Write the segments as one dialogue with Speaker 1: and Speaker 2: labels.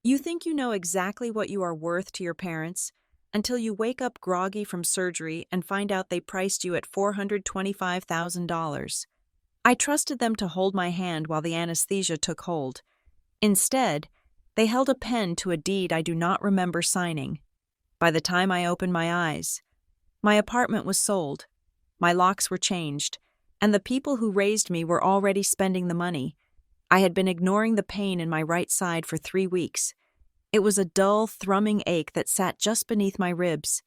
Speaker 1: You think you know exactly what you are worth to your parents until you wake up groggy from surgery and find out they priced you at $425,000. I trusted them to hold my hand while the anesthesia took hold. Instead, they held a pen to a deed I do not remember signing. By the time I opened my eyes, my apartment was sold, my locks were changed, and the people who raised me were already spending the money. I had been ignoring the pain in my right side for 3 weeks. It was a dull, thrumming ache that sat just beneath my ribs,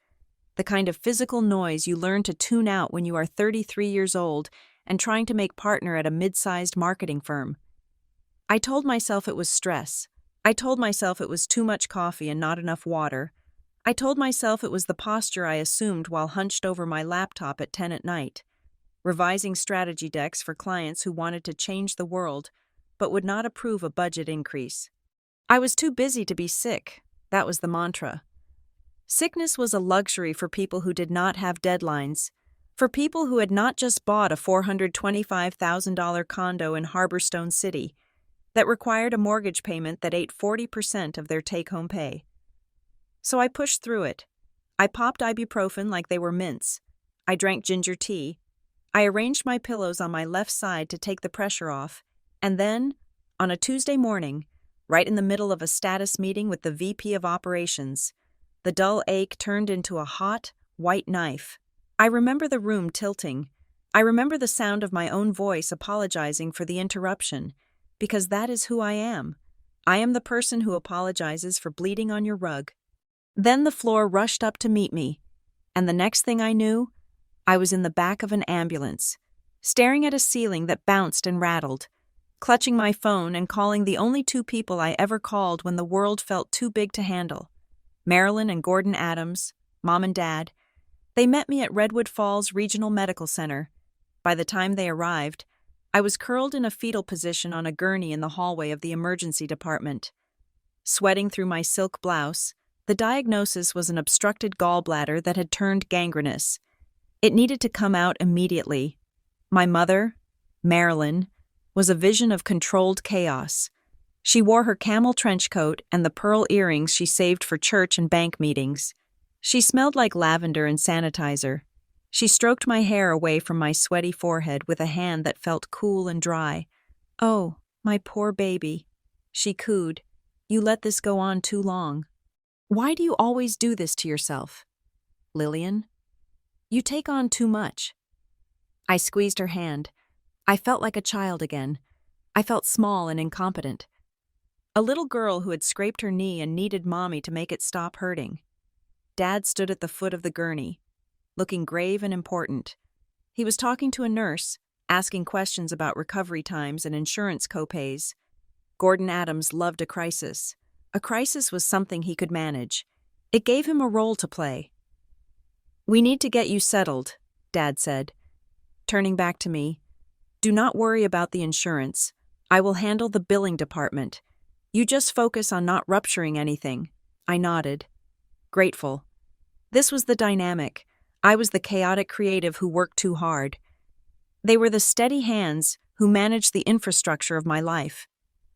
Speaker 1: the kind of physical noise you learn to tune out when you are 33 years old and trying to make partner at a mid-sized marketing firm. I told myself it was stress. I told myself it was too much coffee and not enough water. I told myself it was the posture I assumed while hunched over my laptop at 10 at night, revising strategy decks for clients who wanted to change the world but would not approve a budget increase. I was too busy to be sick. That was the mantra. Sickness was a luxury for people who did not have deadlines, for people who had not just bought a $425,000 condo in Harborstone City that required a mortgage payment that ate 40% of their take-home pay. So I pushed through it. I popped ibuprofen like they were mints. I drank ginger tea. I arranged my pillows on my left side to take the pressure off, and then, on a Tuesday morning, right in the middle of a status meeting with the VP of Operations, the dull ache turned into a hot, white knife. I remember the room tilting. I remember the sound of my own voice apologizing for the interruption, because that is who I am. I am the person who apologizes for bleeding on your rug. Then the floor rushed up to meet me, and the next thing I knew, I was in the back of an ambulance, staring at a ceiling that bounced and rattled, clutching my phone and calling the only 2 people I ever called when the world felt too big to handle. Marilyn and Gordon Adams, Mom and Dad. They met me at Redwood Falls Regional Medical Center. By the time they arrived, I was curled in a fetal position on a gurney in the hallway of the emergency department. Sweating through my silk blouse, the diagnosis was an obstructed gallbladder that had turned gangrenous. It needed to come out immediately. My mother, Marilyn, was a vision of controlled chaos. She wore her camel trench coat and the pearl earrings she saved for church and bank meetings. She smelled like lavender and sanitizer. She stroked my hair away from my sweaty forehead with a hand that felt cool and dry. "Oh, my poor baby," she cooed. "You let this go on too long. Why do you always do this to yourself? Lillian, you take on too much." I squeezed her hand. I felt like a child again. I felt small and incompetent. A little girl who had scraped her knee and needed mommy to make it stop hurting. Dad stood at the foot of the gurney, looking grave and important. He was talking to a nurse, asking questions about recovery times and insurance copays. Gordon Adams loved a crisis. A crisis was something he could manage. It gave him a role to play. "We need to get you settled," Dad said. Turning back to me, "Do not worry about the insurance. I will handle the billing department. You just focus on not rupturing anything." I nodded, grateful. This was the dynamic. I was the chaotic creative who worked too hard. They were the steady hands who managed the infrastructure of my life.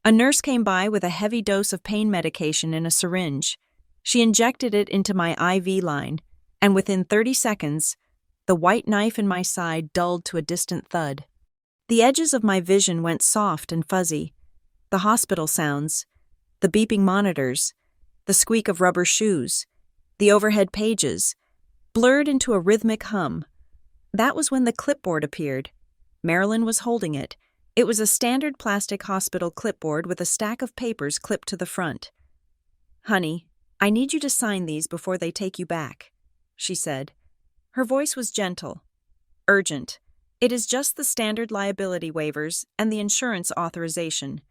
Speaker 1: A nurse came by with a heavy dose of pain medication in a syringe. She injected it into my IV line, and within 30 seconds, the white knife in my side dulled to a distant thud. The edges of my vision went soft and fuzzy. The hospital sounds, the beeping monitors, the squeak of rubber shoes, the overhead pages, blurred into a rhythmic hum. That was when the clipboard appeared. Marilyn was holding it. It was a standard plastic hospital clipboard with a stack of papers clipped to the front. "Honey, I need you to sign these before they take you back," she said. Her voice was gentle, urgent. "It is just the standard liability waivers and the insurance authorization.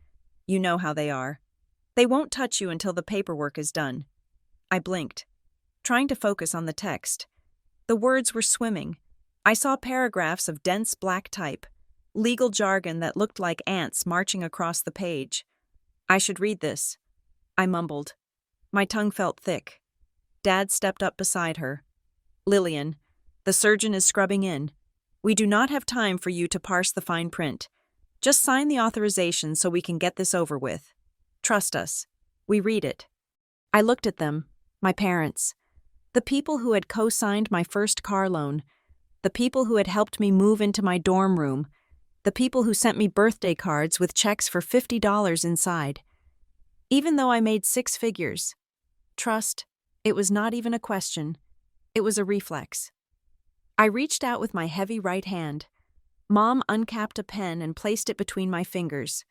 Speaker 1: You know how they are. They won't touch you until the paperwork is done." I blinked, trying to focus on the text. The words were swimming. I saw paragraphs of dense black type, legal jargon that looked like ants marching across the page. "I should read this," I mumbled. My tongue felt thick. Dad stepped up beside her. "Lillian, the surgeon is scrubbing in. We do not have time for you to parse the fine print. Just sign the authorization so we can get this over with. Trust us. We read it. I looked at them, my parents, the people who had co-signed my first car loan, the people who had helped me move into my dorm room, the people who sent me birthday cards with checks for $50 inside. Even though I made 6 figures, trust, it was not even a question, it was a reflex. I reached out with my heavy right hand. Mom uncapped a pen and placed it between my fingers.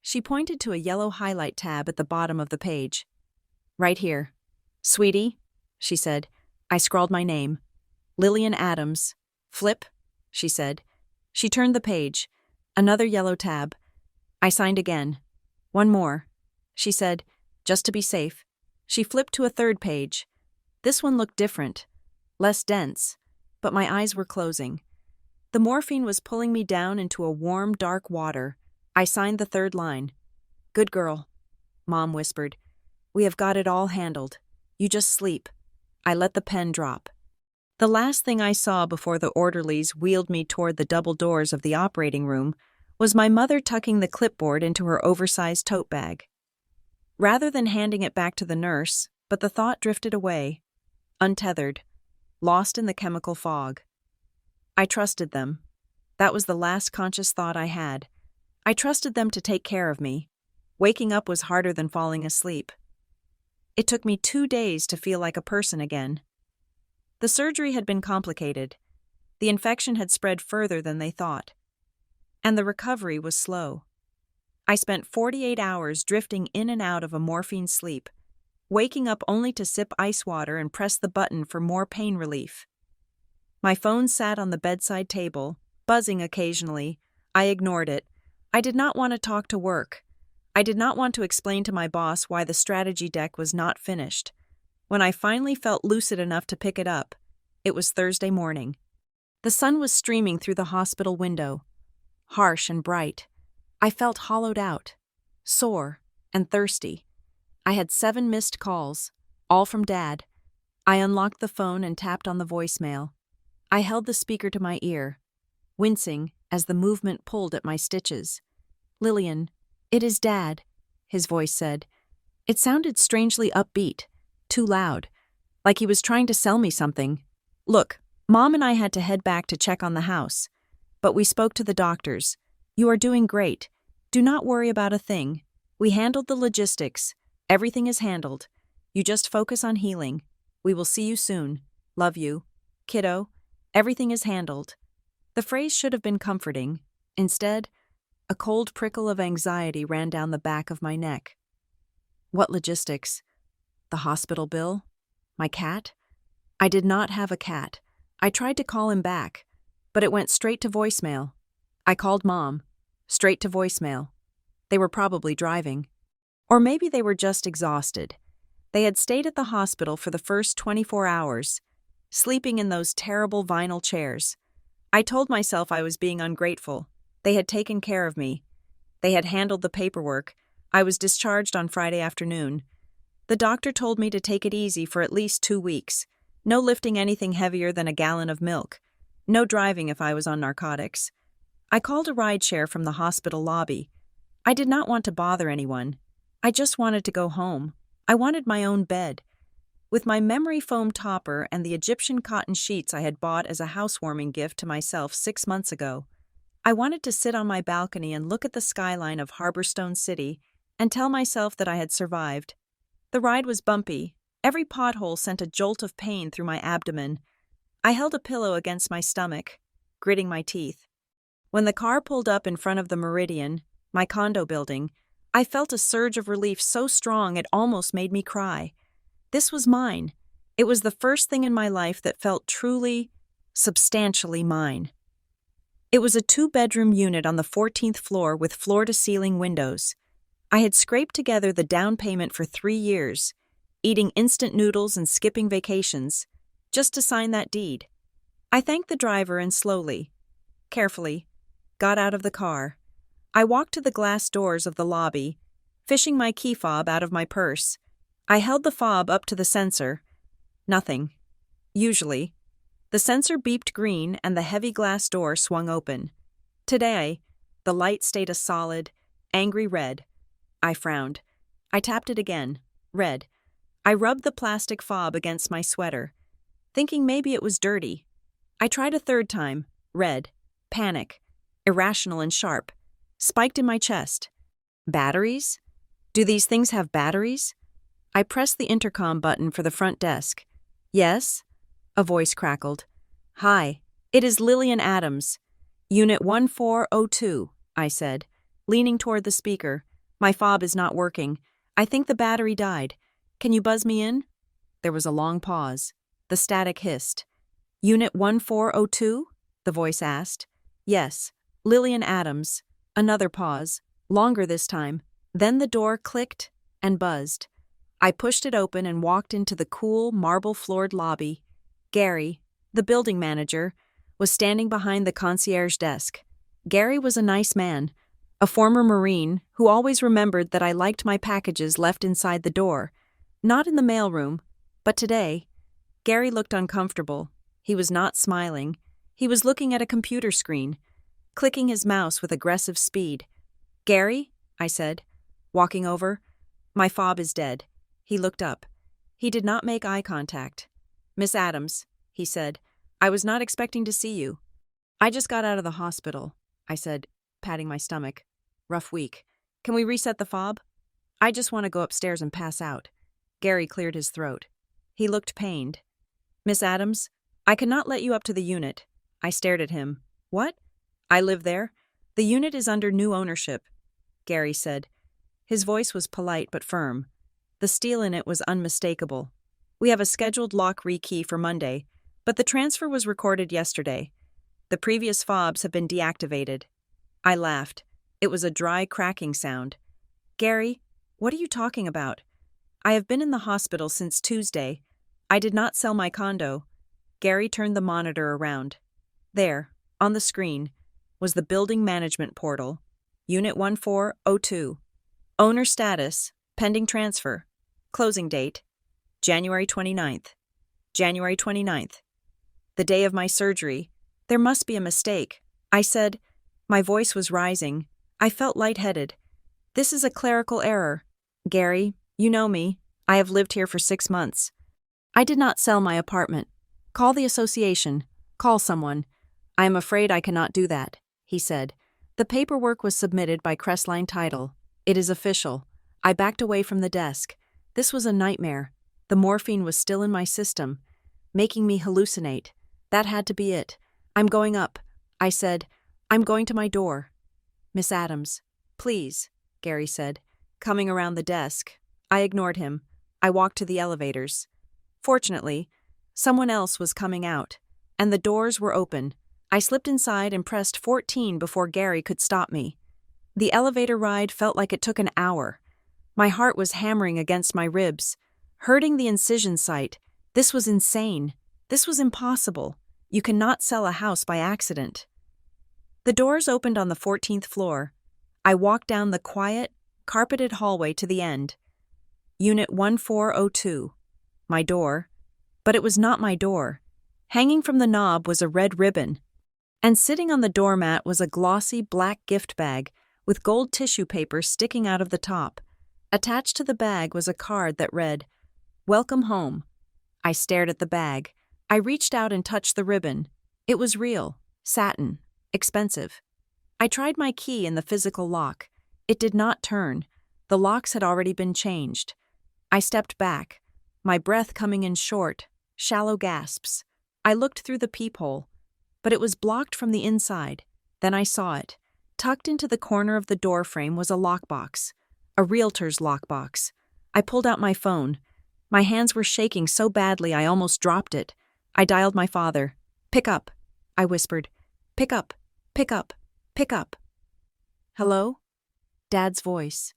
Speaker 1: She pointed to a yellow highlight tab at the bottom of the page. Right here. Sweetie, she said. I scrawled my name. Lillian Adams. Flip, she said. She turned the page. Another yellow tab. I signed again. One more, she said, just to be safe. She flipped to a third page. This one looked different, less dense, but my eyes were closing. The morphine was pulling me down into a warm, dark water. I signed the third line. Good girl, Mom whispered. We have got it all handled. You just sleep. I let the pen drop. The last thing I saw before the orderlies wheeled me toward the double doors of the operating room was my mother tucking the clipboard into her oversized tote bag. Rather than handing it back to the nurse, but the thought drifted away, untethered, lost in the chemical fog. I trusted them. That was the last conscious thought I had. I trusted them to take care of me. Waking up was harder than falling asleep. It took me 2 days to feel like a person again. The surgery had been complicated. The infection had spread further than they thought. And the recovery was slow. I spent 48 hours drifting in and out of a morphine sleep, waking up only to sip ice water and press the button for more pain relief. My phone sat on the bedside table, buzzing occasionally. I ignored it. I did not want to talk to work. I did not want to explain to my boss why the strategy deck was not finished. When I finally felt lucid enough to pick it up, it was Thursday morning. The sun was streaming through the hospital window, harsh and bright. I felt hollowed out, sore, and thirsty. I had 7 missed calls, all from Dad. I unlocked the phone and tapped on the voicemail. I held the speaker to my ear, wincing as the movement pulled at my stitches. Lillian, it is Dad, his voice said. It sounded strangely upbeat, too loud, like he was trying to sell me something. Look, Mom and I had to head back to check on the house, but we spoke to the doctors. You are doing great. Do not worry about a thing. We handled the logistics. Everything is handled. You just focus on healing. We will see you soon. Love you. Kiddo, everything is handled. The phrase should have been comforting. Instead, a cold prickle of anxiety ran down the back of my neck. What logistics? The hospital bill? My cat? I did not have a cat. I tried to call him back, but it went straight to voicemail. I called Mom. Straight to voicemail. They were probably driving. Or maybe they were just exhausted. They had stayed at the hospital for the first 24 hours, sleeping in those terrible vinyl chairs. I told myself I was being ungrateful. They had taken care of me. They had handled the paperwork. I was discharged on Friday afternoon. The doctor told me to take it easy for at least 2 weeks. No lifting anything heavier than a gallon of milk. No driving if I was on narcotics. I called a rideshare from the hospital lobby. I did not want to bother anyone. I just wanted to go home. I wanted my own bed. With my memory foam topper and the Egyptian cotton sheets I had bought as a housewarming gift to myself 6 months ago, I wanted to sit on my balcony and look at the skyline of Harborstone City and tell myself that I had survived. The ride was bumpy. Every pothole sent a jolt of pain through my abdomen. I held a pillow against my stomach, gritting my teeth. When the car pulled up in front of the Meridian, my condo building, I felt a surge of relief so strong it almost made me cry. This was mine. It was the first thing in my life that felt truly, substantially mine. It was a 2-bedroom unit on the 14th floor with floor-to-ceiling windows. I had scraped together the down payment for 3 years, eating instant noodles and skipping vacations, just to sign that deed. I thanked the driver and slowly, carefully, got out of the car. I walked to the glass doors of the lobby, fishing my key fob out of my purse. I held the fob up to the sensor. Nothing. Usually. The sensor beeped green and the heavy glass door swung open. Today, the light stayed a solid, angry red. I frowned. I tapped it again. Red. I rubbed the plastic fob against my sweater, thinking maybe it was dirty. I tried a third time. Red. Panic. Irrational and sharp. Spiked in my chest. Batteries? Do these things have batteries? I pressed the intercom button for the front desk. Yes? A voice crackled. Hi, it is Lillian Adams. Unit 1402, I said, leaning toward the speaker. My fob is not working. I think the battery died. Can you buzz me in? There was a long pause. The static hissed. Unit 1402? The voice asked. Yes, Lillian Adams. Another pause, longer this time. Then the door clicked and buzzed. I pushed it open and walked into the cool, marble-floored lobby. Gary, the building manager, was standing behind the concierge desk. Gary was a nice man, a former Marine who always remembered that I liked my packages left inside the door, not in the mailroom, but today. Gary looked uncomfortable. He was not smiling. He was looking at a computer screen, clicking his mouse with aggressive speed. Gary, I said, walking over. My fob is dead. He looked up. He did not make eye contact. Miss Adams, he said, I was not expecting to see you. I just got out of the hospital, I said, patting my stomach. Rough week. Can we reset the fob? I just want to go upstairs and pass out. Gary cleared his throat. He looked pained. Miss Adams, I cannot let you up to the unit. I stared at him. What? I live there. The unit is under new ownership, Gary said. His voice was polite but firm. The steel in it was unmistakable. We have a scheduled lock rekey for Monday, but the transfer was recorded yesterday. The previous fobs have been deactivated. I laughed. It was a dry cracking sound. Gary, what are you talking about? I have been in the hospital since Tuesday. I did not sell my condo. Gary turned the monitor around. There, on the screen, was the building management portal. Unit 1402. Owner status, pending transfer. Closing date, January 29th. January 29th. The day of my surgery. There must be a mistake, I said. My voice was rising. I felt lightheaded. This is a clerical error. Gary, you know me. I have lived here for 6 months. I did not sell my apartment. Call the association. Call someone. I am afraid I cannot do that, he said. The paperwork was submitted by Crestline Title. It is official. I backed away from the desk. This was a nightmare. The morphine was still in my system, making me hallucinate. That had to be it. I'm going up, I said. I'm going to my door. Miss Adams, please, Gary said, coming around the desk. I ignored him. I walked to the elevators. Fortunately, someone else was coming out, and the doors were open. I slipped inside and pressed 14 before Gary could stop me. The elevator ride felt like it took an hour. My heart was hammering against my ribs, hurting the incision site. This was insane. This was impossible. You cannot sell a house by accident. The doors opened on the 14th floor. I walked down the quiet, carpeted hallway to the end. Unit 1402. My door. But it was not my door. Hanging from the knob was a red ribbon, and sitting on the doormat was a glossy black gift bag with gold tissue paper sticking out of the top. Attached to the bag was a card that read, "Welcome home." I stared at the bag. I reached out and touched the ribbon. It was real, satin, expensive. I tried my key in the physical lock. It did not turn. The locks had already been changed. I stepped back, my breath coming in short, shallow gasps. I looked through the peephole, but it was blocked from the inside. Then I saw it. Tucked into the corner of the doorframe was a lockbox, a realtor's lockbox. I pulled out my phone. My hands were shaking so badly I almost dropped it. I dialed my father. "Pick up," I whispered. "Pick up, pick up, pick up." "Hello?" Dad's voice.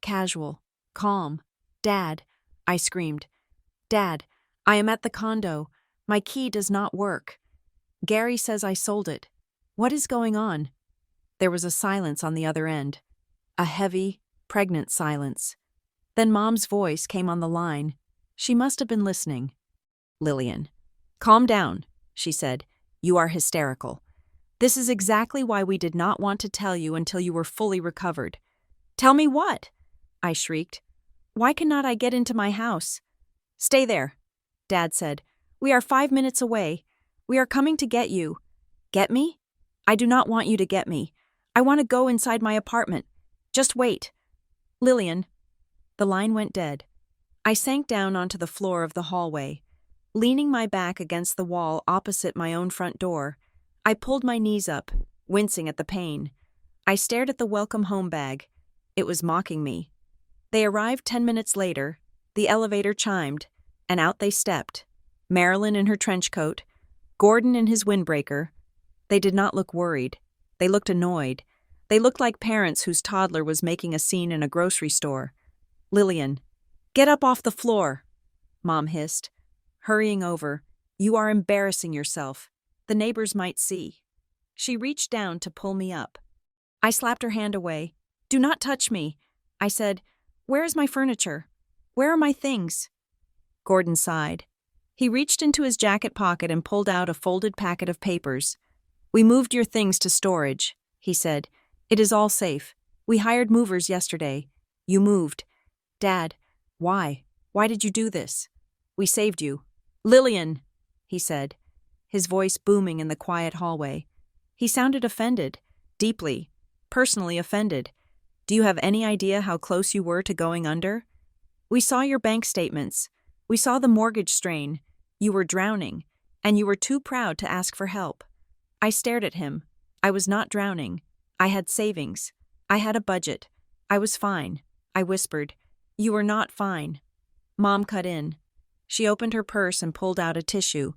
Speaker 1: Casual, calm. "Dad," I screamed. "Dad, I am at the condo. My key does not work. Gary says I sold it. What is going on?" There was a silence on the other end. A heavy, pregnant silence. Then Mom's voice came on the line. She must have been listening. "Lillian, calm down," she said. "You are hysterical. This is exactly why we did not want to tell you until you were fully recovered." "Tell me what?" I shrieked. Why cannot I get into my house? Stay there, Dad said. We are 5 minutes away. We are coming to get you. Get me? I do not want you to get me. I want to go inside my apartment. Just wait. Lillian. The line went dead. I sank down onto the floor of the hallway. Leaning my back against the wall opposite my own front door, I pulled my knees up, wincing at the pain. I stared at the welcome home bag. It was mocking me. They arrived 10 minutes later. The elevator chimed, and out they stepped. Marilyn in her trench coat, Gordon in his windbreaker. They did not look worried. They looked annoyed. They looked like parents whose toddler was making a scene in a grocery store. Lillian, get up off the floor, Mom hissed. Hurrying over, you are embarrassing yourself. The neighbors might see. She reached down to pull me up. I slapped her hand away. Do not touch me. I said, where is my furniture? Where are my things? Gordon sighed. He reached into his jacket pocket and pulled out a folded packet of papers. We moved your things to storage, he said. It is all safe. We hired movers yesterday. You moved. Dad, why? Why did you do this? We saved you. Lillian, he said, his voice booming in the quiet hallway. He sounded offended, deeply, personally offended. Do you have any idea how close you were to going under? We saw your bank statements. We saw the mortgage strain. You were drowning, and you were too proud to ask for help. I stared at him. I was not drowning. I had savings. I had a budget. I was fine. I whispered, you were not fine. Mom cut in. She opened her purse and pulled out a tissue,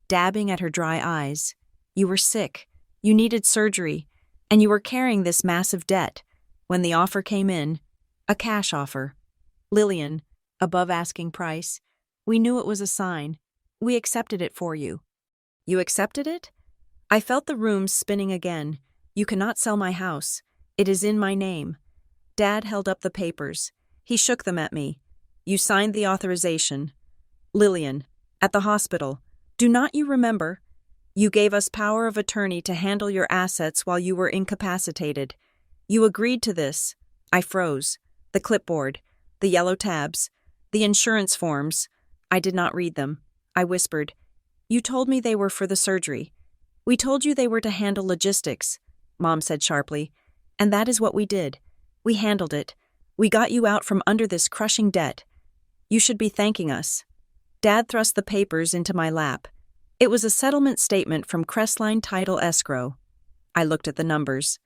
Speaker 1: dabbing at her dry eyes. You were sick. You needed surgery. And you were carrying this massive debt. When the offer came in, a cash offer. Lillian, above asking price. We knew it was a sign. We accepted it for you. You accepted it? I felt the room spinning again. You cannot sell my house. It is in my name. Dad held up the papers. He shook them at me. You signed the authorization. Lillian, at the hospital. Do not you remember? You gave us power of attorney to handle your assets while you were incapacitated. You agreed to this. I froze. The clipboard, the yellow tabs, the insurance forms. I did not read them. I whispered. You told me they were for the surgery. We told you they were to handle logistics, Mom said sharply. And that is what we did. We handled it. We got you out from under this crushing debt. You should be thanking us. Dad thrust the papers into my lap. It was a settlement statement from Crestline Title Escrow. I looked at the numbers.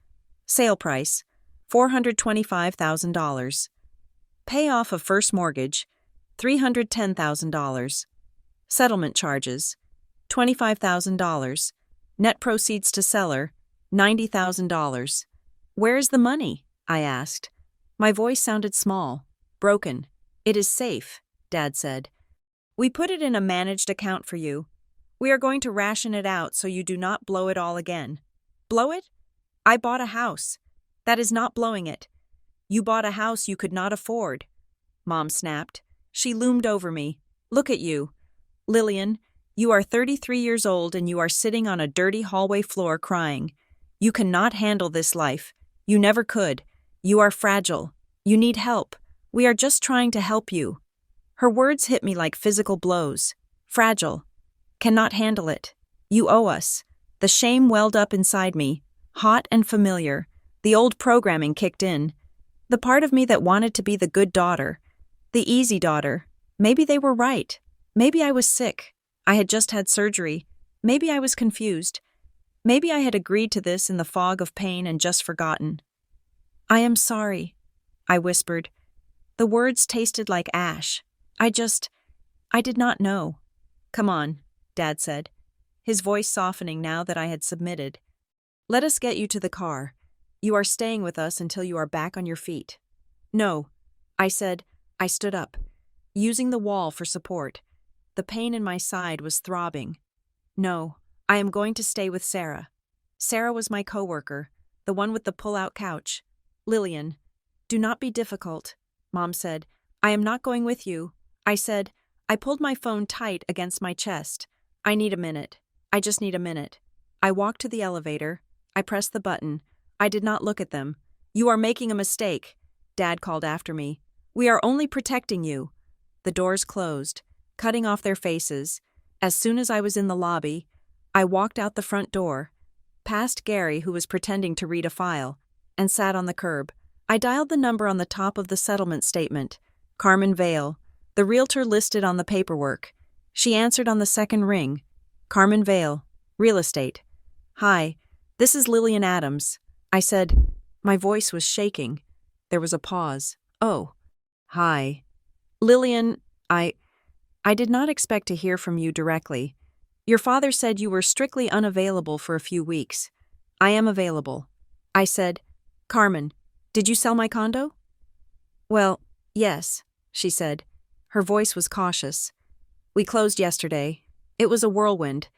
Speaker 1: Sale price, $425,000. Payoff of first mortgage, $310,000. Settlement charges, $25,000. Net proceeds to seller, $90,000. Where is the money? I asked. My voice sounded small, broken. It is safe, Dad said. We put it in a managed account for you. We are going to ration it out so you do not blow it all again. Blow it? I bought a house. That is not blowing it. You bought a house you could not afford. Mom snapped. She loomed over me. Look at you. Lillian, you are 33 years old and you are sitting on a dirty hallway floor crying. You cannot handle this life. You never could. You are fragile. You need help. We are just trying to help you. Her words hit me like physical blows. Fragile. Cannot handle it. You owe us. The shame welled up inside me, hot and familiar. The old programming kicked in. The part of me that wanted to be the good daughter, the easy daughter. Maybe they were right. Maybe I was sick. I had just had surgery. Maybe I was confused. Maybe I had agreed to this in the fog of pain and just forgotten. I am sorry, I whispered. The words tasted like ash. I did not know. Come on, Dad said, his voice softening now that I had submitted. Let us get you to the car. You are staying with us until you are back on your feet. No, I said. I stood up, using the wall for support. The pain in my side was throbbing. No, I am going to stay with Sarah. Sarah was my coworker, the one with the pull-out couch. Lillian, do not be difficult, Mom said. I am not going with you. I said. I pulled my phone tight against my chest. I need a minute. I just need a minute. I walked to the elevator. I pressed the button. I did not look at them. You are making a mistake, Dad called after me. We are only protecting you." The doors closed, cutting off their faces. As soon as I was in the lobby, I walked out the front door, past Gary, who was pretending to read a file, and sat on the curb. I dialed the number on the top of the settlement statement, Carmen Vale, the realtor listed on the paperwork. She answered on the second ring. "Carmen Vale, real estate." "Hi, this is Lillian Adams," I said. My voice was shaking. There was a pause. "Oh, hi. Lillian, I did not expect to hear from you directly. Your father said you were strictly unavailable for a few weeks. I am available." I said, "Carmen, did you sell my condo?" "Well, yes," she said. Her voice was cautious. "We closed yesterday. It was a whirlwind.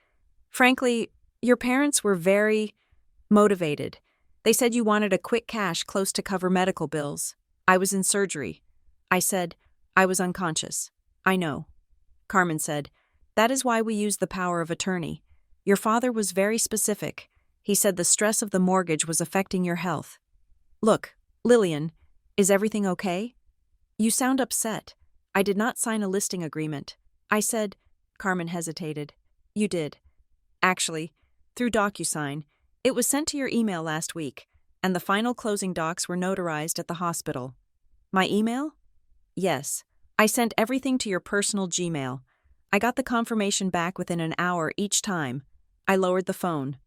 Speaker 1: Frankly, your parents were very motivated. They said you wanted a quick cash close to cover medical bills. I was in surgery." I said, "I was unconscious." "I know." Carmen said, "That is why we use the power of attorney. Your father was very specific. He said the stress of the mortgage was affecting your health." "Look, Lillian, is everything okay? You sound upset. I did not sign a listing agreement." I said. Carmen hesitated. "You did. Actually, through DocuSign. It was sent to your email last week, and the final closing docs were notarized at the hospital." "My email?" "Yes. I sent everything to your personal Gmail. I got the confirmation back within an hour each time." I lowered the phone.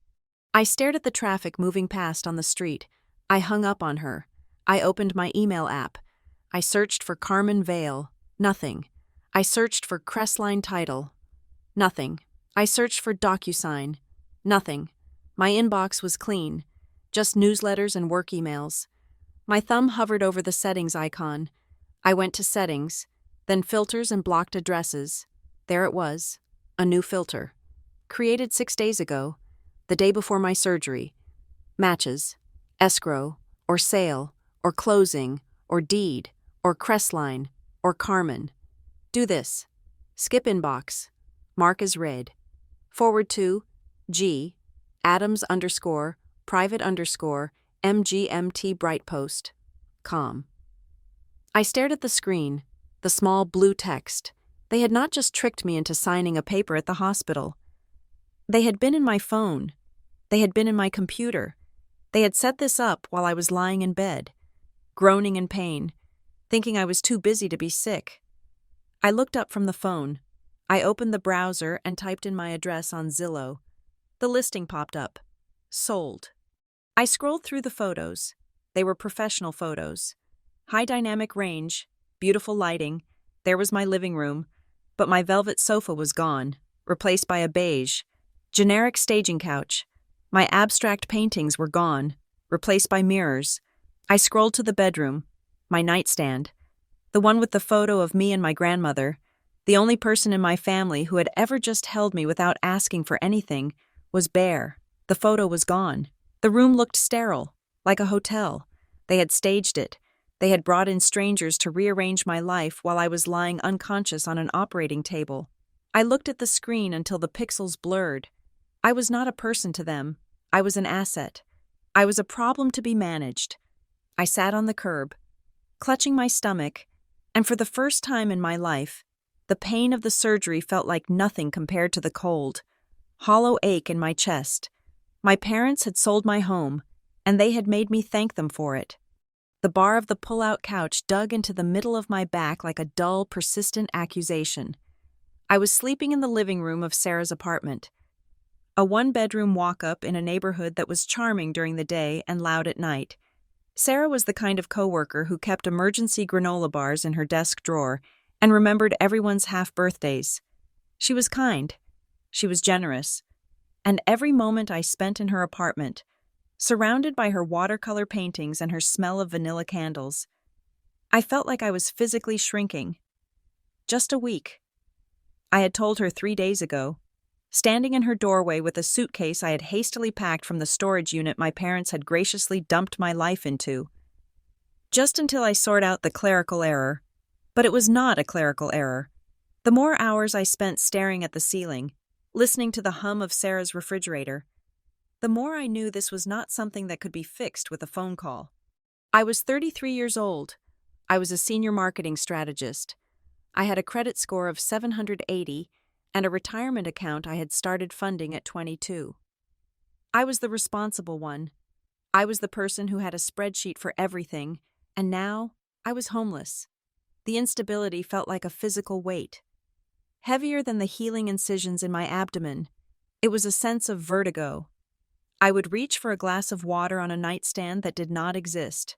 Speaker 1: I stared at the traffic moving past on the street. I hung up on her. I opened my email app. I searched for Carmen Vale. Nothing. I searched for Crestline Title. Nothing. I searched for DocuSign. Nothing. My inbox was clean. Just newsletters and work emails. My thumb hovered over the settings icon. I went to settings, then filters and blocked addresses. There it was. A new filter. Created 6 days ago, the day before my surgery. Matches. Escrow, or sale, or closing, or deed, or Crestline, or Carmen. Do this. Skip inbox. Mark as read. Forward to G. Adams _ private _ MGMT Brightpost. Com. I stared at the screen, the small blue text. They had not just tricked me into signing a paper at the hospital. They had been in my phone. They had been in my computer. They had set this up while I was lying in bed, groaning in pain, thinking I was too busy to be sick. I looked up from the phone. I opened the browser and typed in my address on Zillow. The listing popped up. Sold. I scrolled through the photos. They were professional photos. High dynamic range, beautiful lighting. There was my living room, but my velvet sofa was gone, replaced by a beige, generic staging couch. My abstract paintings were gone, replaced by mirrors. I scrolled to the bedroom, my nightstand, the one with the photo of me and my grandmother. The only person in my family who had ever just held me without asking for anything was bare. The photo was gone. The room looked sterile, like a hotel. They had staged it. They had brought in strangers to rearrange my life while I was lying unconscious on an operating table. I looked at the screen until the pixels blurred. I was not a person to them. I was an asset. I was a problem to be managed. I sat on the curb, clutching my stomach, and for the first time in my life, the pain of the surgery felt like nothing compared to the cold, hollow ache in my chest. My parents had sold my home, and they had made me thank them for it. The bar of the pull-out couch dug into the middle of my back like a dull, persistent accusation. I was sleeping in the living room of Sarah's apartment, a one-bedroom walk-up in a neighborhood that was charming during the day and loud at night. Sarah was the kind of coworker who kept emergency granola bars in her desk drawer and remembered everyone's half-birthdays. She was kind. She was generous. And every moment I spent in her apartment, surrounded by her watercolor paintings and her smell of vanilla candles, I felt like I was physically shrinking. Just a week. I had told her 3 days ago, standing in her doorway with a suitcase I had hastily packed from the storage unit my parents had graciously dumped my life into. Just until I sort out the clerical error. But it was not a clerical error. The more hours I spent staring at the ceiling, listening to the hum of Sarah's refrigerator, the more I knew this was not something that could be fixed with a phone call. I was 33 years old. I was a senior marketing strategist. I had a credit score of 780 and a retirement account I had started funding at 22. I was the responsible one. I was the person who had a spreadsheet for everything, and now I was homeless. The instability felt like a physical weight. Heavier than the healing incisions in my abdomen, it was a sense of vertigo. I would reach for a glass of water on a nightstand that did not exist.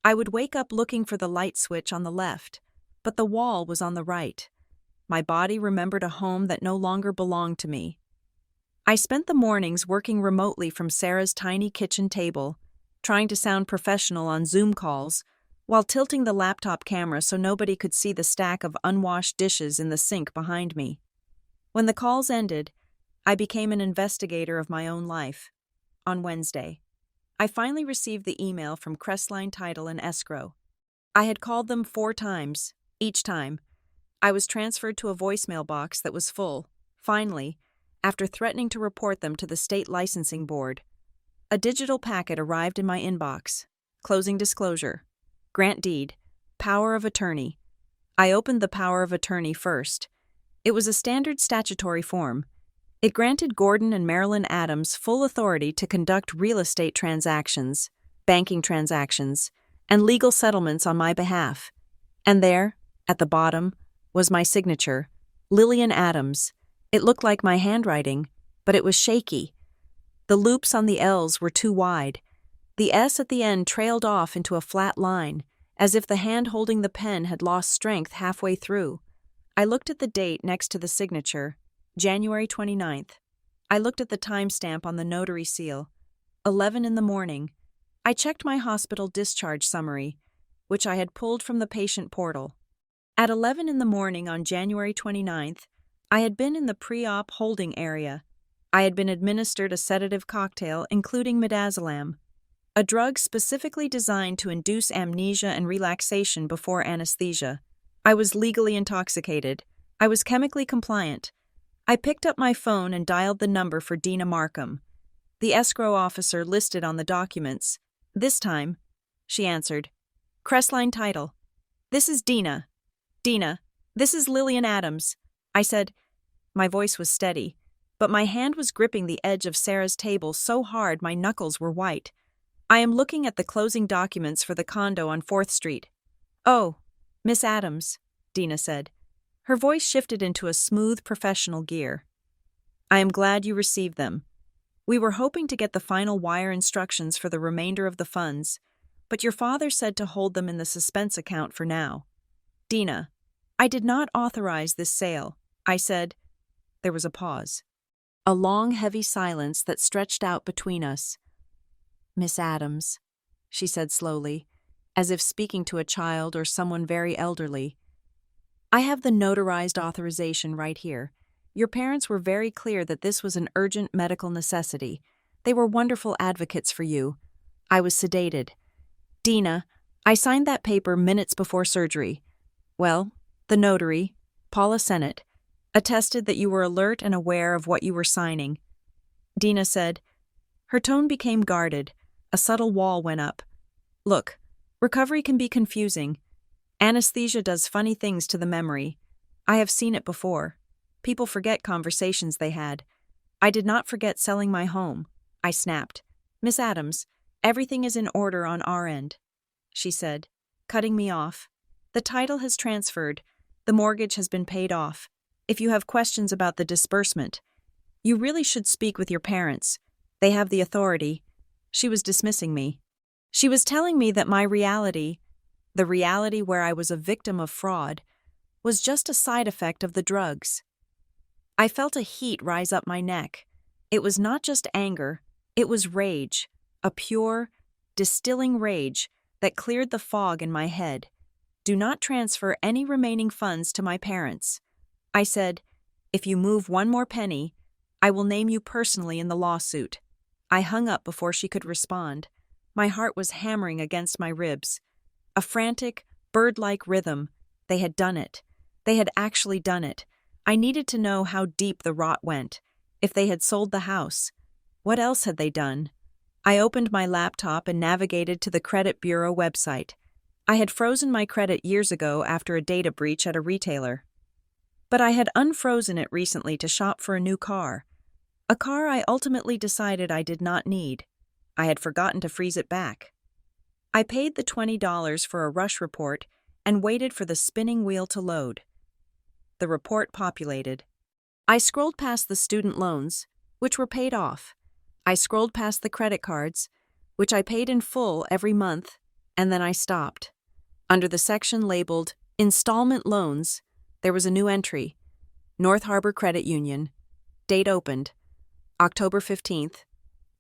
Speaker 1: I would wake up looking for the light switch on the left, but the wall was on the right. My body remembered a home that no longer belonged to me. I spent the mornings working remotely from Sarah's tiny kitchen table, trying to sound professional on Zoom calls, while tilting the laptop camera so nobody could see the stack of unwashed dishes in the sink behind me. When the calls ended, I became an investigator of my own life. On Wednesday, I finally received the email from Crestline Title and Escrow. I had called them 4 times. Each time, I was transferred to a voicemail box that was full, finally, after threatening to report them to the state licensing board. A digital packet arrived in my inbox. Closing disclosure. Grant deed. Power of attorney. I opened the power of attorney first. It was a standard statutory form. It granted Gordon and Marilyn Adams full authority to conduct real estate transactions, banking transactions, and legal settlements on my behalf. And there, at the bottom, was my signature, Lillian Adams. It looked like my handwriting, but it was shaky. The loops on the L's were too wide. The S at the end trailed off into a flat line, as if the hand holding the pen had lost strength halfway through. I looked at the date next to the signature, January 29th. I looked at the timestamp on the notary seal, 11 in the morning. I checked my hospital discharge summary, which I had pulled from the patient portal. At 11 in the morning on January 29th, I had been in the pre-op holding area. I had been administered a sedative cocktail including midazolam, a drug specifically designed to induce amnesia and relaxation before anesthesia. I was legally intoxicated. I was chemically compliant. I picked up my phone and dialed the number for Dina Markham, the escrow officer listed on the documents. This time, she answered. Crestline Title. This is Dina. Dina, this is Lillian Adams. I said. My voice was steady, but my hand was gripping the edge of Sarah's table so hard my knuckles were white. I am looking at the closing documents for the condo on 4th Street. Oh, Miss Adams, Dina said. Her voice shifted into a smooth professional gear. I am glad you received them. We were hoping to get the final wire instructions for the remainder of the funds, but your father said to hold them in the suspense account for now. Dina, I did not authorize this sale. I said. There was a pause. A long, heavy silence that stretched out between us. Miss Adams, she said slowly, as if speaking to a child or someone very elderly. I have the notarized authorization right here. Your parents were very clear that this was an urgent medical necessity. They were wonderful advocates for you. I was sedated. Dina, I signed that paper minutes before surgery. Well, the notary, Paula Sennett, attested that you were alert and aware of what you were signing. Dina said. Her tone became guarded. A subtle wall went up. Look, recovery can be confusing. Anesthesia does funny things to the memory. I have seen it before. People forget conversations they had. I did not forget selling my home. I snapped. Miss Adams, everything is in order on our end, she said, cutting me off. The title has transferred. The mortgage has been paid off. If you have questions about the disbursement, you really should speak with your parents. They have the authority. She was dismissing me. She was telling me that my reality, the reality where I was a victim of fraud, was just a side effect of the drugs. I felt a heat rise up my neck. It was not just anger, it was rage, a pure, distilling rage that cleared the fog in my head. Do not transfer any remaining funds to my parents. I said, if you move one more penny, I will name you personally in the lawsuit. I hung up before she could respond. My heart was hammering against my ribs. A frantic, bird-like rhythm. They had done it. They had actually done it. I needed to know how deep the rot went. If they had sold the house. What else had they done? I opened my laptop and navigated to the credit bureau website. I had frozen my credit years ago after a data breach at a retailer. But I had unfrozen it recently to shop for a new car. A car I ultimately decided I did not need. I had forgotten to freeze it back. I paid the $20 for a rush report and waited for the spinning wheel to load. The report populated. I scrolled past the student loans, which were paid off. I scrolled past the credit cards, which I paid in full every month, and then I stopped. Under the section labeled Installment Loans, there was a new entry. North Harbor Credit Union. Date opened. October 15th.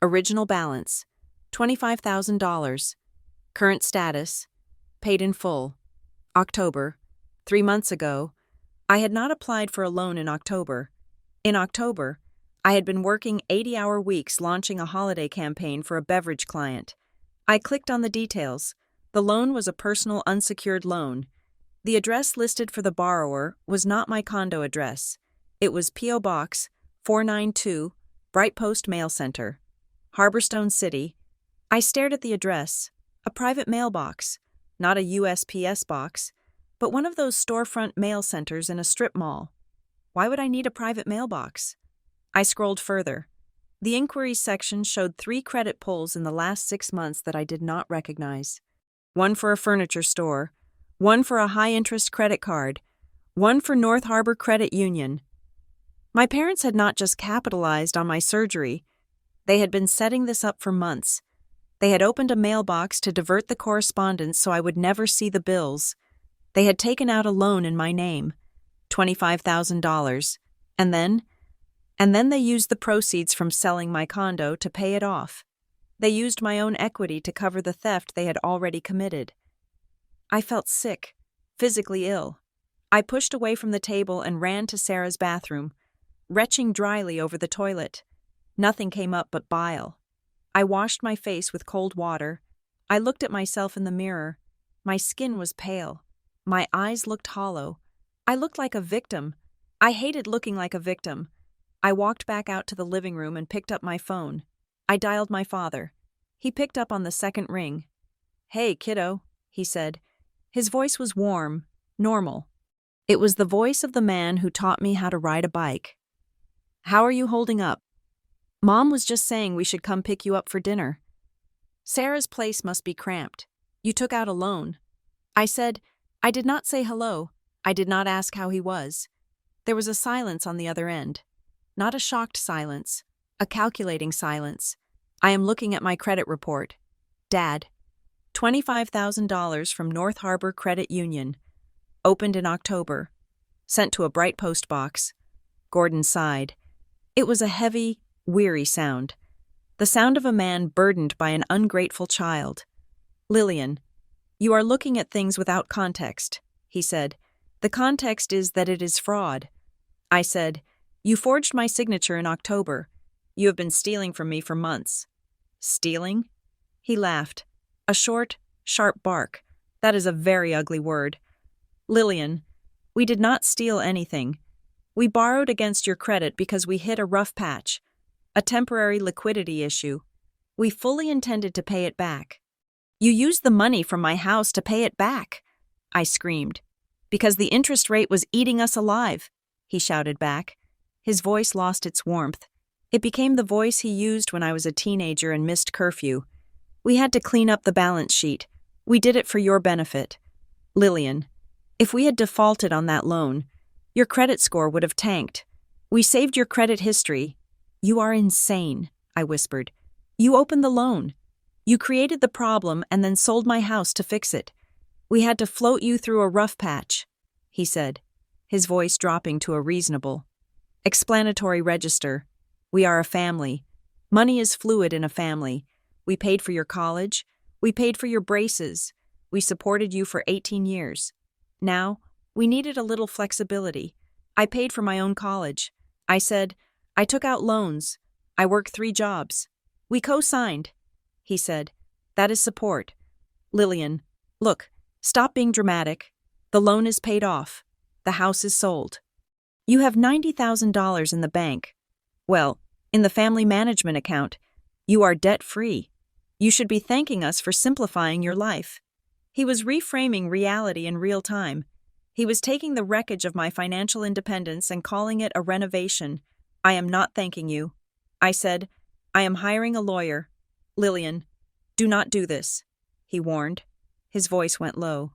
Speaker 1: Original balance. $25,000. Current status. Paid in full. October. 3 months ago. I had not applied for a loan in October. In October, I had been working 80-hour weeks launching a holiday campaign for a beverage client. I clicked on the details. The loan was a personal unsecured loan. The address listed for the borrower was not my condo address. It was P.O. Box 492, Bright Post Mail Center, Harborstone City. I stared at the address, a private mailbox, not a USPS box, but one of those storefront mail centers in a strip mall. Why would I need a private mailbox? I scrolled further. The inquiries section showed 3 credit pulls in the last 6 months that I did not recognize. One for a furniture store, one for a high-interest credit card, one for North Harbor Credit Union. My parents had not just capitalized on my surgery. They had been setting this up for months. They had opened a mailbox to divert the correspondence so I would never see the bills. They had taken out a loan in my name, $25,000, and then they used the proceeds from selling my condo to pay it off. They used my own equity to cover the theft they had already committed. I felt sick, physically ill. I pushed away from the table and ran to Sarah's bathroom, retching dryly over the toilet. Nothing came up but bile. I washed my face with cold water. I looked at myself in the mirror. My skin was pale. My eyes looked hollow. I looked like a victim. I hated looking like a victim. I walked back out to the living room and picked up my phone. I dialed my father. He picked up on the second ring. "Hey, kiddo," he said. His voice was warm, normal. It was the voice of the man who taught me how to ride a bike. "How are you holding up?" "Mom was just saying we should come pick you up for dinner." "Sarah's place must be cramped. You took out a loan." I said, I did not say hello. I did not ask how he was. There was a silence on the other end. Not a shocked silence, a calculating silence. I am looking at my credit report. Dad. $25,000 from North Harbor Credit Union. Opened in October. Sent to a Bright Post box. Gordon sighed. It was a heavy, weary sound. The sound of a man burdened by an ungrateful child. "Lillian, you are looking at things without context," he said. "The context is that it is fraud." I said, "You forged my signature in October. You have been stealing from me for months." "Stealing?" He laughed. A short, sharp bark. That is a very ugly word. "Lillian, we did not steal anything. We borrowed against your credit because we hit a rough patch, a temporary liquidity issue. We fully intended to pay it back." "You used the money from my house to pay it back," I screamed. "Because the interest rate was eating us alive," he shouted back. His voice lost its warmth. It became the voice he used when I was a teenager and missed curfew. "We had to clean up the balance sheet. We did it for your benefit. Lillian, if we had defaulted on that loan, your credit score would have tanked. We saved your credit history." "You are insane," I whispered. "You opened the loan. You created the problem and then sold my house to fix it. We had to float you through a rough patch," he said, his voice dropping to a reasonable, explanatory register. "We are a family. Money is fluid in a family. We paid for your college. We paid for your braces. We supported you for 18 years. Now, we needed a little flexibility. I paid for my own college. I said, I took out loans. I worked 3 jobs. We co-signed." He said, "That is support. Lillian, look, stop being dramatic. The loan is paid off. The house is sold. You have $90,000 in the bank. Well, in the family management account. You are debt-free. You should be thanking us for simplifying your life." He was reframing reality in real time. He was taking the wreckage of my financial independence and calling it a renovation. I am not thanking you. I said, I am hiring a lawyer. Lillian, do not do this, he warned. His voice went low.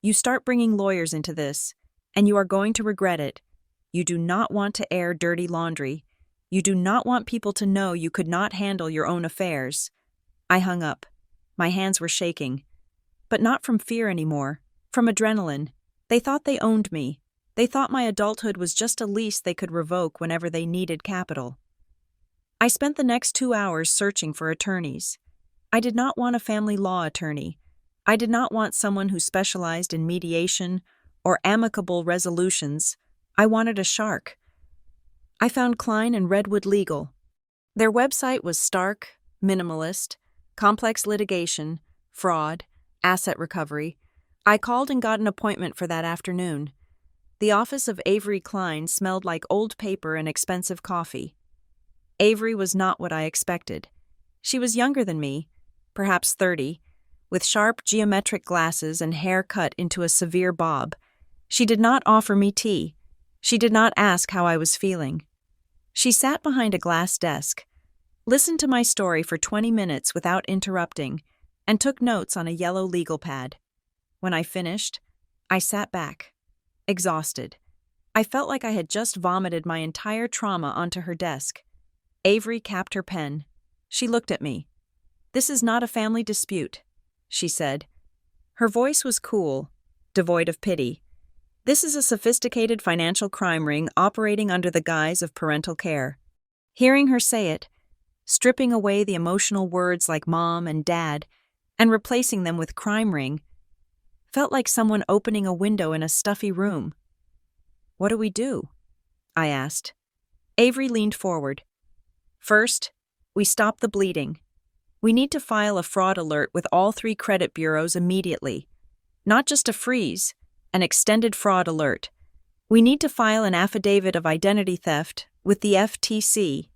Speaker 1: You start bringing lawyers into this, and you are going to regret it. You do not want to air dirty laundry. You do not want people to know you could not handle your own affairs. I hung up. My hands were shaking. But not from fear anymore, from adrenaline. They thought they owned me. They thought my adulthood was just a lease they could revoke whenever they needed capital. I spent the next 2 hours searching for attorneys. I did not want a family law attorney. I did not want someone who specialized in mediation or amicable resolutions. I wanted a shark. I found Klein and Redwood Legal. Their website was stark, minimalist, complex litigation, fraud, asset recovery. I called and got an appointment for that afternoon. The office of Avery Klein smelled like old paper and expensive coffee. Avery was not what I expected. She was younger than me, perhaps 30, with sharp geometric glasses and hair cut into a severe bob. She did not offer me tea. She did not ask how I was feeling. She sat behind a glass desk, listened to my story for 20 minutes without interrupting, and took notes on a yellow legal pad. When I finished, I sat back, exhausted. I felt like I had just vomited my entire trauma onto her desk. Avery capped her pen. She looked at me. This is not a family dispute, she said. Her voice was cool, devoid of pity. This is a sophisticated financial crime ring operating under the guise of parental care. Hearing her say it, stripping away the emotional words like mom and dad, and replacing them with crime ring, felt like someone opening a window in a stuffy room. What do we do? I asked. Avery leaned forward. First, we stop the bleeding. We need to file a fraud alert with all 3 credit bureaus immediately. Not just a freeze, an extended fraud alert. We need to file an affidavit of identity theft with the FTC.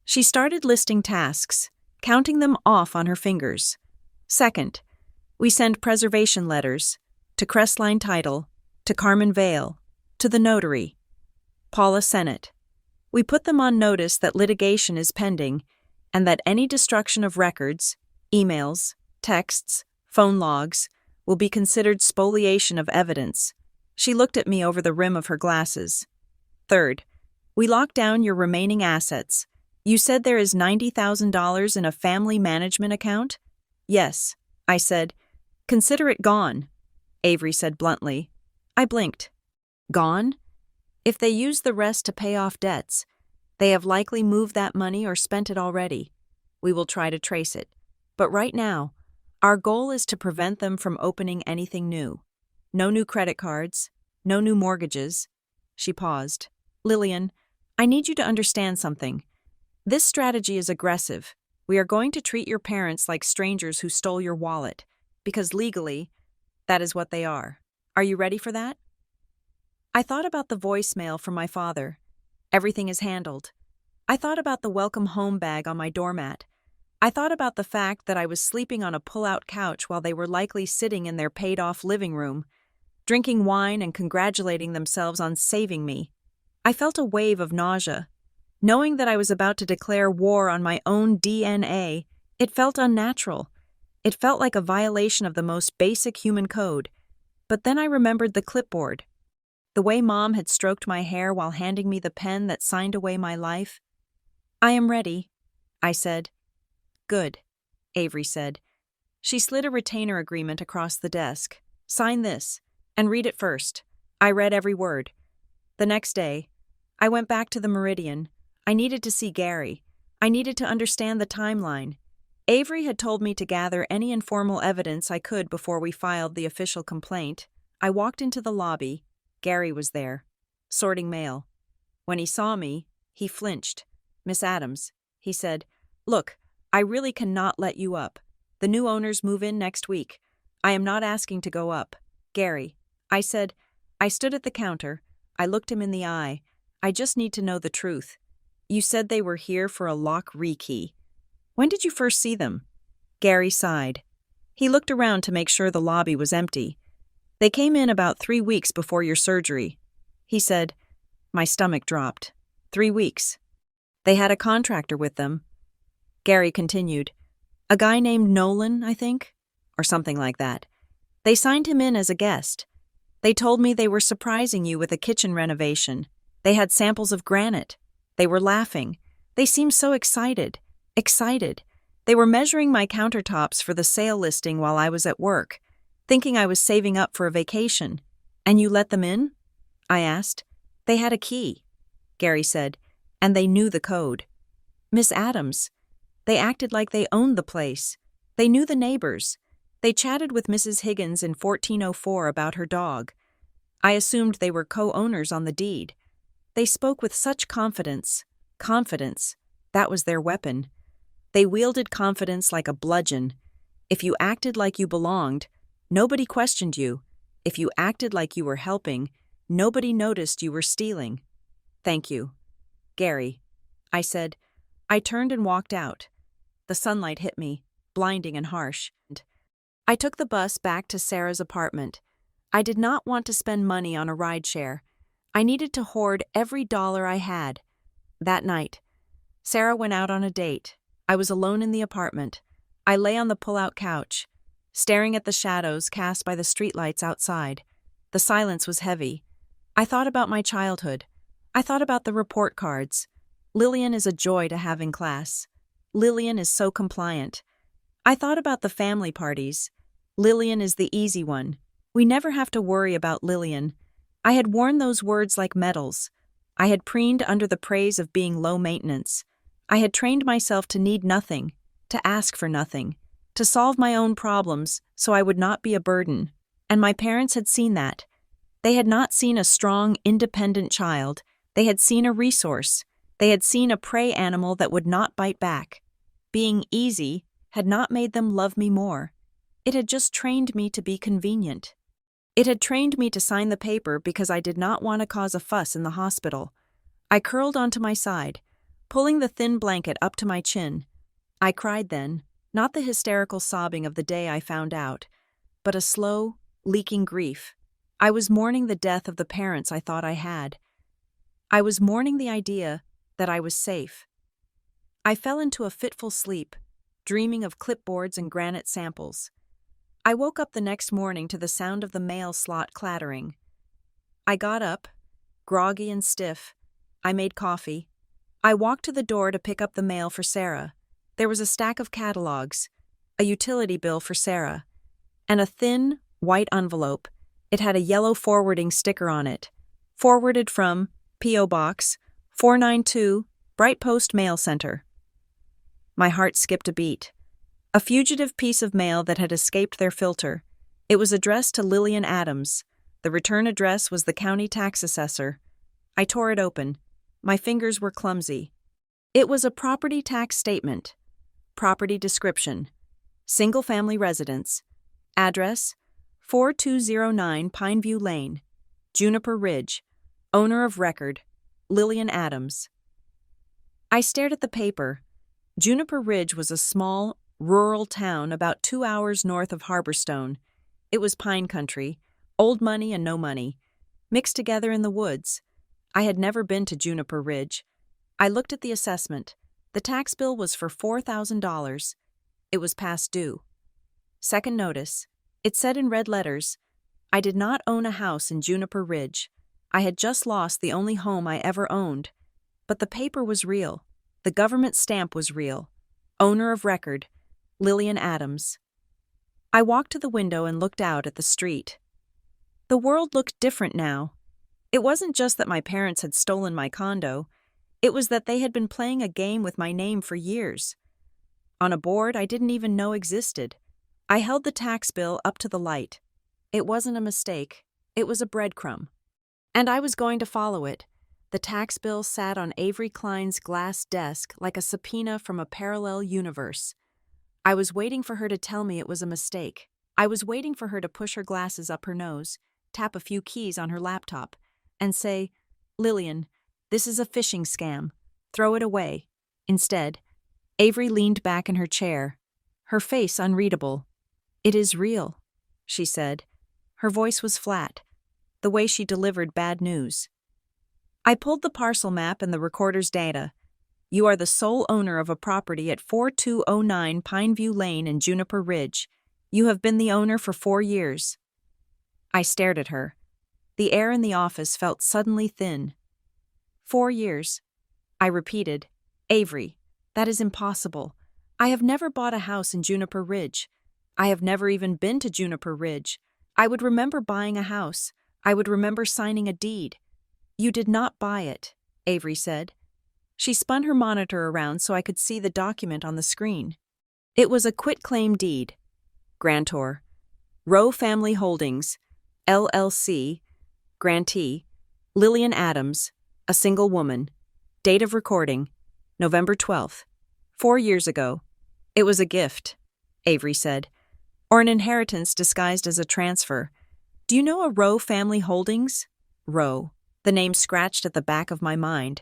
Speaker 1: She started listing tasks, counting them off on her fingers. Second, we send preservation letters to Crestline Title, to Carmen Vale, to the notary, Paula Sennett. We put them on notice that litigation is pending and that any destruction of records, emails, texts, phone logs, will be considered spoliation of evidence. She looked at me over the rim of her glasses. Third, we lock down your remaining assets. You said there is $90,000 in a family management account? Yes, I said. Consider it gone, Avery said bluntly. I blinked. Gone? If they use the rest to pay off debts, they have likely moved that money or spent it already. We will try to trace it. But right now, our goal is to prevent them from opening anything new. No new credit cards, no new mortgages. She paused. Lillian, I need you to understand something. This strategy is aggressive. We are going to treat your parents like strangers who stole your wallet, because legally, that is what they are. Are you ready for that? I thought about the voicemail from my father. Everything is handled. I thought about the welcome home bag on my doormat. I thought about the fact that I was sleeping on a pull-out couch while they were likely sitting in their paid-off living room, drinking wine and congratulating themselves on saving me. I felt a wave of nausea. Knowing that I was about to declare war on my own DNA, it felt unnatural. It felt like a violation of the most basic human code. But then I remembered the clipboard. The way Mom had stroked my hair while handing me the pen that signed away my life. I am ready, I said. Good, Avery said. She slid a retainer agreement across the desk. Sign this, and read it first. I read every word. The next day, I went back to the Meridian. I needed to see Gary. I needed to understand the timeline. Avery had told me to gather any informal evidence I could before we filed the official complaint. I walked into the lobby. Gary was there, sorting mail. When he saw me, he flinched. Miss Adams, he said, look, I really cannot let you up. The new owners move in next week. I am not asking to go up. Gary, I said. I stood at the counter. I looked him in the eye. I just need to know the truth. You said they were here for a lock rekey. When did you first see them? Gary sighed. He looked around to make sure the lobby was empty. "They came in about 3 weeks before your surgery," he said. My stomach dropped. 3 weeks. "They had a contractor with them," Gary continued. "A guy named Nolan, I think, or something like that. They signed him in as a guest. They told me they were surprising you with a kitchen renovation. They had samples of granite. They were laughing. They seemed so excited. Excited. They were measuring my countertops for the sale listing while I was at work, thinking I was saving up for a vacation. And you let them in?" I asked. "They had a key," Gary said, "and they knew the code. Miss Adams. They acted like they owned the place. They knew the neighbors. They chatted with Mrs. Higgins in 1404 about her dog. I assumed they were co-owners on the deed. They spoke with such confidence. Confidence. That was their weapon. They wielded confidence like a bludgeon. If you acted like you belonged, nobody questioned you. If you acted like you were helping, nobody noticed you were stealing." "Thank you, Gary," I said. I turned and walked out. The sunlight hit me, blinding and harsh. I took the bus back to Sarah's apartment. I did not want to spend money on a rideshare. I needed to hoard every dollar I had. That night, Sarah went out on a date. I was alone in the apartment. I lay on the pull-out couch, staring at the shadows cast by the streetlights outside. The silence was heavy. I thought about my childhood. I thought about the report cards. Lillian is a joy to have in class. Lillian is so compliant. I thought about the family parties. Lillian is the easy one. We never have to worry about Lillian. I had worn those words like medals. I had preened under the praise of being low maintenance. I had trained myself to need nothing, to ask for nothing, to solve my own problems so I would not be a burden. And my parents had seen that. They had not seen a strong, independent child. They had seen a resource. They had seen a prey animal that would not bite back. Being easy had not made them love me more. It had just trained me to be convenient. It had trained me to sign the paper because I did not want to cause a fuss in the hospital. I curled onto my side, pulling the thin blanket up to my chin. I cried then, not the hysterical sobbing of the day I found out, but a slow, leaking grief. I was mourning the death of the parents I thought I had. I was mourning the idea that I was safe. I fell into a fitful sleep, dreaming of clipboards and granite samples. I woke up the next morning to the sound of the mail slot clattering. I got up, groggy and stiff. I made coffee. I walked to the door to pick up the mail for Sarah. There was a stack of catalogs, a utility bill for Sarah, and a thin, white envelope. It had a yellow forwarding sticker on it. Forwarded from P.O. Box 492, Bright Post Mail Center. My heart skipped a beat. A fugitive piece of mail that had escaped their filter. It was addressed to Lillian Adams. The return address was the county tax assessor. I tore it open. My fingers were clumsy. It was a property tax statement. Property description. Single-family residence. Address: 4209 Pineview Lane, Juniper Ridge. Owner of record: Lillian Adams. I stared at the paper. Juniper Ridge was a small, rural town about 2 hours north of Harborstone. It was pine country, old money and no money, mixed together in the woods. I had never been to Juniper Ridge. I looked at the assessment. The tax bill was for $4,000. It was past due. Second notice. It said in red letters, I did not own a house in Juniper Ridge. I had just lost the only home I ever owned. But the paper was real. The government stamp was real. Owner of record: Lillian Adams. I walked to the window and looked out at the street. The world looked different now. It wasn't just that my parents had stolen my condo. It was that they had been playing a game with my name for years. On a board I didn't even know existed. I held the tax bill up to the light. It wasn't a mistake. It was a breadcrumb. And I was going to follow it. The tax bill sat on Avery Klein's glass desk like a subpoena from a parallel universe. I was waiting for her to tell me it was a mistake. I was waiting for her to push her glasses up her nose, tap a few keys on her laptop, and say, Lillian, this is a phishing scam. Throw it away. Instead, Avery leaned back in her chair, her face unreadable. It is real, she said. Her voice was flat, the way she delivered bad news. I pulled the parcel map and the recorder's data. You are the sole owner of a property at 4209 Pineview Lane in Juniper Ridge. You have been the owner for 4 years. I stared at her. The air in the office felt suddenly thin. 4 years. I repeated. Avery, that is impossible. I have never bought a house in Juniper Ridge. I have never even been to Juniper Ridge. I would remember buying a house. I would remember signing a deed. You did not buy it, Avery said. She spun her monitor around so I could see the document on the screen. It was a quitclaim deed. Grantor. Rowe Family Holdings, LLC. Grantee. Lillian Adams, a single woman. Date of recording, November 12th. 4 years ago. It was a gift, Avery said. Or an inheritance disguised as a transfer. Do you know a Rowe Family Holdings? Rowe. The name scratched at the back of my mind.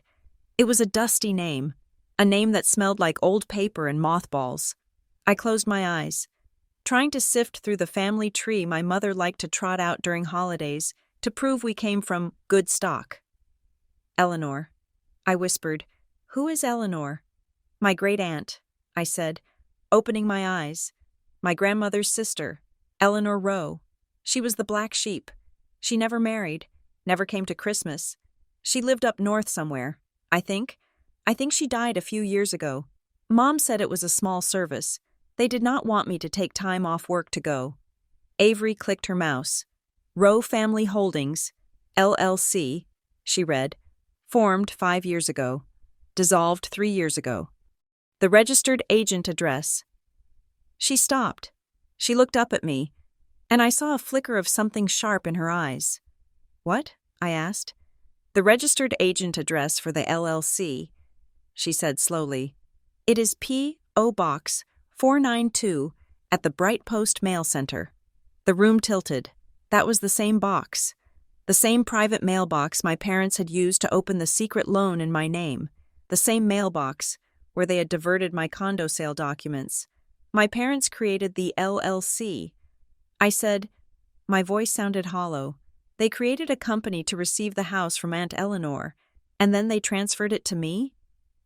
Speaker 1: It was a dusty name, a name that smelled like old paper and mothballs. I closed my eyes, trying to sift through the family tree my mother liked to trot out during holidays to prove we came from good stock. Eleanor. I whispered. Who is Eleanor? My great-aunt, I said, opening my eyes. My grandmother's sister, Eleanor Rowe. She was the black sheep. She never married, never came to Christmas. She lived up north somewhere, I think. I think she died a few years ago. Mom said it was a small service. They did not want me to take time off work to go. Avery clicked her mouse. Rowe Family Holdings, LLC, she read. Formed 5 years ago. Dissolved 3 years ago. The registered agent address. She stopped. She looked up at me, and I saw a flicker of something sharp in her eyes. What? I asked. The registered agent address for the LLC, she said slowly. It is P.O. Box 492 at the Bright Post Mail Center. The room tilted. That was the same box. The same private mailbox my parents had used to open the secret loan in my name. The same mailbox where they had diverted my condo sale documents. My parents created the LLC. I said, my voice sounded hollow. They created a company to receive the house from Aunt Eleanor, and then they transferred it to me?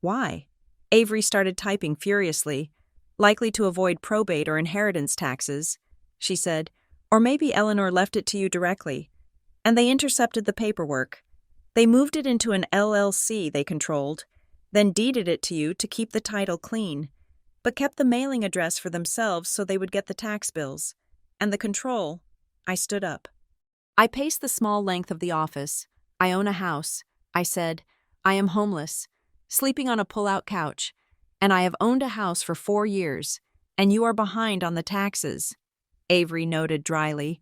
Speaker 1: Why? Avery started typing furiously. Likely to avoid probate or inheritance taxes, she said. Or maybe Eleanor left it to you directly. And they intercepted the paperwork. They moved it into an LLC they controlled, then deeded it to you to keep the title clean, but kept the mailing address for themselves so they would get the tax bills. And the control. I stood up. I paced the small length of the office. I own a house. I said, I am homeless, sleeping on a pull-out couch, and I have owned a house for 4 years, and you are behind on the taxes, Avery noted dryly,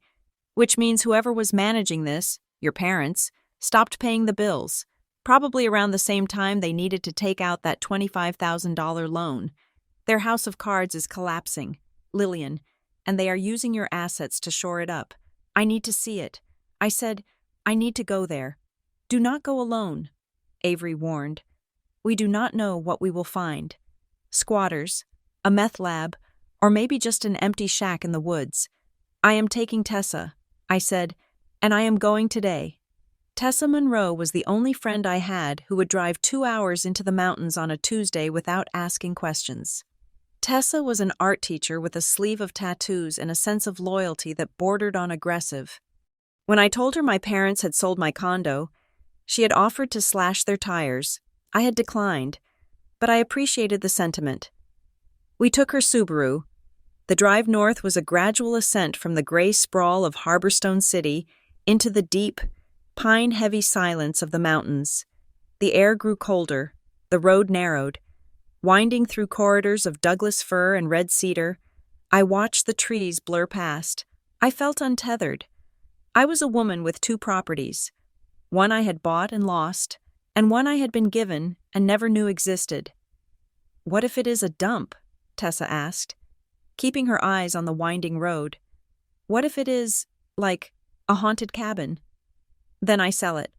Speaker 1: which means whoever was managing this, your parents, stopped paying the bills, probably around the same time they needed to take out that $25,000 loan. Their house of cards is collapsing, Lillian, and they are using your assets to shore it up. I need to see it. I said, I need to go there. Do not go alone, Avery warned. We do not know what we will find. Squatters, a meth lab, or maybe just an empty shack in the woods. I am taking Tessa, I said, and I am going today. Tessa Monroe was the only friend I had who would drive 2 hours into the mountains on a Tuesday without asking questions. Tessa was an art teacher with a sleeve of tattoos and a sense of loyalty that bordered on aggressive. When I told her my parents had sold my condo, she had offered to slash their tires. I had declined, but I appreciated the sentiment. We took her Subaru. The drive north was a gradual ascent from the gray sprawl of Harborstone City into the deep, pine-heavy silence of the mountains. The air grew colder, the road narrowed. Winding through corridors of Douglas fir and red cedar, I watched the trees blur past. I felt untethered. I was a woman with 2 properties. One I had bought and lost, and one I had been given and never knew existed. What if it is a dump? Tessa asked, keeping her eyes on the winding road. What if it is, like, a haunted cabin? Then I sell it.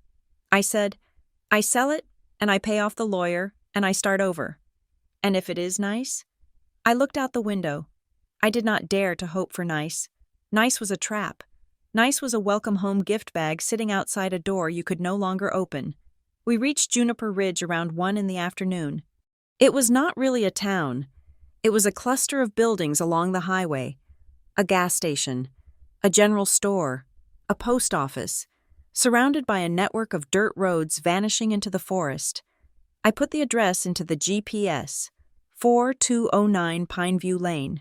Speaker 1: I said, I sell it, and I pay off the lawyer, and I start over. And if it is nice? I looked out the window. I did not dare to hope for nice. Nice was a trap. Nice was a welcome home gift bag sitting outside a door you could no longer open. We reached Juniper Ridge around 1 in the afternoon. It was not really a town. It was a cluster of buildings along the highway. A gas station, a general store, a post office, surrounded by a network of dirt roads vanishing into the forest. I put the address into the GPS, 4209 Pineview Lane.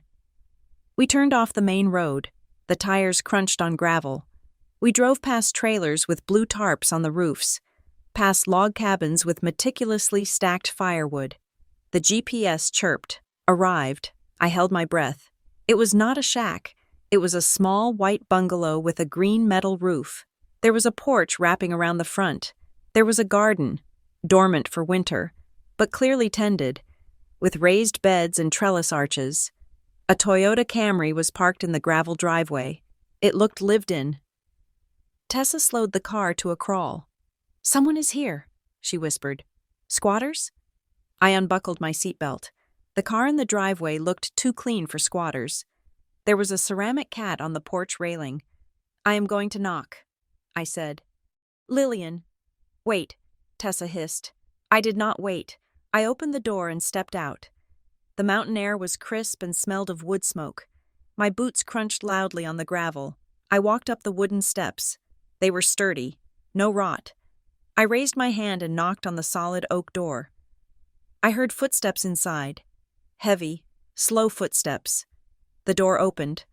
Speaker 1: We turned off the main road. The tires crunched on gravel. We drove past trailers with blue tarps on the roofs, past log cabins with meticulously stacked firewood. The GPS chirped. Arrived. I held my breath. It was not a shack. It was a small white bungalow with a green metal roof. There was a porch wrapping around the front. There was a garden, dormant for winter, but clearly tended, with raised beds and trellis arches. A Toyota Camry was parked in the gravel driveway. It looked lived in. Tessa slowed the car to a crawl. "Someone is here," she whispered. "Squatters?" I unbuckled my seatbelt. The car in the driveway looked too clean for squatters. There was a ceramic cat on the porch railing. "I am going to knock," I said. "Lillian." "Wait," Tessa hissed. I did not wait. I opened the door and stepped out. The mountain air was crisp and smelled of wood smoke. My boots crunched loudly on the gravel. I walked up the wooden steps. They were sturdy, no rot. I raised my hand and knocked on the solid oak door. I heard footsteps inside. Heavy, slow footsteps. The door opened.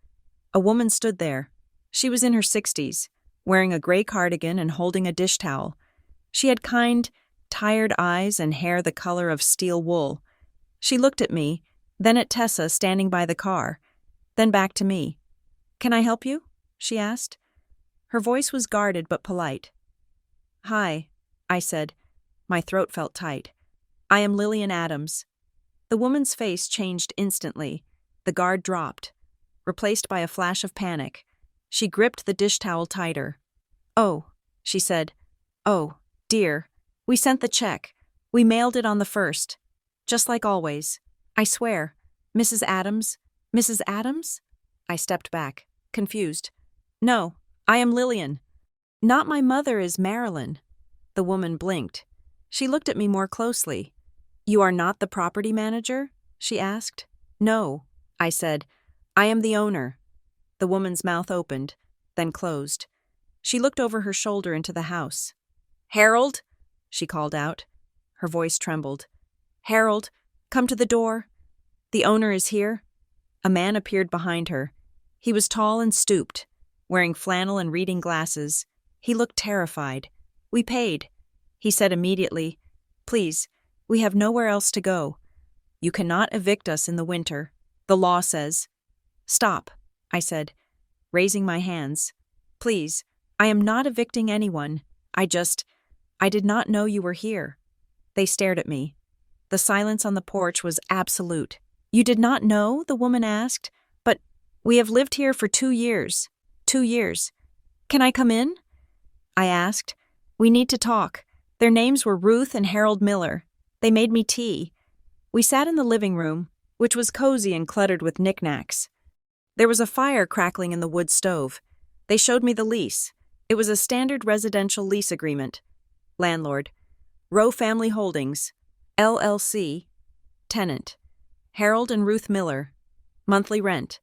Speaker 1: A woman stood there. She was in her 60s, wearing a gray cardigan and holding a dish towel. She had kind, tired eyes and hair the color of steel wool. She looked at me, then at Tessa standing by the car, then back to me. "Can I help you?" she asked. Her voice was guarded but polite. "Hi," I said. My throat felt tight. "I am Lillian Adams." The woman's face changed instantly. The guard dropped, replaced by a flash of panic. She gripped the dish towel tighter. "Oh," she said. "Oh, dear. We sent the check. We mailed it on the 1st. Just like always. I swear. Mrs. Adams? Mrs. Adams?" I stepped back, confused. "No, I am Lillian." "Not my mother is Marilyn." The woman blinked. She looked at me more closely. "You are not the property manager?" she asked. "No," I said. "I am the owner." The woman's mouth opened, then closed. She looked over her shoulder into the house. "Harold," she called out. Her voice trembled. "Harold, come to the door. The owner is here." A man appeared behind her. He was tall and stooped, wearing flannel and reading glasses. He looked terrified. "We paid," he said immediately. "Please, we have nowhere else to go. You cannot evict us in the winter. The law says." "Stop," I said, raising my hands. "Please, I am not evicting anyone. I did not know you were here." They stared at me. The silence on the porch was absolute. "You did not know?" the woman asked. "But we have lived here for 2 years. 2 years. Can I come in?" I asked. "We need to talk." Their names were Ruth and Harold Miller. They made me tea. We sat in the living room, which was cozy and cluttered with knickknacks. There was a fire crackling in the wood stove. They showed me the lease. It was a standard residential lease agreement. Landlord: Rowe Family Holdings, LLC. Tenant: Harold and Ruth Miller. Monthly rent: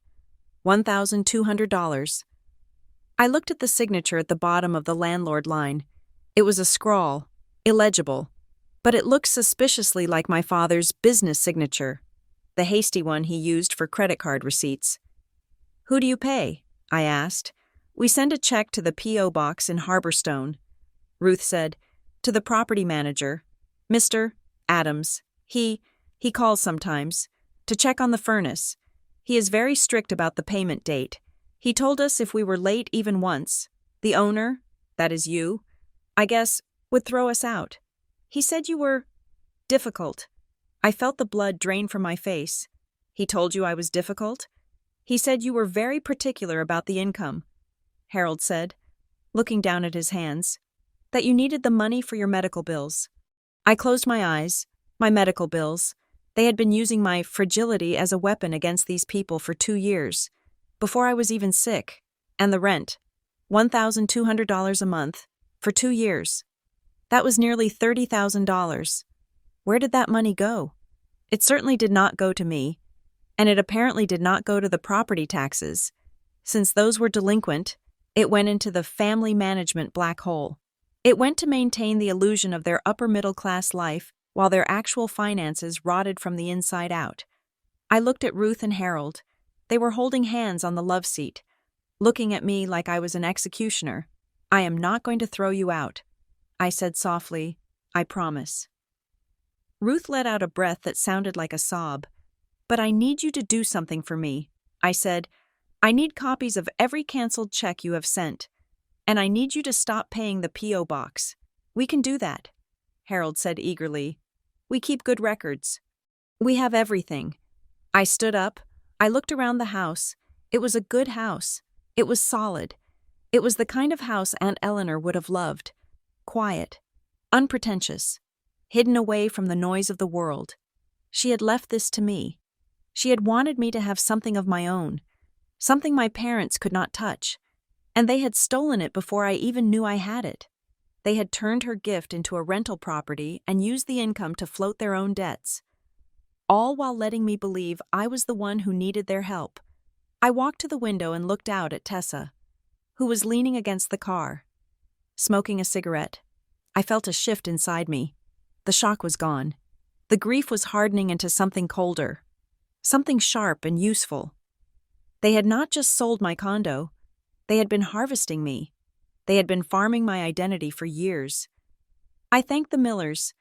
Speaker 1: $1,200. I looked at the signature at the bottom of the landlord line. It was a scrawl, illegible, but it looked suspiciously like my father's business signature, the hasty one he used for credit card receipts. "Who do you pay?" I asked. "We send a check to the P.O. box in Harborstone." Ruth said, "To the property manager, Mr. Adams. He calls sometimes, to check on the furnace. He is very strict about the payment date. He told us if we were late even once, the owner, that is you, I guess, would throw us out. He said you were difficult." I felt the blood drain from my face. "He told you I was difficult?" "He said you were very particular about the income," Harold said, looking down at his hands, "that you needed the money for your medical bills." I closed my eyes. My medical bills. They had been using my fragility as a weapon against these people for 2 years, before I was even sick, and the rent, $1,200 a month, for 2 years. That was nearly $30,000. Where did that money go? It certainly did not go to me, and it apparently did not go to the property taxes. Since those were delinquent, it went into the family management black hole. It went to maintain the illusion of their upper-middle-class life while their actual finances rotted from the inside out. I looked at Ruth and Harold. They were holding hands on the love seat, looking at me like I was an executioner. "I am not going to throw you out," I said softly. "I promise." Ruth let out a breath that sounded like a sob. "But I need you to do something for me," I said. "I need copies of every canceled check you have sent, and I need you to stop paying the P.O. box." "We can do that," Harold said eagerly. "We keep good records. We have everything." I stood up. I looked around the house. It was a good house. It was solid. It was the kind of house Aunt Eleanor would have loved. Quiet, unpretentious, hidden away from the noise of the world. She had left this to me. She had wanted me to have something of my own, something my parents could not touch, and they had stolen it before I even knew I had it. They had turned her gift into a rental property and used the income to float their own debts, all while letting me believe I was the one who needed their help. I walked to the window and looked out at Tessa, who was leaning against the car, smoking a cigarette. I felt a shift inside me. The shock was gone. The grief was hardening into something colder, something sharp and useful. They had not just sold my condo. They had been harvesting me. They had been farming my identity for years. I thanked the Millers.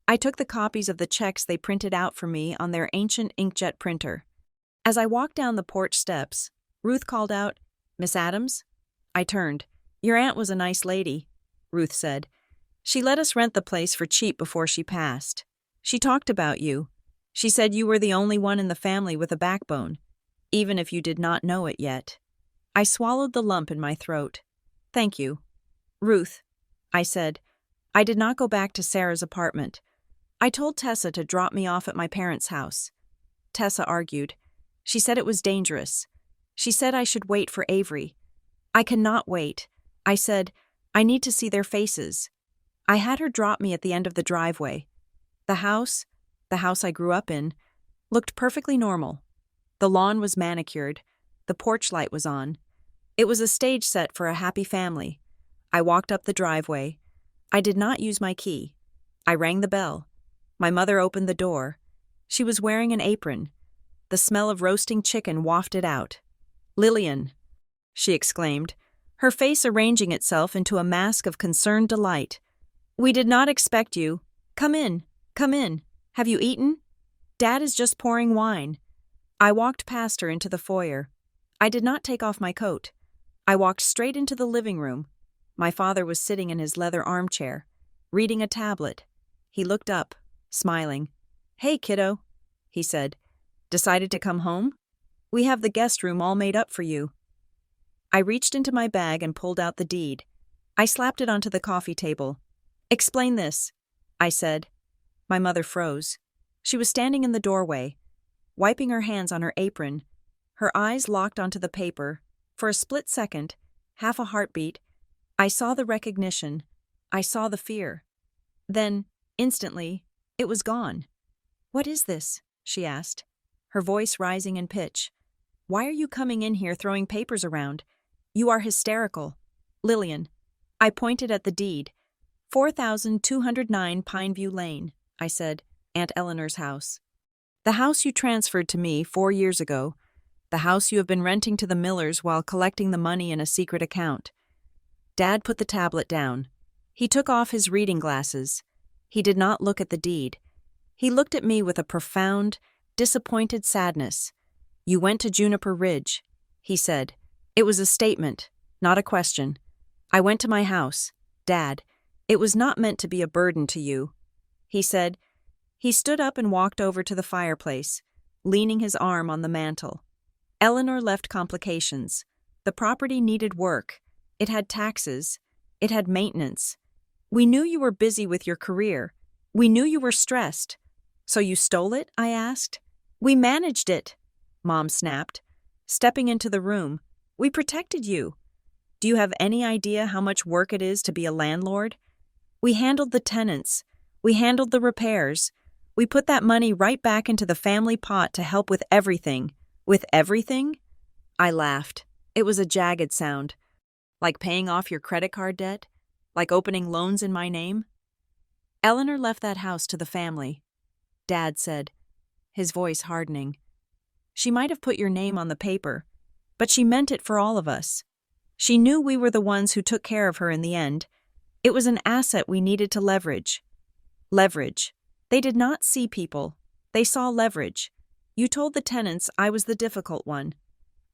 Speaker 1: I took the copies of the checks they printed out for me on their ancient inkjet printer. As I walked down the porch steps, Ruth called out, "Miss Adams?" I turned. "Your aunt was a nice lady," Ruth said. "She let us rent the place for cheap before she passed. She talked about you. She said you were the only one in the family with a backbone, even if you did not know it yet." I swallowed the lump in my throat. "Thank you, Ruth," I said. I did not go back to Sarah's apartment. I told Tessa to drop me off at my parents' house. Tessa argued. She said it was dangerous. She said I should wait for Avery. "I cannot wait," I said. "I need to see their faces." I had her drop me at the end of the driveway. The house I grew up in, looked perfectly normal. The lawn was manicured. The porch light was on. It was a stage set for a happy family. I walked up the driveway. I did not use my key. I rang the bell. My mother opened the door. She was wearing an apron. The smell of roasting chicken wafted out. "Lillian," she exclaimed, her face arranging itself into a mask of concerned delight. "We did not expect you. Come in, come in. Have you eaten? Dad is just pouring wine." I walked past her into the foyer. I did not take off my coat. I walked straight into the living room. My father was sitting in his leather armchair, reading a tablet. He looked up, smiling. "Hey, kiddo," he said. "Decided to come home? We have the guest room all made up for you." I reached into my bag and pulled out the deed. I slapped it onto the coffee table. "Explain this," I said. My mother froze. She was standing in the doorway, wiping her hands on her apron. Her eyes locked onto the paper. For a split second, half a heartbeat, I saw the recognition. I saw the fear. Then, instantly, it was gone. "What is this?" she asked, her voice rising in pitch. "Why are you coming in here throwing papers around? You are hysterical. Lillian." I pointed at the deed. 4,209 Pineview Lane, I said, "Aunt Eleanor's house. The house you transferred to me 4 years ago. The house you have been renting to the Millers while collecting the money in a secret account." Dad put the tablet down. He took off his reading glasses. He did not look at the deed. He looked at me with a profound, disappointed sadness. "You went to Juniper Ridge," he said. It was a statement, not a question. "I went to my house. Dad, it was not meant to be a burden to you," he said. He stood up and walked over to the fireplace, leaning his arm on the mantel. "Eleanor left complications. The property needed work. It had taxes. It had maintenance. We knew you were busy with your career. We knew you were stressed. So you stole it? I asked. We managed it, Mom snapped, stepping into the room. We protected you. Do you have any idea how much work it is to be a landlord? We handled the tenants. We handled the repairs. We put that money right back into the family pot to help with everything. With everything? I laughed. It was a jagged sound. Like paying off your credit card debt? Like opening loans in my name? Eleanor left that house to the family, Dad said, his voice hardening. She might have put your name on the paper, but she meant it for all of us. She knew we were the ones who took care of her in the end. It was an asset we needed to leverage. Leverage. They did not see people. They saw leverage. You told the tenants I was the difficult one.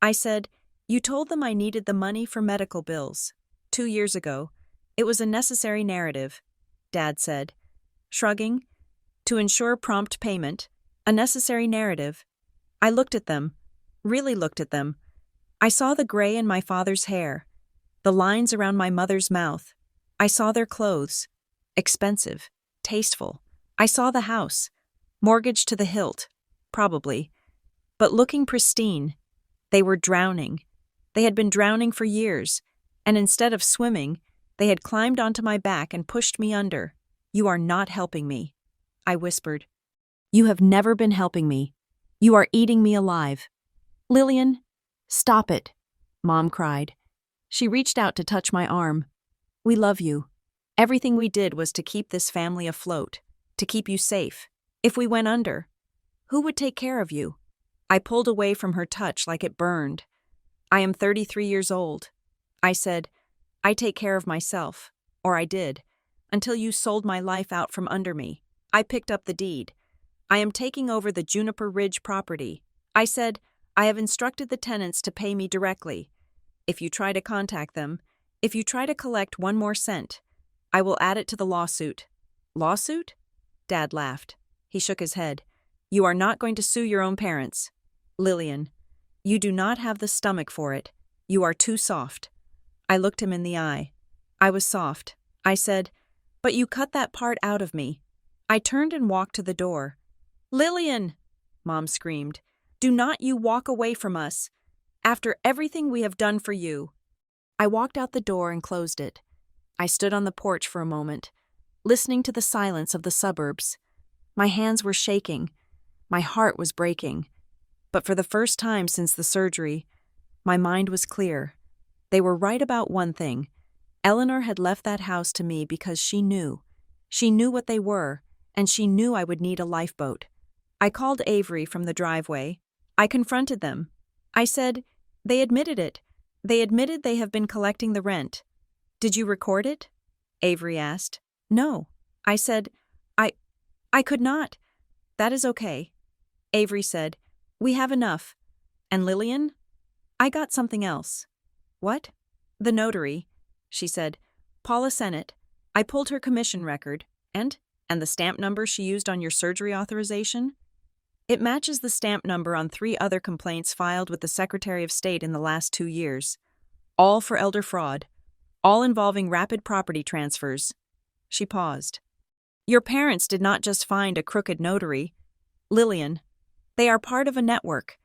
Speaker 1: I said, you told them I needed the money for medical bills. 2 years ago. It was a necessary narrative, Dad said, shrugging. To ensure prompt payment. A necessary narrative. I looked at them. Really looked at them. I saw the gray in my father's hair. The lines around my mother's mouth. I saw their clothes. Expensive. Tasteful. I saw the house. Mortgaged to the hilt. Probably. But looking pristine. They were drowning. They had been drowning for years, and instead of swimming, they had climbed onto my back and pushed me under. You are not helping me, I whispered. You have never been helping me. You are eating me alive. Lillian, stop it, Mom cried. She reached out to touch my arm. We love you. Everything we did was to keep this family afloat, to keep you safe. If we went under, who would take care of you? I pulled away from her touch like it burned. I am 33 years old. I said, I take care of myself, or I did, until you sold my life out from under me. I picked up the deed. I am taking over the Juniper Ridge property. I said, I have instructed the tenants to pay me directly. If you try to contact them, if you try to collect 1 more cent, I will add it to the lawsuit. Lawsuit? Dad laughed. He shook his head. You are not going to sue your own parents. Lillian, you do not have the stomach for it. You are too soft. I looked him in the eye. I was soft. I said, but you cut that part out of me. I turned and walked to the door. Lillian, Mom screamed, do not you walk away from us. After everything we have done for you. I walked out the door and closed it. I stood on the porch for a moment, listening to the silence of the suburbs. My hands were shaking. My heart was breaking. But for the first time since the surgery, my mind was clear. They were right about one thing. Eleanor had left that house to me because she knew. She knew what they were, and she knew I would need a lifeboat. I called Avery from the driveway. I confronted them. I said, they admitted it. They admitted they have been collecting the rent. Did you record it? Avery asked. No. I said, I could not. That is okay. Avery said, we have enough. And Lillian? I got something else. What? The notary, she said. Paula Sennett. I pulled her commission record. And the stamp number she used on your surgery authorization? It matches the stamp number on 3 other complaints filed with the Secretary of State in the last 2 years. All for elder fraud. All involving rapid property transfers. She paused. Your parents did not just find a crooked notary. Lillian, they are part of a network.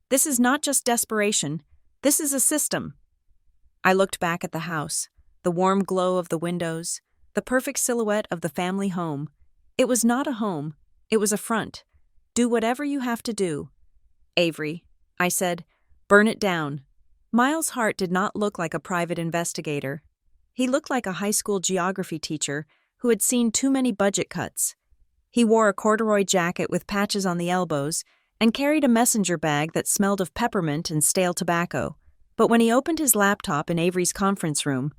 Speaker 1: This is not just desperation. This is a system. I looked back at the house, the warm glow of the windows, the perfect silhouette of the family home. It was not a home. It was a front. Do whatever you have to do. Avery, I said, burn it down. Miles Hart did not look like a private investigator. He looked like a high school geography teacher who had seen too many budget cuts. He wore a corduroy jacket with patches on the elbows and carried a messenger bag that smelled of peppermint and stale tobacco. But when he opened his laptop in Avery's conference room,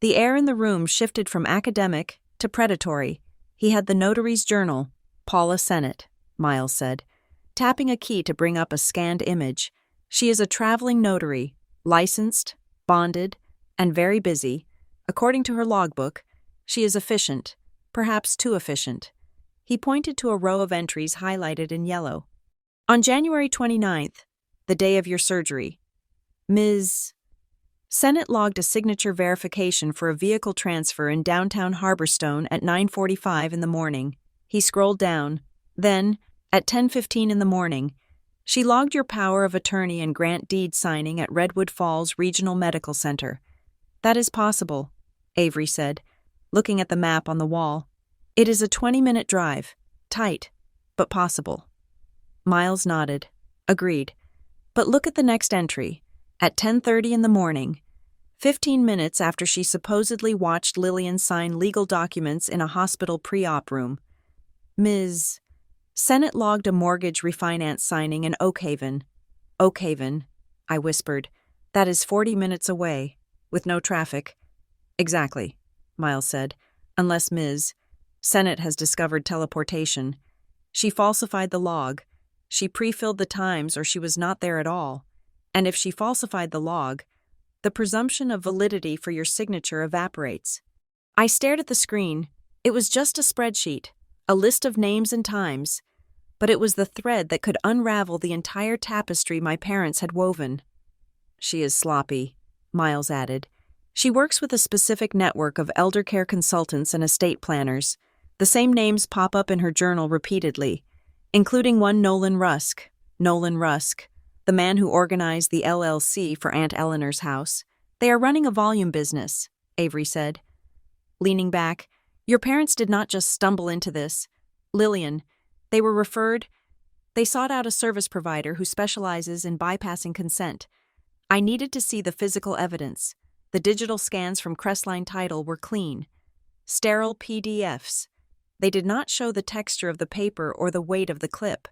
Speaker 1: the air in the room shifted from academic to predatory. He had the notary's journal. Paula Sennett, Miles said, tapping a key to bring up a scanned image. She is a traveling notary, licensed, bonded, and very busy. According to her logbook, she is efficient, perhaps too efficient. He pointed to a row of entries highlighted in yellow. On January 29th, the day of your surgery, Ms. Sennett logged a signature verification for a vehicle transfer in downtown Harborstone at 9:45 in the morning. He scrolled down. Then, at 10:15 in the morning, she logged your power of attorney and grant deed signing at Redwood Falls Regional Medical Center. That is possible, Avery said, looking at the map on the wall. It is a 20-minute drive. Tight, but possible. Miles nodded. Agreed. But look at the next entry. At 10:30 in the morning, 15 minutes after she supposedly watched Lillian sign legal documents in a hospital pre-op room, Ms. Sennett logged a mortgage refinance signing in Oakhaven. Oakhaven, I whispered. That is 40 minutes away, with no traffic. Exactly, Miles said, unless Ms. Sennett has discovered teleportation. She falsified the log. She pre-filled the times or she was not there at all. And if she falsified the log, the presumption of validity for your signature evaporates. I stared at the screen. It was just a spreadsheet, a list of names and times, but it was the thread that could unravel the entire tapestry my parents had woven. She is sloppy, Miles added. She works with a specific network of elder care consultants and estate planners. The same names pop up in her journal repeatedly, including one Nolan Rusk. Nolan Rusk, the man who organized the LLC for Aunt Eleanor's house. They are running a volume business, Avery said. Leaning back, your parents did not just stumble into this. Lillian, they sought out a service provider who specializes in bypassing consent. I needed to see the physical evidence. The digital scans from Crestline Title were clean. Sterile PDFs. They did not show the texture of the paper or the weight of the clip.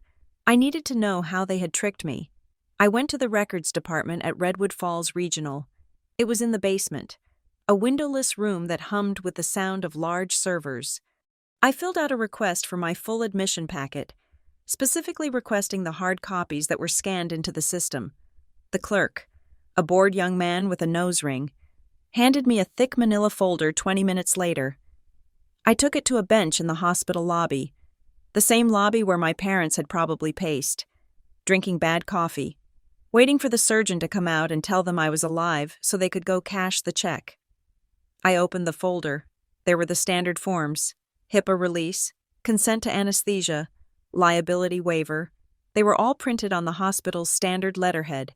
Speaker 1: I needed to know how they had tricked me. I went to the records department at Redwood Falls Regional. It was in the basement, a windowless room that hummed with the sound of large servers. I filled out a request for my full admission packet, specifically requesting the hard copies that were scanned into the system. The clerk, a bored young man with a nose ring, handed me a thick manila folder 20 minutes later. I took it to a bench in the hospital lobby, the same lobby where my parents had probably paced, drinking bad coffee, waiting for the surgeon to come out and tell them I was alive so they could go cash the check. I opened the folder. There were the standard forms: HIPAA release, consent to anesthesia, liability waiver. They were all printed on the hospital's standard letterhead,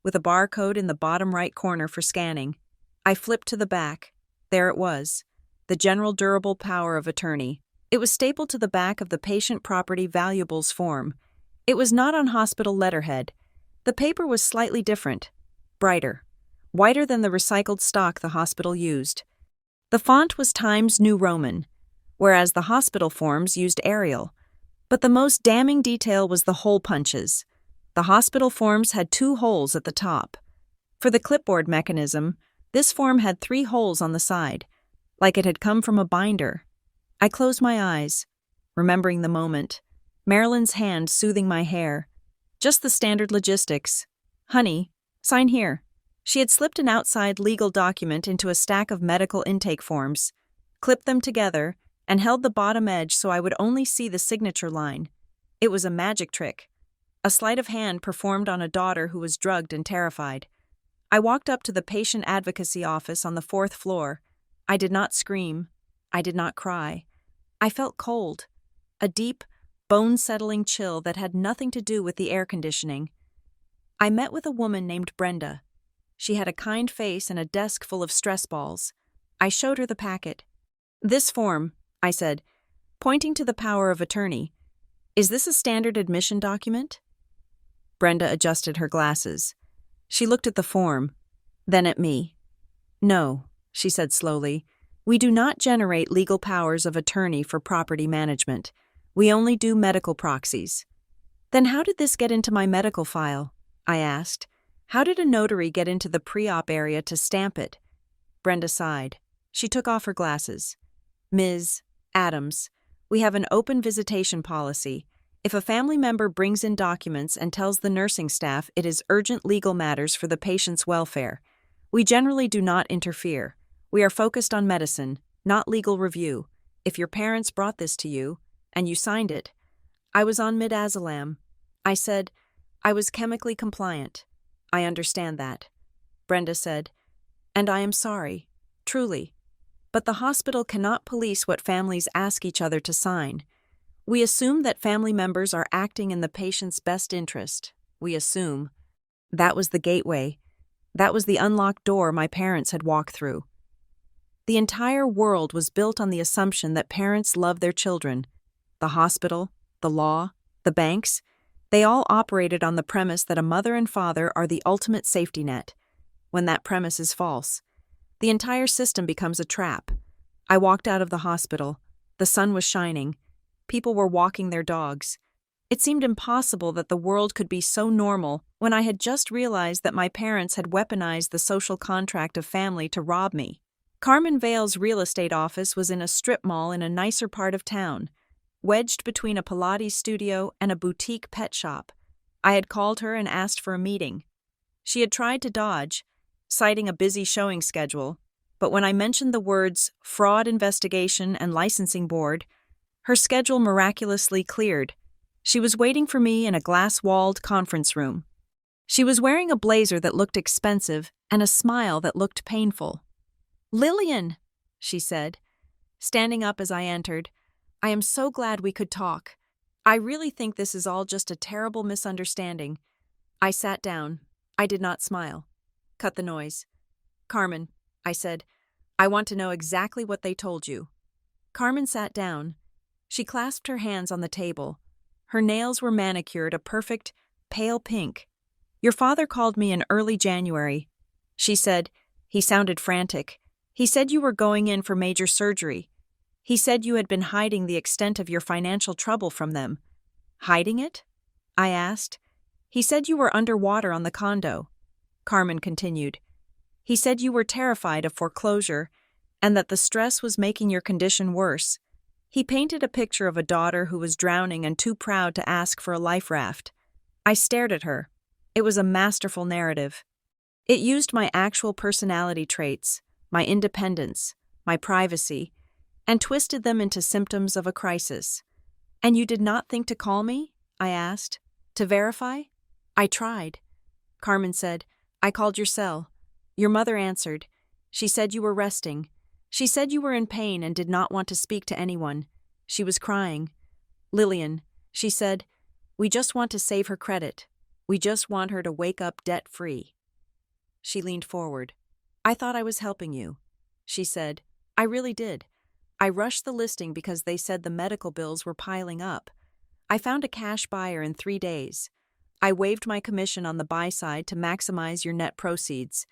Speaker 1: with a barcode in the bottom right corner for scanning. I flipped to the back. There it was. The General Durable Power of Attorney. It was stapled to the back of the Patient Property Valuables form. It was not on hospital letterhead. The paper was slightly different, brighter, whiter than the recycled stock the hospital used. The font was Times New Roman, whereas the hospital forms used Arial. But the most damning detail was the hole punches. The hospital forms had 2 holes at the top. For the clipboard mechanism, this form had 3 holes on the side, like it had come from a binder. I closed my eyes, remembering the moment. Marilyn's hand soothing my hair. Just the standard logistics. Honey, sign here. She had slipped an outside legal document into a stack of medical intake forms, clipped them together, and held the bottom edge so I would only see the signature line. It was a magic trick. A sleight of hand performed on a daughter who was drugged and terrified. I walked up to the patient advocacy office on the 4th floor. I did not scream. I did not cry. I felt cold, a deep, bone-settling chill that had nothing to do with the air conditioning. I met with a woman named Brenda. She had a kind face and a desk full of stress balls. I showed her the packet. This form, I said, pointing to the power of attorney. Is this a standard admission document? Brenda adjusted her glasses. She looked at the form, then at me. No, she said slowly. We do not generate legal powers of attorney for property management. We only do medical proxies. Then how did this get into my medical file? I asked. How did a notary get into the pre-op area to stamp it? Brenda sighed. She took off her glasses. Ms. Adams, we have an open visitation policy. If a family member brings in documents and tells the nursing staff it is urgent legal matters for the patient's welfare, we generally do not interfere. We are focused on medicine, not legal review. If your parents brought this to you, and you signed it, I was on midazolam. I said, I was chemically compliant. I understand that. Brenda said, and I am sorry, truly. But the hospital cannot police what families ask each other to sign. We assume that family members are acting in the patient's best interest. We assume. That was the gateway. That was the unlocked door my parents had walked through. The entire world was built on the assumption that parents love their children. The hospital, the law, the banks, they all operated on the premise that a mother and father are the ultimate safety net. When that premise is false, the entire system becomes a trap. I walked out of the hospital. The sun was shining. People were walking their dogs. It seemed impossible that the world could be so normal when I had just realized that my parents had weaponized the social contract of family to rob me. Carmen Vale's real estate office was in a strip mall in a nicer part of town, wedged between a Pilates studio and a boutique pet shop. I had called her and asked for a meeting. She had tried to dodge, citing a busy showing schedule, but when I mentioned the words fraud investigation and licensing board, her schedule miraculously cleared. She was waiting for me in a glass-walled conference room. She was wearing a blazer that looked expensive and a smile that looked painful. "Lillian," she said, standing up as I entered, "I am so glad we could talk. I really think this is all just a terrible misunderstanding." I sat down. I did not smile. Cut the noise. "Carmen," I said, "I want to know exactly what they told you." Carmen sat down. She clasped her hands on the table. Her nails were manicured a perfect, pale pink. "Your father called me in early January," she said. "He sounded frantic. He said you were going in for major surgery. He said you had been hiding the extent of your financial trouble from them." "Hiding it?" I asked. "He said you were underwater on the condo," Carmen continued. "He said you were terrified of foreclosure and that the stress was making your condition worse. He painted a picture of a daughter who was drowning and too proud to ask for a life raft." I stared at her. It was a masterful narrative. It used my actual personality traits, my independence, my privacy, and twisted them into symptoms of a crisis. "And you did not think to call me?" I asked. "To verify?" "I tried." Carmen said, "I called your cell. Your mother answered. She said you were resting. She said you were in pain and did not want to speak to anyone. She was crying. Lillian," she said, "we just want to save her credit. We just want her to wake up debt-free." She leaned forward. "I thought I was helping you," she said. "I really did. I rushed the listing because they said the medical bills were piling up. I found a cash buyer in 3 days. I waived my commission on the buy side to maximize your net proceeds.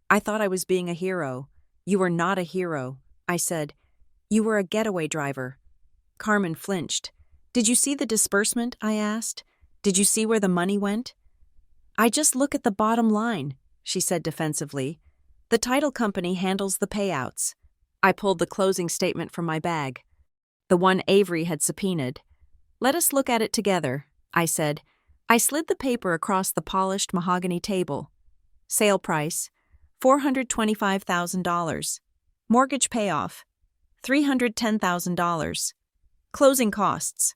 Speaker 1: I thought I was being a hero. You were not a hero," I said. "You were a getaway driver." Carmen flinched. "Did you see the disbursement?" I asked. "Did you see where the money went?" "I just look at the bottom line," she said defensively. "The title company handles the payouts." I pulled the closing statement from my bag, the one Avery had subpoenaed. "Let us look at it together," I said. I slid the paper across the polished mahogany table. Sale price, $425,000. Mortgage payoff, $310,000. Closing costs,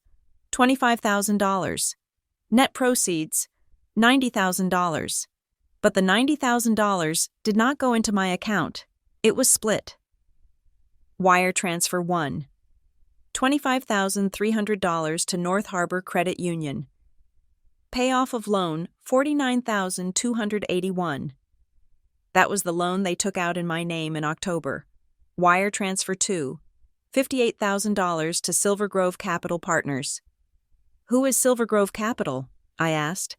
Speaker 1: $25,000. Net proceeds, $90,000. But the $90,000 did not go into my account. It was split. Wire transfer 1. $25,300 to North Harbor Credit Union. Payoff of loan, $49,281. That was the loan they took out in my name in October. Wire transfer 2. $58,000 to Silver Grove Capital Partners. "Who is Silver Grove Capital?" I asked.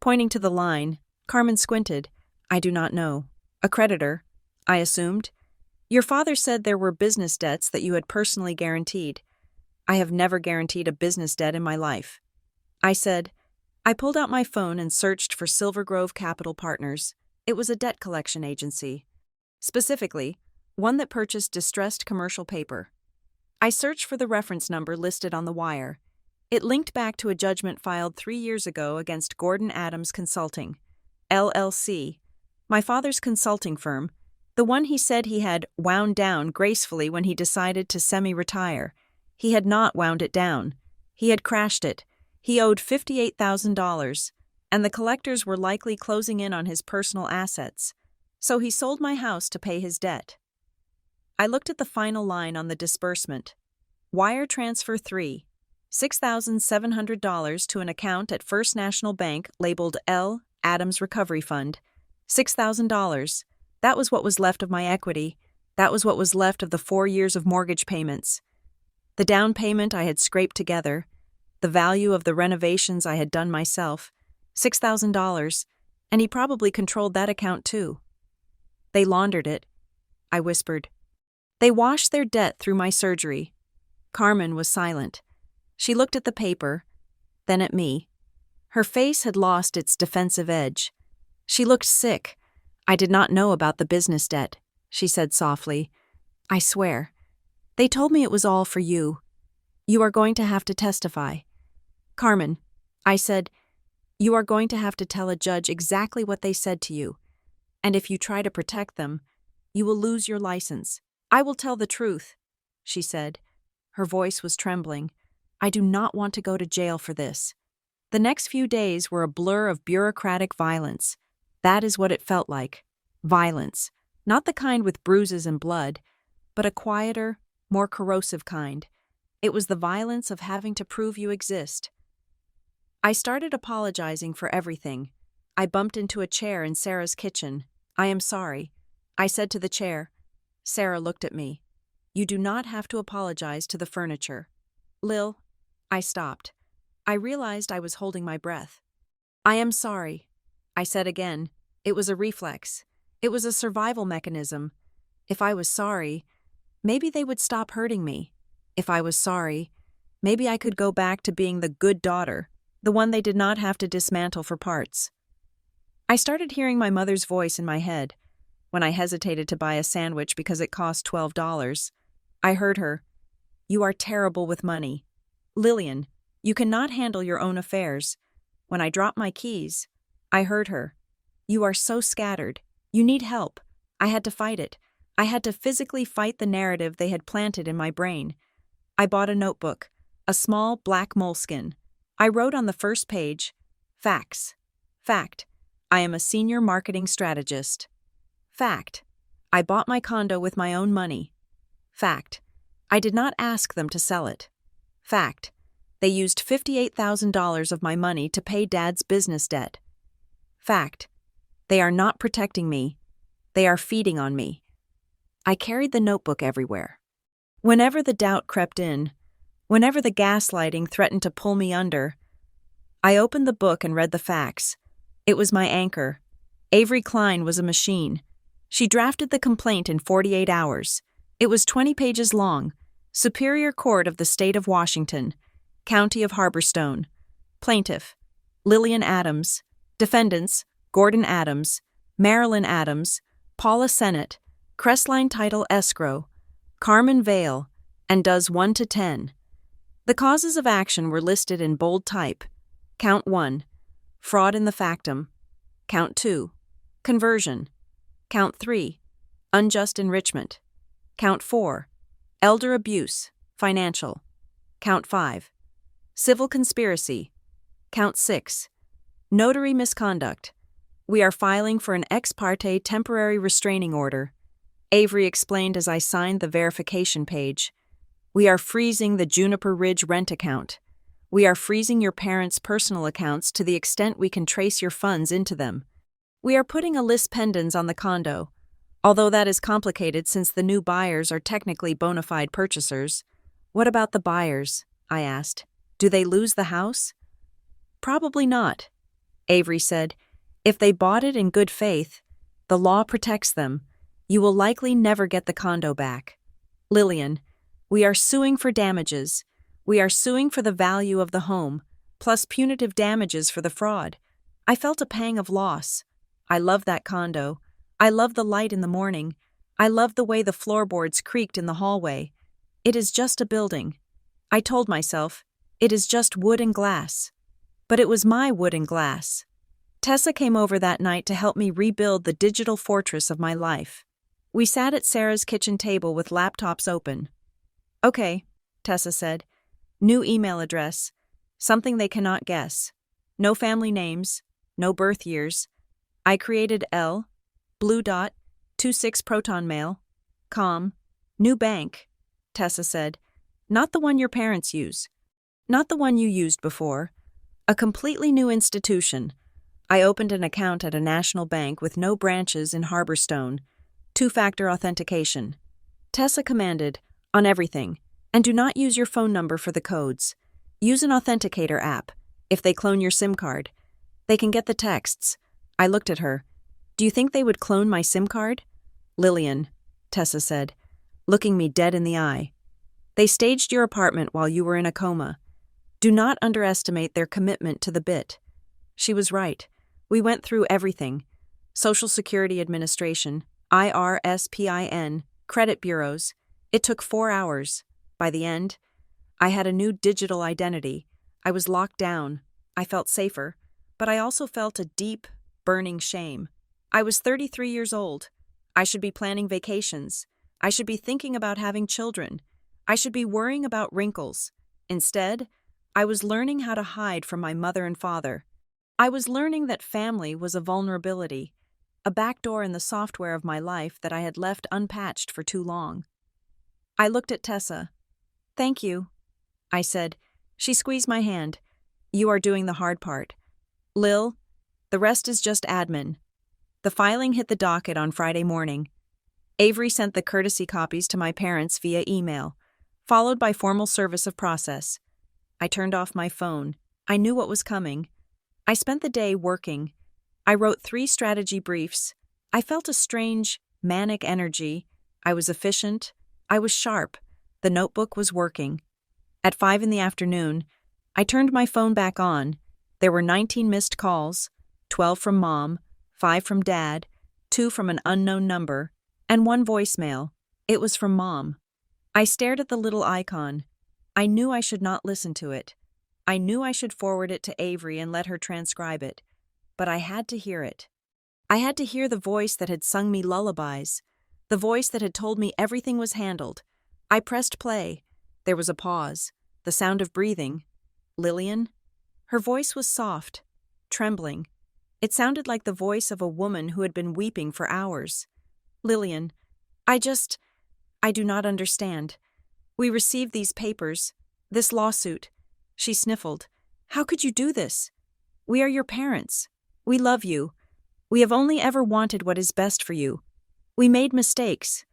Speaker 1: Pointing to the line, Carmen squinted. "I do not know. A creditor," I assumed. "Your father said there were business debts that you had personally guaranteed." "I have never guaranteed a business debt in my life," I said. I pulled out my phone and searched for Silver Grove Capital Partners. It was a debt collection agency. Specifically, one that purchased distressed commercial paper. I searched for the reference number listed on the wire. It linked back to a judgment filed 3 years ago against Gordon Adams Consulting, LLC, my father's consulting firm, the one he said he had wound down gracefully when he decided to semi-retire. He had not wound it down. He had crashed it. He owed $58,000, and the collectors were likely closing in on his personal assets, so he sold my house to pay his debt. I looked at the final line on the disbursement. Wire transfer 3. $6,700 to an account at First National Bank labeled L. Adams Recovery Fund. $6,000. That was what was left of my equity. That was what was left of the 4 years of mortgage payments. The down payment I had scraped together, the value of the renovations I had done myself, $6,000, and he probably controlled that account too. They laundered it, I whispered. They washed their debt through my surgery. Carmen was silent. She looked at the paper, then at me. Her face had lost its defensive edge. She looked sick. I did not know about the business debt, she said softly. I swear. They told me it was all for you. You are going to have to testify. Carmen, I said, you are going to have to tell a judge exactly what they said to you. And if you try to protect them, you will lose your license. I will tell the truth, she said. Her voice was trembling. I do not want to go to jail for this. The next few days were a blur of bureaucratic violence. That is what it felt like. Violence. Not the kind with bruises and blood, but a quieter, more corrosive kind. It was the violence of having to prove you exist. I started apologizing for everything. I bumped into a chair in Sarah's kitchen. I am sorry, I said to the chair. Sarah looked at me. You do not have to apologize to the furniture. Lil, I stopped. I realized I was holding my breath. I am sorry, I said again. It was a reflex. It was a survival mechanism. If I was sorry, maybe they would stop hurting me. If I was sorry, maybe I could go back to being the good daughter, the one they did not have to dismantle for parts. I started hearing my mother's voice in my head. When I hesitated to buy a sandwich because it cost $12, I heard her. You are terrible with money. Lillian, you cannot handle your own affairs. When I dropped my keys, I heard her. You are so scattered. You need help. I had to fight it. I had to physically fight the narrative they had planted in my brain. I bought a notebook, a small black moleskin. I wrote on the first page, facts. Fact, I am a senior marketing strategist. Fact, I bought my condo with my own money. Fact, I did not ask them to sell it. Fact, they used $58,000 of my money to pay Dad's business debt. Fact, they are not protecting me. They are feeding on me. I carried the notebook everywhere. Whenever the doubt crept in, whenever the gaslighting threatened to pull me under, I opened the book and read the facts. It was my anchor. Avery Klein was a machine. She drafted the complaint in 48 hours. It was 20 pages long. Superior Court of the State of Washington, County of Harborstone. Plaintiff, Lillian Adams. Defendants, Gordon Adams, Marilyn Adams, Paula Sennett, Crestline Title Escrow, Carmen Vale, and does 1 to 10. The causes of action were listed in bold type. Count 1, fraud in the factum. Count 2, conversion. Count 3, unjust enrichment. Count 4, elder abuse, financial. Count 5, civil conspiracy. Count 6, notary misconduct. We are filing for an ex parte temporary restraining order. Avery explained as I signed the verification page. We are freezing the Juniper Ridge rent account. We are freezing your parents' personal accounts to the extent we can trace your funds into them. We are putting a lis pendens on the condo, although that is complicated since the new buyers are technically bona fide purchasers. What about the buyers? I asked. Do they lose the house? Probably not, Avery said. If they bought it in good faith, the law protects them. You will likely never get the condo back. Lillian, we are suing for damages. We are suing for the value of the home, plus punitive damages for the fraud. I felt a pang of loss. I love that condo. I love the light in the morning. I love the way the floorboards creaked in the hallway. It is just a building. I told myself, it is just wood and glass. But it was my wood and glass. Tessa came over that night to help me rebuild the digital fortress of my life. We sat at Sarah's kitchen table with laptops open. Okay, Tessa said. New email address. Something they cannot guess. No family names. No birth years. I created L. Blue dot. 26 proton mail. Com. New bank, Tessa said. Not the one your parents use. Not the one you used before. A completely new institution. I opened an account at a national bank with no branches in Harborstone. Two-factor authentication. Tessa commanded, on everything. And do not use your phone number for the codes. Use an authenticator app. If they clone your SIM card, they can get the texts. I looked at her. Do you think they would clone my SIM card? Lillian, Tessa said, looking me dead in the eye. They staged your apartment while you were in a coma. Do not underestimate their commitment to the bit. She was right. We went through everything. Social Security Administration, IRSPIN, credit bureaus. It took 4 hours. By the end, I had a new digital identity. I was locked down. I felt safer, but I also felt a deep, burning shame. I was 33 years old. I should be planning vacations. I should be thinking about having children. I should be worrying about wrinkles. Instead, I was learning how to hide from my mother and father. I was learning that family was a vulnerability, a backdoor in the software of my life that I had left unpatched for too long. I looked at Tessa. Thank you, I said. She squeezed my hand. You are doing the hard part. Lil, the rest is just admin. The filing hit the docket on Friday morning. Avery sent the courtesy copies to my parents via email, followed by formal service of process. I turned off my phone. I knew what was coming. I spent the day working. I wrote 3 strategy briefs. I felt a strange, manic energy. I was efficient. I was sharp. The notebook was working. At 5 in the afternoon, I turned my phone back on. There were 19 missed calls, 12 from Mom, 5 from Dad, 2 from an unknown number, and 1 voicemail. It was from Mom. I stared at the little icon. I knew I should not listen to it. I knew I should forward it to Avery and let her transcribe it. But I had to hear it. I had to hear the voice that had sung me lullabies, the voice that had told me everything was handled. I pressed play. There was a pause, the sound of breathing. Lillian? Her voice was soft, trembling. It sounded like the voice of a woman who had been weeping for hours. Lillian, I do not understand. We received these papers, this lawsuit. She sniffled. How could you do this? We are your parents. We love you. We have only ever wanted what is best for you. We made mistakes.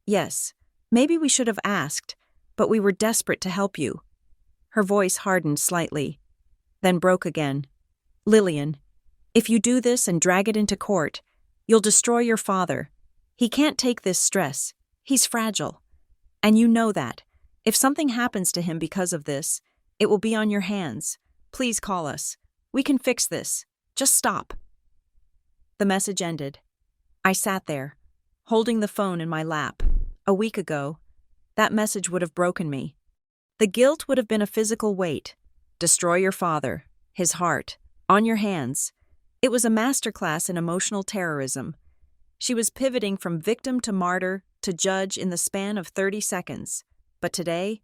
Speaker 1: Yes, maybe we should have asked, but we were desperate to help you. Her voice hardened slightly, then broke again. Lillian, if you do this and drag it into court, you'll destroy your father. He can't take this stress. He's fragile. And you know that. If something happens to him because of this, it will be on your hands. Please call us. We can fix this. Just stop. The message ended. I sat there, holding the phone in my lap. A week ago, that message would have broken me. The guilt would have been a physical weight. Destroy your father, his heart, on your hands. It was a masterclass in emotional terrorism. She was pivoting from victim to martyr to judge in the span of 30 seconds. But today,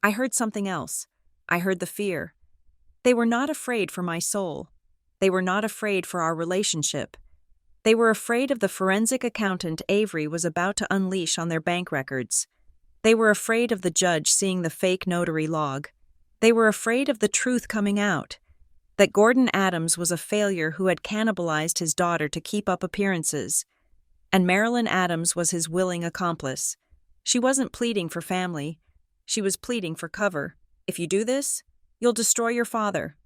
Speaker 1: I heard something else. I heard the fear. They were not afraid for my soul. They were not afraid for our relationship. They were afraid of the forensic accountant Avery was about to unleash on their bank records. They were afraid of the judge seeing the fake notary log. They were afraid of the truth coming out, that Gordon Adams was a failure who had cannibalized his daughter to keep up appearances, and Marilyn Adams was his willing accomplice. She wasn't pleading for family. She was pleading for cover. If you do this, you'll destroy your father.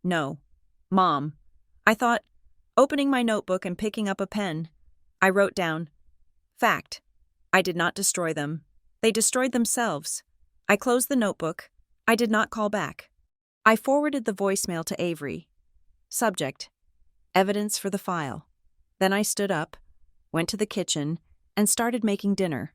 Speaker 1: No. Mom. I thought, opening my notebook and picking up a pen, I wrote down, fact. I did not destroy them. They destroyed themselves. I closed the notebook. I did not call back. I forwarded the voicemail to Avery. Subject: evidence for the file. Then I stood up, went to the kitchen, and started making dinner.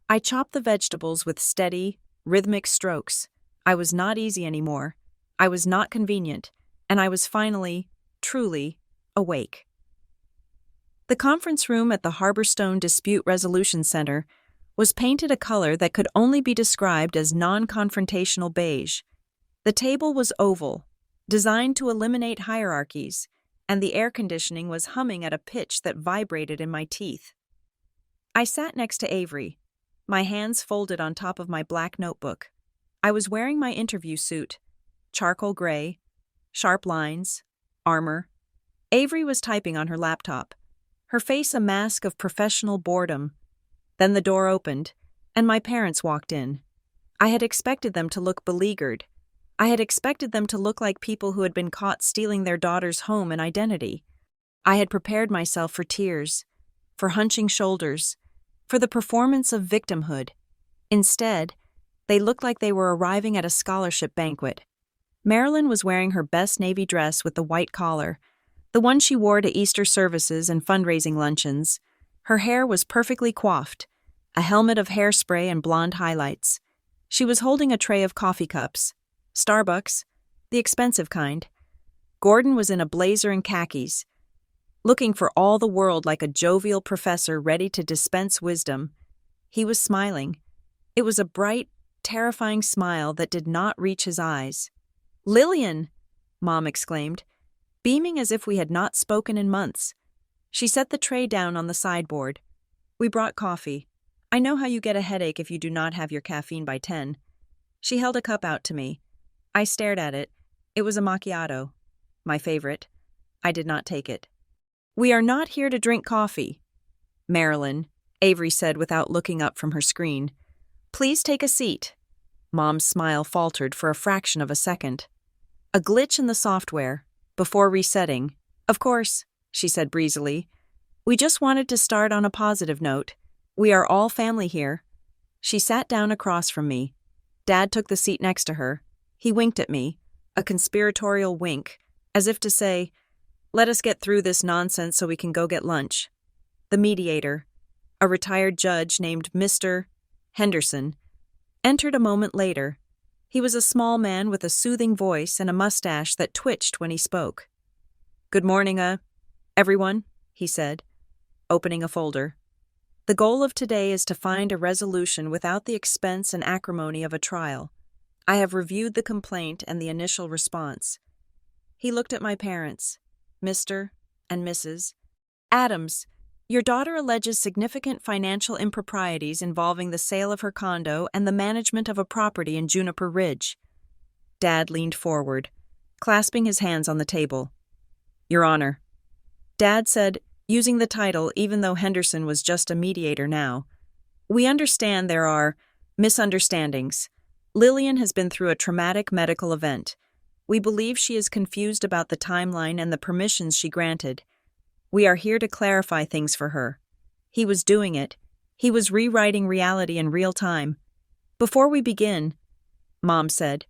Speaker 1: I chopped the vegetables with steady, rhythmic strokes. I was not easy anymore. I was not convenient, and I was finally, truly, awake. The conference room at the Harborstone Dispute Resolution Center was painted a color that could only be described as non-confrontational beige. The table was oval, designed to eliminate hierarchies, and the air conditioning was humming at a pitch that vibrated in my teeth. I sat next to Avery, my hands folded on top of my black notebook. I was wearing my interview suit. charcoal gray, sharp lines, armor. Avery was typing on her laptop, her face a mask of professional boredom. Then the door opened, and my parents walked in. I had expected them to look beleaguered. I had expected them to look like people who had been caught stealing their daughter's home and identity. I had prepared myself for tears, for hunching shoulders, for the performance of victimhood. Instead, they looked like they were arriving at a scholarship banquet. Marilyn was wearing her best navy dress with the white collar, the one she wore to Easter services and fundraising luncheons. Her hair was perfectly coiffed, a helmet of hairspray and blonde highlights. She was holding a tray of coffee cups. Starbucks, the expensive kind. Gordon was in a blazer and khakis, looking for all the world like a jovial professor ready to dispense wisdom. He was smiling. It was a bright, terrifying smile that did not reach his eyes. "Lillian!" Mom exclaimed, beaming as if we had not spoken in months. She set the tray down on the sideboard. "We brought coffee. I know how you get a headache if you do not have your caffeine by 10. She held a cup out to me. I stared at it. It was a macchiato. My favorite. I did not take it. "We are not here to drink coffee." "Marilyn," Avery said without looking up from her screen. "Please take a seat." Mom's smile faltered for a fraction of a second. A glitch in the software. Before resetting. "Of course," she said breezily. "We just wanted to start on a positive note. We are all family here." She sat down across from me. Dad took the seat next to her. He winked at me, a conspiratorial wink, as if to say, "Let us get through this nonsense so we can go get lunch." The mediator, a retired judge named Mr. Henderson, entered a moment later. He was a small man with a soothing voice and a mustache that twitched when he spoke. "Good morning, everyone," he said, opening a folder. "The goal of today is to find a resolution without the expense and acrimony of a trial. I have reviewed the complaint and the initial response." He looked at my parents, Mr. and Mrs. Adams. "Your daughter alleges significant financial improprieties involving the sale of her condo and the management of a property in Juniper Ridge." Dad leaned forward, clasping his hands on the table. "Your Honor," Dad said, using the title even though Henderson was just a mediator now, "we understand there are misunderstandings. Lillian has been through a traumatic medical event. We believe she is confused about the timeline and the permissions she granted. We are here to clarify things for her. He was doing it. He was rewriting reality in real time. Before we begin," Mom said,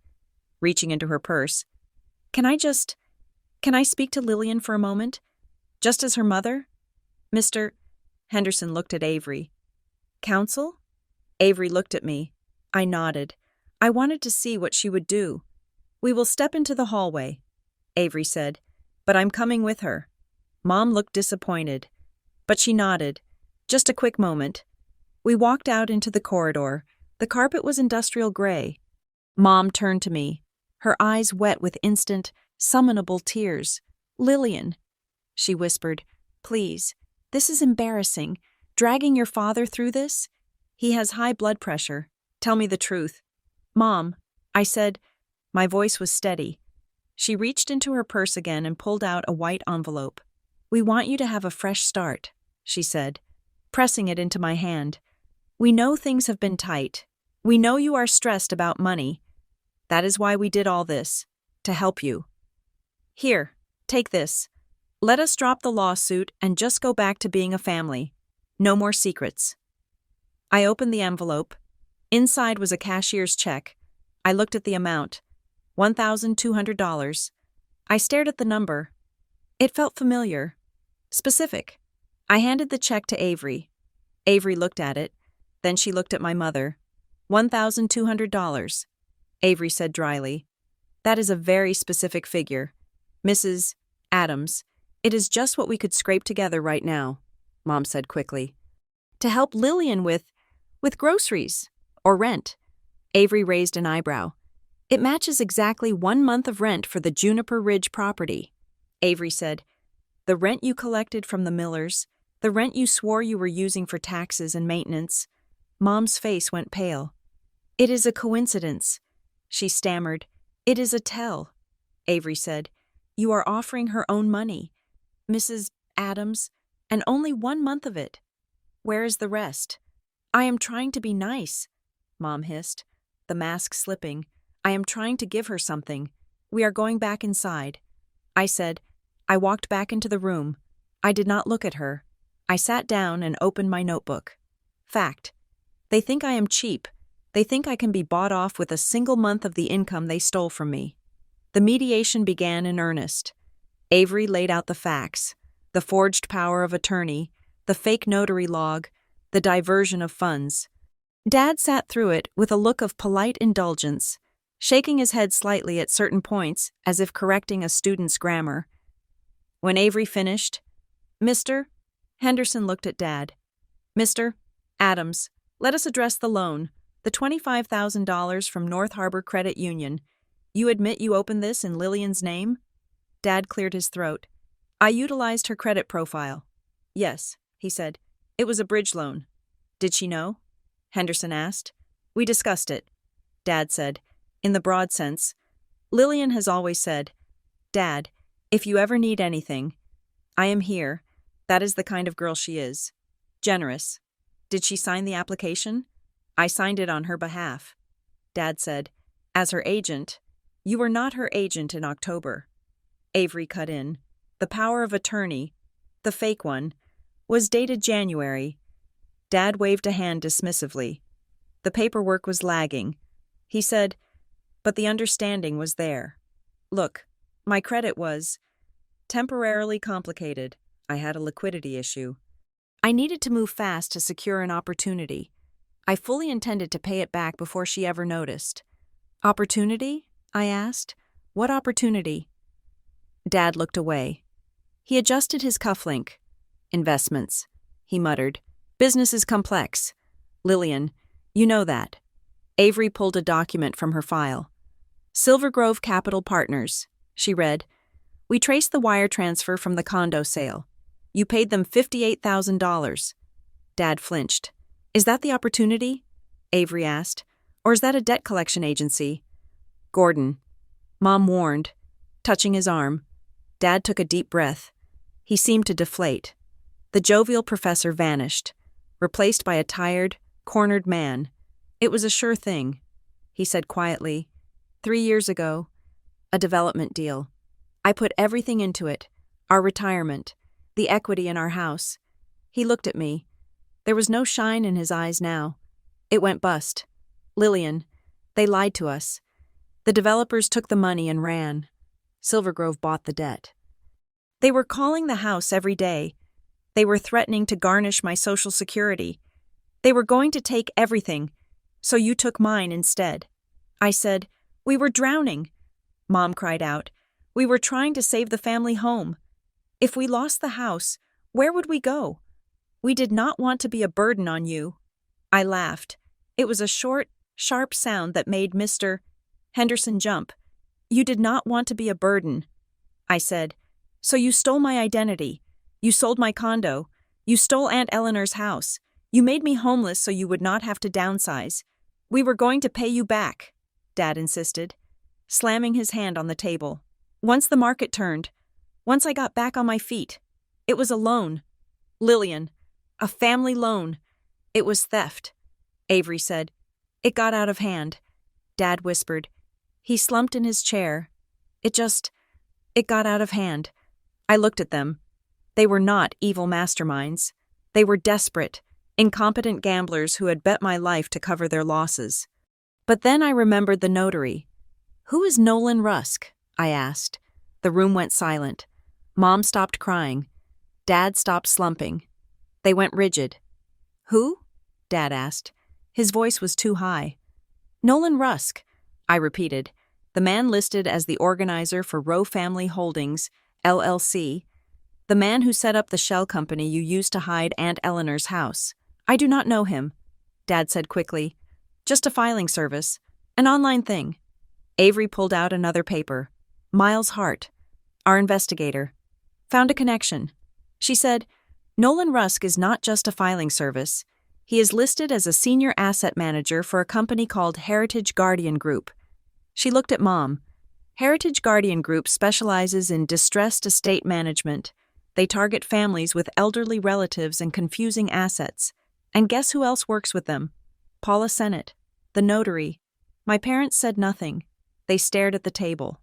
Speaker 1: reaching into her purse, Can I speak to Lillian for a moment? Just as her mother?" Mr. Henderson looked at Avery. "Counsel?" Avery looked at me. I nodded. I wanted to see what she would do. "We will step into the hallway," Avery said, "but I'm coming with her." Mom looked disappointed, but she nodded. "Just a quick moment." We walked out into the corridor. The carpet was industrial gray. Mom turned to me, her eyes wet with instant, summonable tears. "Lillian," she whispered, "please, this is embarrassing. Dragging your father through this? He has high blood pressure. Tell me the truth." "Mom," I said. My voice was steady. She reached into her purse again and pulled out a white envelope. "We want you to have a fresh start," she said, pressing it into my hand. "We know things have been tight. We know you are stressed about money. That is why we did all this, to help you. Here, take this. Let us drop the lawsuit and just go back to being a family. No more secrets." I opened the envelope. Inside was a cashier's check. I looked at the amount, $1,200. I stared at the number. It felt familiar, specific. I handed the check to Avery. Avery looked at it. Then she looked at my mother. $1,200. Avery said dryly. "That is a very specific figure. Mrs. Adams, it is just what we could scrape together right now," Mom said quickly. "To help Lillian with groceries or rent." Avery raised an eyebrow. "It matches exactly 1 month of rent for the Juniper Ridge property." Avery said, "The rent you collected from the Millers, the rent you swore you were using for taxes and maintenance." Mom's face went pale. "It is a coincidence," she stammered. It is a tell, Avery said. You are offering her own money, Mrs. Adams, and only 1 month of it. Where is the rest? I am trying to be nice, Mom hissed, the mask slipping. I am trying to give her something. We are going back inside. I said. I walked back into the room. I did not look at her. I sat down and opened my notebook. Fact. They think I am cheap. They think I can be bought off with a single month of the income they stole from me. The mediation began in earnest. Avery laid out the facts, the forged power of attorney, the fake notary log, the diversion of funds. Dad sat through it with a look of polite indulgence, shaking his head slightly at certain points as if correcting a student's grammar. When Avery finished, Mr. Henderson looked at Dad. Mr. Adams, let us address the loan, the $25,000 from North Harbor Credit Union. You admit you opened this in Lillian's name? Dad cleared his throat. I utilized her credit profile. Yes, he said. It was a bridge loan. Did she know? Henderson asked. We discussed it, Dad said, in the broad sense. Lillian has always said, Dad, if you ever need anything, I am here. That is the kind of girl she is. Generous. Did she sign the application? I signed it on her behalf. Dad said, as her agent. You were not her agent in October. Avery cut in. The power of attorney, the fake one, was dated January. Dad waved a hand dismissively. The paperwork was lagging. He said, but the understanding was there. Look, my credit was temporarily complicated. I had a liquidity issue. I needed to move fast to secure an opportunity. I fully intended to pay it back before she ever noticed. Opportunity? I asked. What opportunity? Dad looked away. He adjusted his cufflink. Investments, he muttered. Business is complex. Lillian, you know that. Avery pulled a document from her file. Silver Grove Capital Partners, she read. We traced the wire transfer from the condo sale. You paid them $58,000. Dad flinched. Is that the opportunity? Avery asked. Or is that a debt collection agency? Gordon. Mom warned, touching his arm. Dad took a deep breath. He seemed to deflate. The jovial professor vanished, replaced by a tired, cornered man. It was a sure thing, he said quietly. 3 years ago, a development deal. I put everything into it, our retirement, the equity in our house. He looked at me. There was no shine in his eyes now. It went bust. Lillian, they lied to us. The developers took the money and ran. Silver Grove bought the debt. They were calling the house every day. They were threatening to garnish my Social Security. They were going to take everything, so you took mine instead. I said, we were drowning. Mom cried out. We were trying to save the family home. If we lost the house, where would we go? We did not want to be a burden on you. I laughed. It was a short, sharp sound that made Mr. Henderson jump. You did not want to be a burden. I said, so you stole my identity. You sold my condo. You stole Aunt Eleanor's house. You made me homeless so you would not have to downsize. We were going to pay you back, Dad insisted, slamming his hand on the table. Once the market turned, once I got back on my feet, it was a loan. Lillian, a family loan. It was theft, Avery said. It got out of hand, Dad whispered. He slumped in his chair. It got out of hand. I looked at them. They were not evil masterminds. They were desperate, incompetent gamblers who had bet my life to cover their losses. But then I remembered the notary. Who is Nolan Rusk? I asked. The room went silent. Mom stopped crying. Dad stopped slumping. They went rigid. Who? Dad asked. His voice was too high. Nolan Rusk, I repeated. The man listed as the organizer for Rowe Family Holdings, LLC, the man who set up the shell company you used to hide Aunt Eleanor's house. I do not know him, Dad said quickly. Just a filing service, an online thing. Avery pulled out another paper. Miles Hart, our investigator, found a connection. She said, Nolan Rusk is not just a filing service. He is listed as a senior asset manager for a company called Heritage Guardian Group. She looked at Mom. Heritage Guardian Group specializes in distressed estate management. They target families with elderly relatives and confusing assets. And guess who else works with them? Paula Sennett, the notary. My parents said nothing. They stared at the table.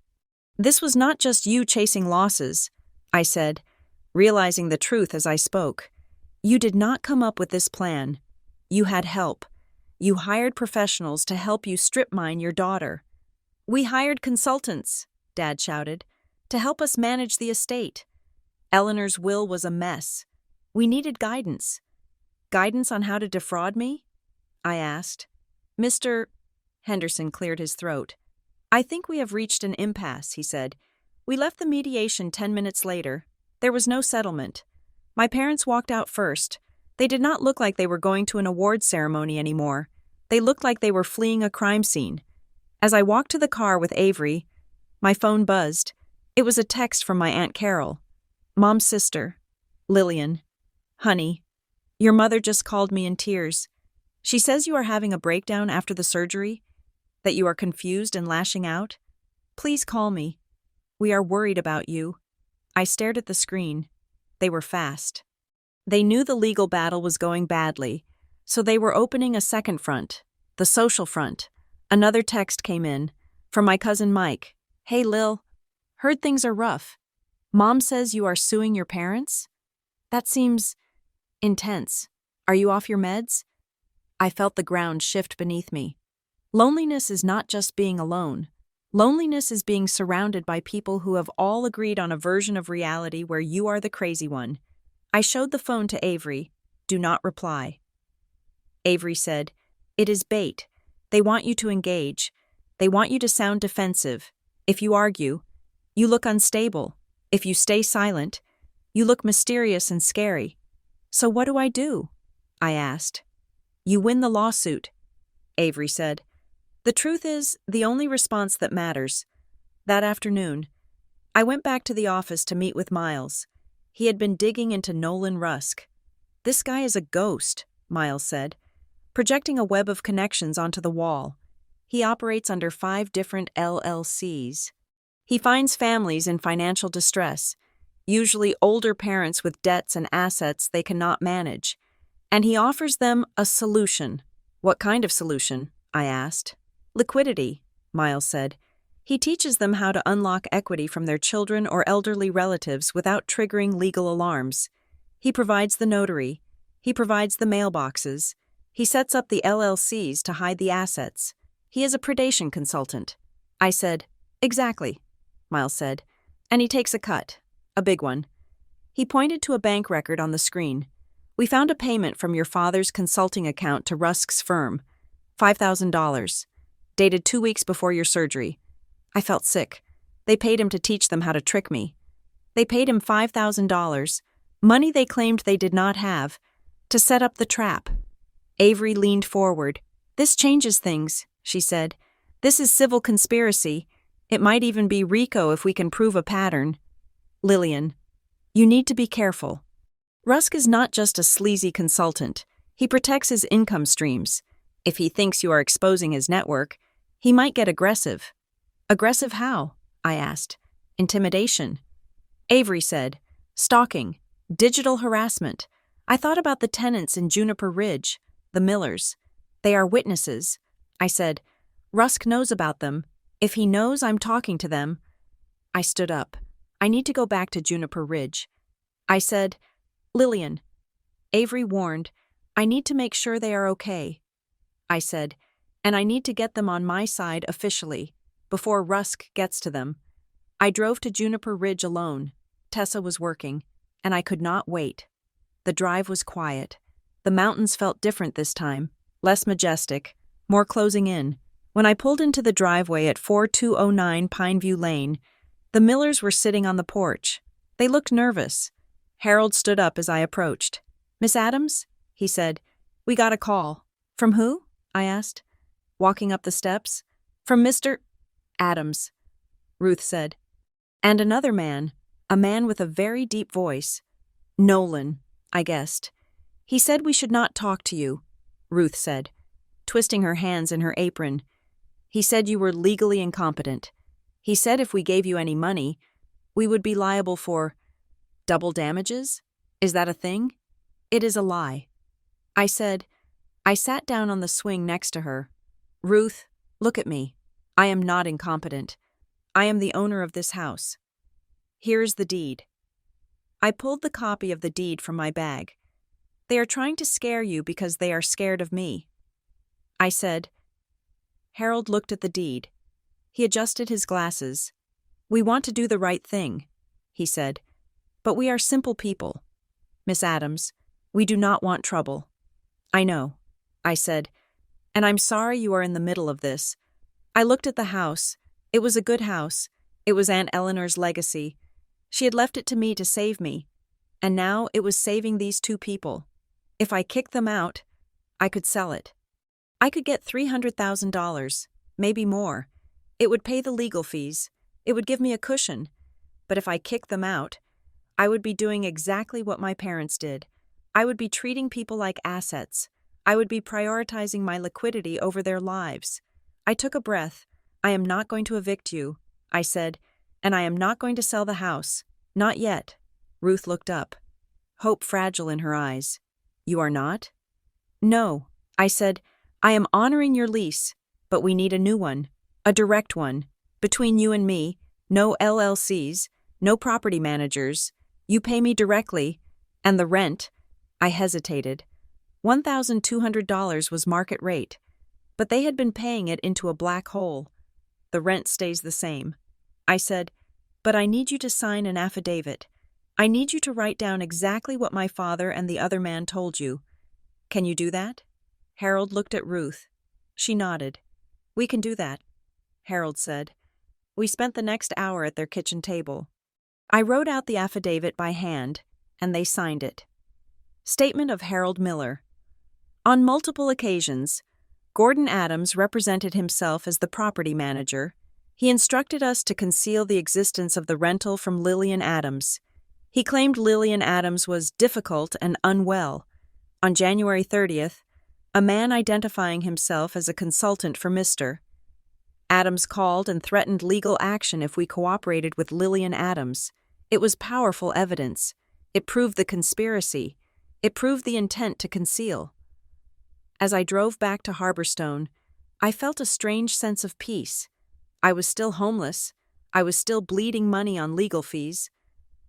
Speaker 1: This was not just you chasing losses, I said, realizing the truth as I spoke. You did not come up with this plan. You had help. You hired professionals to help you strip mine your daughter. We hired consultants, Dad shouted, to help us manage the estate. Eleanor's will was a mess. We needed guidance. Guidance on how to defraud me? I asked. Mr. Henderson cleared his throat. I think we have reached an impasse, he said. We left the mediation 10 minutes later. There was no settlement. My parents walked out first. They did not look like they were going to an awards ceremony anymore. They looked like they were fleeing a crime scene. As I walked to the car with Avery, my phone buzzed. It was a text from my Aunt Carol. Mom's sister, Lillian. Honey, your mother just called me in tears. She says you are having a breakdown after the surgery, that you are confused and lashing out. Please call me. We are worried about you. I stared at the screen. They were fast. They knew the legal battle was going badly, so they were opening a second front, the social front. Another text came in, from my cousin Mike. Hey Lil, heard things are rough. Mom says you are suing your parents? That seems intense. Are you off your meds? I felt the ground shift beneath me. Loneliness is not just being alone. Loneliness is being surrounded by people who have all agreed on a version of reality where you are the crazy one. I showed the phone to Avery. Do not reply. Avery said, It is bait. They want you to engage. They want you to sound defensive. If you argue, you look unstable. If you stay silent, you look mysterious and scary. So what do I do? I asked. You win the lawsuit, Avery said. The truth is, the only response that matters. That afternoon, I went back to the office to meet with Miles. He had been digging into Nolan Rusk. This guy is a ghost, Miles said, projecting a web of connections onto the wall. He operates under 5 different LLCs. He finds families in financial distress, usually older parents with debts and assets they cannot manage, and he offers them a solution. What kind of solution? I asked. Liquidity, Miles said. He teaches them how to unlock equity from their children or elderly relatives without triggering legal alarms. He provides the notary. He provides the mailboxes. He sets up the LLCs to hide the assets. He is a predation consultant. I said, Exactly, Miles said, and he takes a cut, a big one. He pointed to a bank record on the screen. We found a payment from your father's consulting account to Rusk's firm, $5,000, dated 2 weeks before your surgery. I felt sick. They paid him to teach them how to trick me. They paid him $5,000, money they claimed they did not have, to set up the trap. Avery leaned forward. This changes things, she said. This is civil conspiracy. It might even be RICO if we can prove a pattern. Lillian, you need to be careful. Rusk is not just a sleazy consultant. He protects his income streams. If he thinks you are exposing his network, he might get aggressive. Aggressive how? I asked. Intimidation. Avery said, stalking, digital harassment. I thought about the tenants in Juniper Ridge, the Millers. They are witnesses. I said, Rusk knows about them. If he knows I'm talking to them. I stood up. I need to go back to Juniper Ridge. I said, Lillian. Avery warned, I need to make sure they are okay. I said, and I need to get them on my side officially, before Rusk gets to them. I drove to Juniper Ridge alone. Tessa was working, and I could not wait. The drive was quiet. The mountains felt different this time, less majestic, more closing in. When I pulled into the driveway at 4209 Pineview Lane, the Millers were sitting on the porch. They looked nervous. Harold stood up as I approached. Miss Adams? He said. We got a call. From who? I asked, walking up the steps. From Mr. Adams, Ruth said. And another man, a man with a very deep voice. Nolan, I guessed. He said we should not talk to you, Ruth said, twisting her hands in her apron. He said you were legally incompetent. He said if we gave you any money, we would be liable for double damages? Is that a thing? It is a lie. I said. I sat down on the swing next to her. Ruth, look at me. I am not incompetent. I am the owner of this house. Here is the deed. I pulled the copy of the deed from my bag. They are trying to scare you because they are scared of me. I said. Harold looked at the deed. He adjusted his glasses. We want to do the right thing, he said. But we are simple people. Miss Adams, we do not want trouble. I know, I said, and I'm sorry you are in the middle of this. I looked at the house. It was a good house. It was Aunt Eleanor's legacy. She had left it to me to save me, and now it was saving these two people. If I kicked them out, I could sell it. I could get $300,000, maybe more. It would pay the legal fees. It would give me a cushion. But if I kicked them out, I would be doing exactly what my parents did. I would be treating people like assets. I would be prioritizing my liquidity over their lives. I took a breath. I am not going to evict you, I said, and I am not going to sell the house. Not yet. Ruth looked up, hope fragile in her eyes. You are not? No, I said. I am honoring your lease, but we need a new one, a direct one. Between you and me, no LLCs, no property managers. You pay me directly, and the rent. I hesitated. $1,200 was market rate, but they had been paying it into a black hole. The rent stays the same. I said, but I need you to sign an affidavit. I need you to write down exactly what my father and the other man told you. Can you do that? Harold looked at Ruth. She nodded. We can do that, Harold said. We spent the next hour at their kitchen table. I wrote out the affidavit by hand, and they signed it. Statement of Harold Miller. On multiple occasions, Gordon Adams represented himself as the property manager. He instructed us to conceal the existence of the rental from Lillian Adams. He claimed Lillian Adams was difficult and unwell. On January 30th, a man identifying himself as a consultant for Mr. Adams called and threatened legal action if we cooperated with Lillian Adams. It was powerful evidence. It proved the conspiracy. It proved the intent to conceal. As I drove back to Harborstone, I felt a strange sense of peace. I was still homeless. I was still bleeding money on legal fees.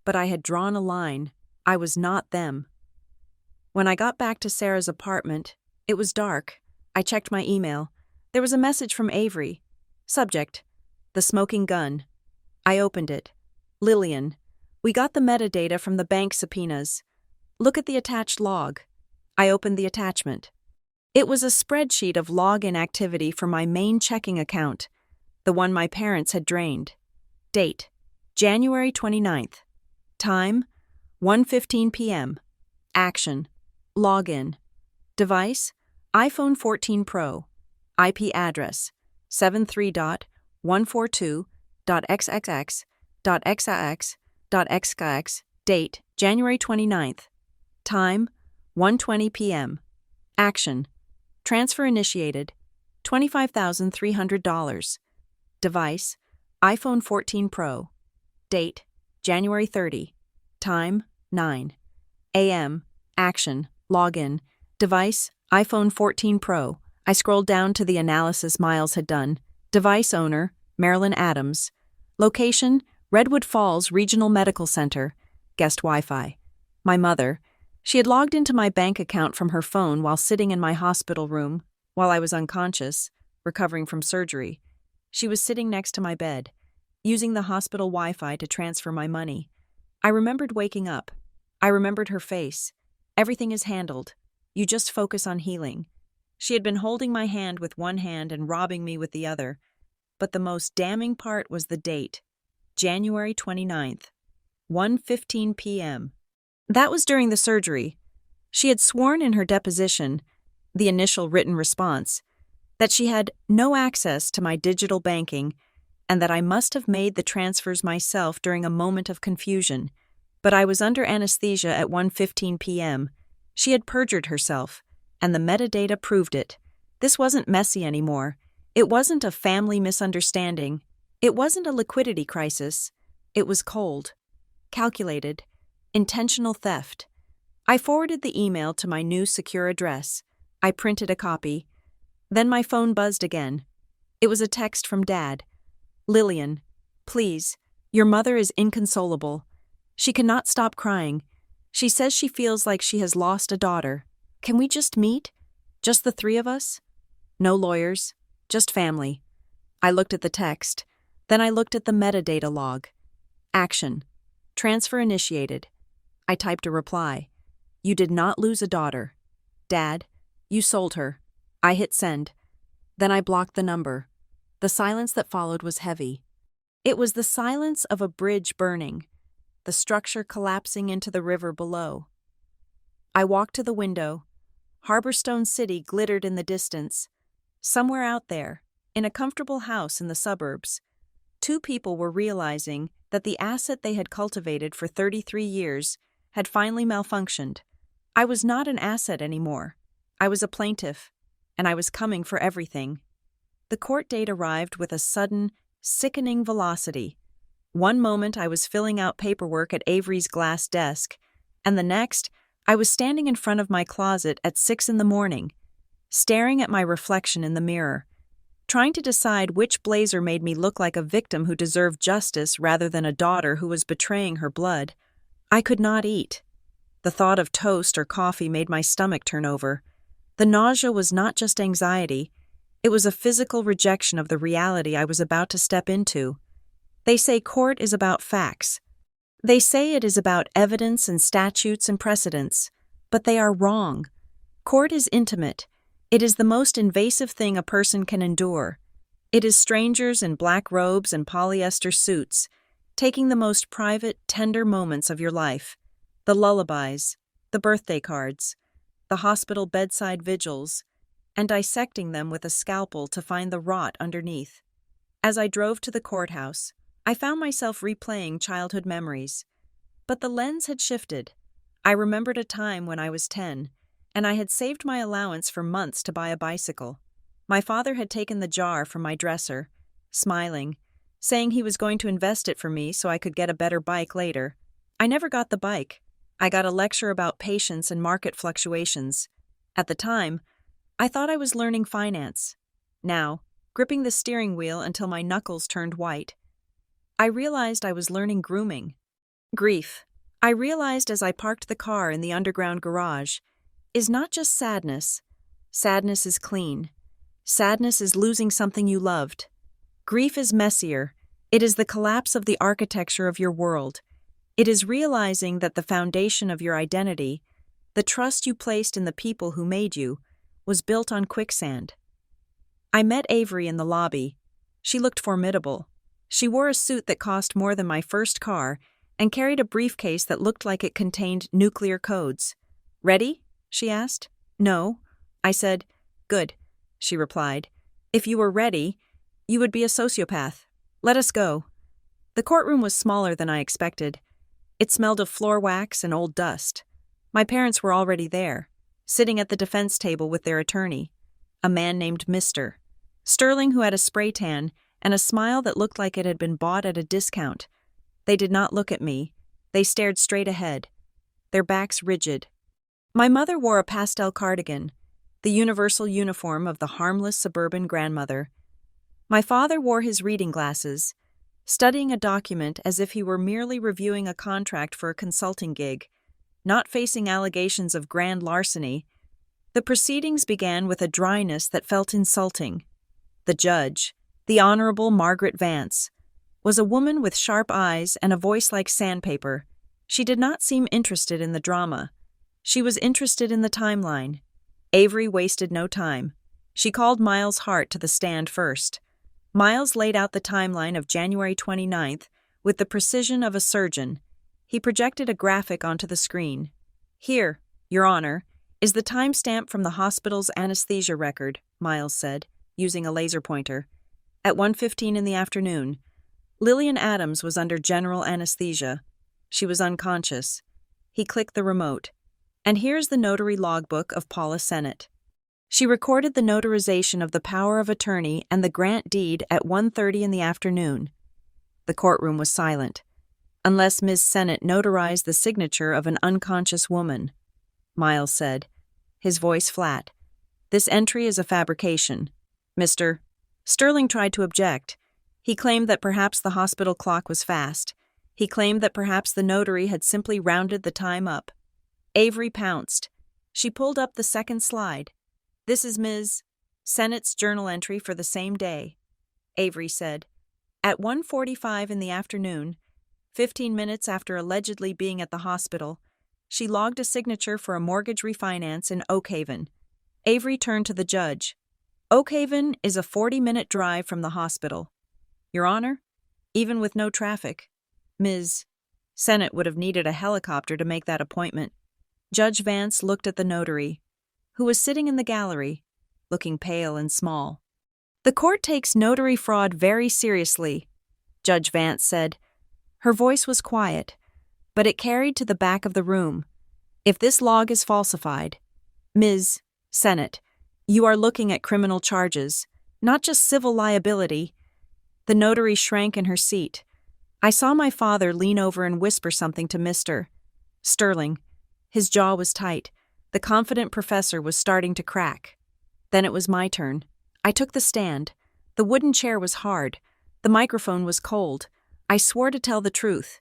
Speaker 1: But I had drawn a line. I was not them. When I got back to Sarah's apartment, it was dark. I checked my email. There was a message from Avery. Subject: the smoking gun. I opened it. Lillian. We got the metadata from the bank subpoenas. Look at the attached log. I opened the attachment. It was a spreadsheet of login activity for my main checking account, the one my parents had drained. Date: January 29th. Time: 1:15 p.m. Action: Login. Device: iPhone 14 Pro. IP address: 73.142.xxx.xax.xax. Date: January 29th. Time: 1:20 p.m. Action: Transfer initiated. $25,300. Device: iPhone 14 Pro. Date: January 30. Time: 9 a.m. Action: Login. Device: iPhone 14 Pro. I scrolled down to the analysis Miles had done. Device owner: Marilyn Adams. Location: Redwood Falls Regional Medical Center. Guest Wi-Fi. My mother. She had logged into my bank account from her phone while sitting in my hospital room, while I was unconscious, recovering from surgery. She was sitting next to my bed, using the hospital Wi-Fi to transfer my money. I remembered waking up. I remembered her face. Everything is handled. You just focus on healing. She had been holding my hand with one hand and robbing me with the other. But the most damning part was the date, January 29th, 1:15 p.m. That was during the surgery. She had sworn in her deposition, the initial written response, that she had no access to my digital banking and that I must have made the transfers myself during a moment of confusion. But I was under anesthesia at 1:15 p.m. She had perjured herself, and the metadata proved it. This wasn't messy anymore. It wasn't a family misunderstanding. It wasn't a liquidity crisis. It was cold, calculated, intentional theft. I forwarded the email to my new secure address. I printed a copy. Then my phone buzzed again. It was a text from Dad. "Lillian, please, your mother is inconsolable. She cannot stop crying. She says she feels like she has lost a daughter. Can we just meet? Just the three of us? No lawyers, just family." I looked at the text. Then I looked at the metadata log. Action. Transfer initiated. I typed a reply. "You did not lose a daughter. Dad, you sold her." I hit send. Then I blocked the number. The silence that followed was heavy. It was the silence of a bridge burning, the structure collapsing into the river below. I walked to the window. Harborstone City glittered in the distance. Somewhere out there, in a comfortable house in the suburbs, two people were realizing that the asset they had cultivated for 33 years had finally malfunctioned. I was not an asset anymore. I was a plaintiff, and I was coming for everything. The court date arrived with a sudden, sickening velocity. One moment I was filling out paperwork at Avery's glass desk, and the next, I was standing in front of my closet at 6 a.m, staring at my reflection in the mirror, trying to decide which blazer made me look like a victim who deserved justice rather than a daughter who was betraying her blood. I could not eat. The thought of toast or coffee made my stomach turn over. The nausea was not just anxiety. It was a physical rejection of the reality I was about to step into. They say court is about facts. They say it is about evidence and statutes and precedents, but they are wrong. Court is intimate. It is the most invasive thing a person can endure. It is strangers in black robes and polyester suits, taking the most private, tender moments of your life. The lullabies, the birthday cards, the hospital bedside vigils, and dissecting them with a scalpel to find the rot underneath. As I drove to the courthouse, I found myself replaying childhood memories. But the lens had shifted. I remembered a time when I was 10, and I had saved my allowance for months to buy a bicycle. My father had taken the jar from my dresser, smiling, saying he was going to invest it for me so I could get a better bike later. I never got the bike. I got a lecture about patience and market fluctuations. At the time, I thought I was learning finance. Now, gripping the steering wheel until my knuckles turned white, I realized I was learning grooming. Grief, I realized as I parked the car in the underground garage, is not just sadness. Sadness is clean. Sadness is losing something you loved. Grief is messier. It is the collapse of the architecture of your world. It is realizing that the foundation of your identity, the trust you placed in the people who made you, was built on quicksand. I met Avery in the lobby. She looked formidable. She wore a suit that cost more than my first car and carried a briefcase that looked like it contained nuclear codes. "Ready?" she asked. "No." I said. "Good," she replied. "If you were ready, you would be a sociopath. Let us go." The courtroom was smaller than I expected. It smelled of floor wax and old dust. My parents were already there, sitting at the defense table with their attorney, a man named Mr. Sterling, who had a spray tan and a smile that looked like it had been bought at a discount. They did not look at me. They stared straight ahead, their backs rigid. My mother wore a pastel cardigan, the universal uniform of the harmless suburban grandmother. My father wore his reading glasses, studying a document as if he were merely reviewing a contract for a consulting gig, not facing allegations of grand larceny. The proceedings began with a dryness that felt insulting. The judge, the Honorable Margaret Vance, was a woman with sharp eyes and a voice like sandpaper. She did not seem interested in the drama. She was interested in the timeline. Avery wasted no time. She called Miles Hart to the stand first. Miles laid out the timeline of January 29th with the precision of a surgeon. He projected a graphic onto the screen. "Here, Your Honor, is the timestamp from the hospital's anesthesia record," Miles said, using a laser pointer. At 1:15 in the afternoon, Lillian Adams was under general anesthesia. She was unconscious. He clicked the remote. "And here's the notary logbook of Paula Sennett." She recorded the notarization of the power of attorney and the grant deed at 1:30 in the afternoon. The courtroom was silent, unless Ms. Sennett notarized the signature of an unconscious woman. Miles said, his voice flat, "This entry is a fabrication. Mr. Sterling tried to object. He claimed that perhaps the hospital clock was fast. He claimed that perhaps the notary had simply rounded the time up. Avery pounced. She pulled up the second slide. "This is Ms. Sennett's journal entry for the same day," Avery said. "At 1:45 in the afternoon, 15 minutes after allegedly being at the hospital, she logged a signature for a mortgage refinance in Oakhaven." Avery turned to the judge. "Oakhaven is a 40-minute drive from the hospital. Your Honor, even with no traffic, Ms. Sennett would have needed a helicopter to make that appointment." Judge Vance looked at the notary, who was sitting in the gallery, looking pale and small. "The court takes notary fraud very seriously," Judge Vance said. Her voice was quiet, but it carried to the back of the room. "If this log is falsified, Ms. Sennett, you are looking at criminal charges, not just civil liability." The notary shrank in her seat. I saw my father lean over and whisper something to Mr. Sterling. His jaw was tight. The confident professor was starting to crack. Then it was my turn. I took the stand. The wooden chair was hard. The microphone was cold. I swore to tell the truth.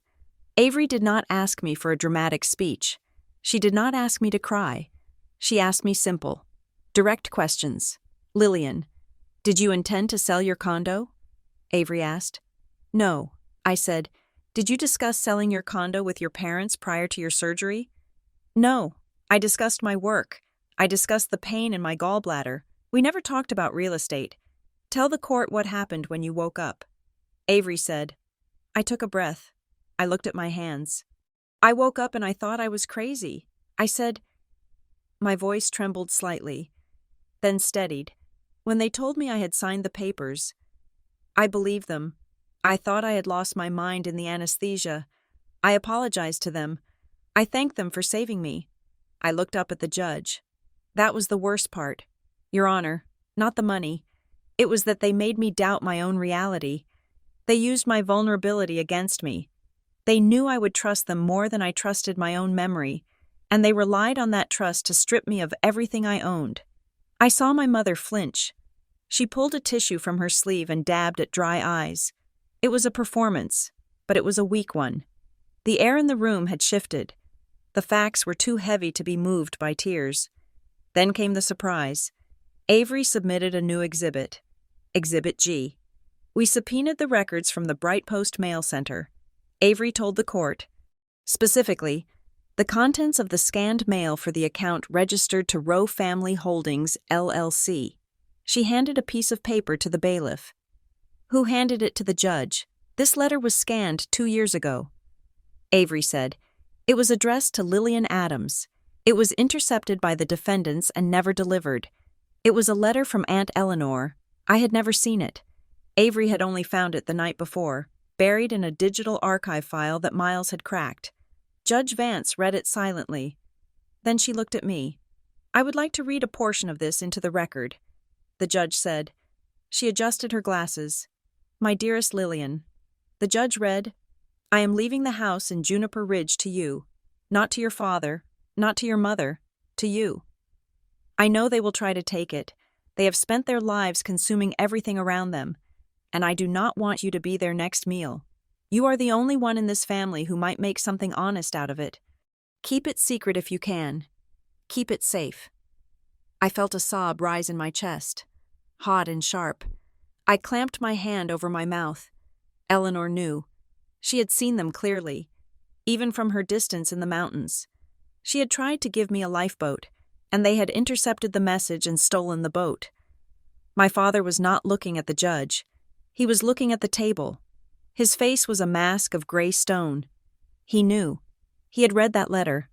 Speaker 1: Avery did not ask me for a dramatic speech. She did not ask me to cry. She asked me simple, direct questions. "Lillian, did you intend to sell your condo?" Avery asked. "No," I said. "Did you discuss selling your condo with your parents prior to your surgery?" "No. I discussed my work. I discussed the pain in my gallbladder. We never talked about real estate. Tell the court what happened when you woke up." Avery said. I took a breath. I looked at my hands. "I woke up and I thought I was crazy. I said—" My voice trembled slightly, then steadied. "When they told me I had signed the papers, I believed them. I thought I had lost my mind in the anesthesia. I apologized to them. I thanked them for saving me." I looked up at the judge. "That was the worst part, Your Honor, not the money. It was that they made me doubt my own reality. They used my vulnerability against me. They knew I would trust them more than I trusted my own memory, and they relied on that trust to strip me of everything I owned." I saw my mother flinch. She pulled a tissue from her sleeve and dabbed at dry eyes. It was a performance, but it was a weak one. The air in the room had shifted. The facts were too heavy to be moved by tears. Then came the surprise. Avery submitted a new exhibit, Exhibit G. We subpoenaed the records from the Bright Post Mail Center. Avery told the court, specifically, the contents of the scanned mail for the account registered to Rowe Family Holdings, LLC. She handed a piece of paper to the bailiff, who handed it to the judge. "This letter was scanned 2 years ago." Avery said, "It was addressed to Lillian Adams. It was intercepted by the defendants and never delivered. It was a letter from Aunt Eleanor. I had never seen it. Avery had only found it the night before, buried in a digital archive file that Miles had cracked. Judge Vance read it silently. Then she looked at me. "I would like to read a portion of this into the record," the judge said. She adjusted her glasses. "My dearest Lillian," the judge read, "I am leaving the house in Juniper Ridge to you, not to your father, not to your mother, to you. I know they will try to take it. They have spent their lives consuming everything around them, and I do not want you to be their next meal. You are the only one in this family who might make something honest out of it. Keep it secret if you can. Keep it safe." I felt a sob rise in my chest, hot and sharp. I clamped my hand over my mouth. Eleanor knew. She had seen them clearly, even from her distance in the mountains. She had tried to give me a lifeboat, and they had intercepted the message and stolen the boat. My father was not looking at the judge. He was looking at the table. His face was a mask of gray stone. He knew. He had read that letter.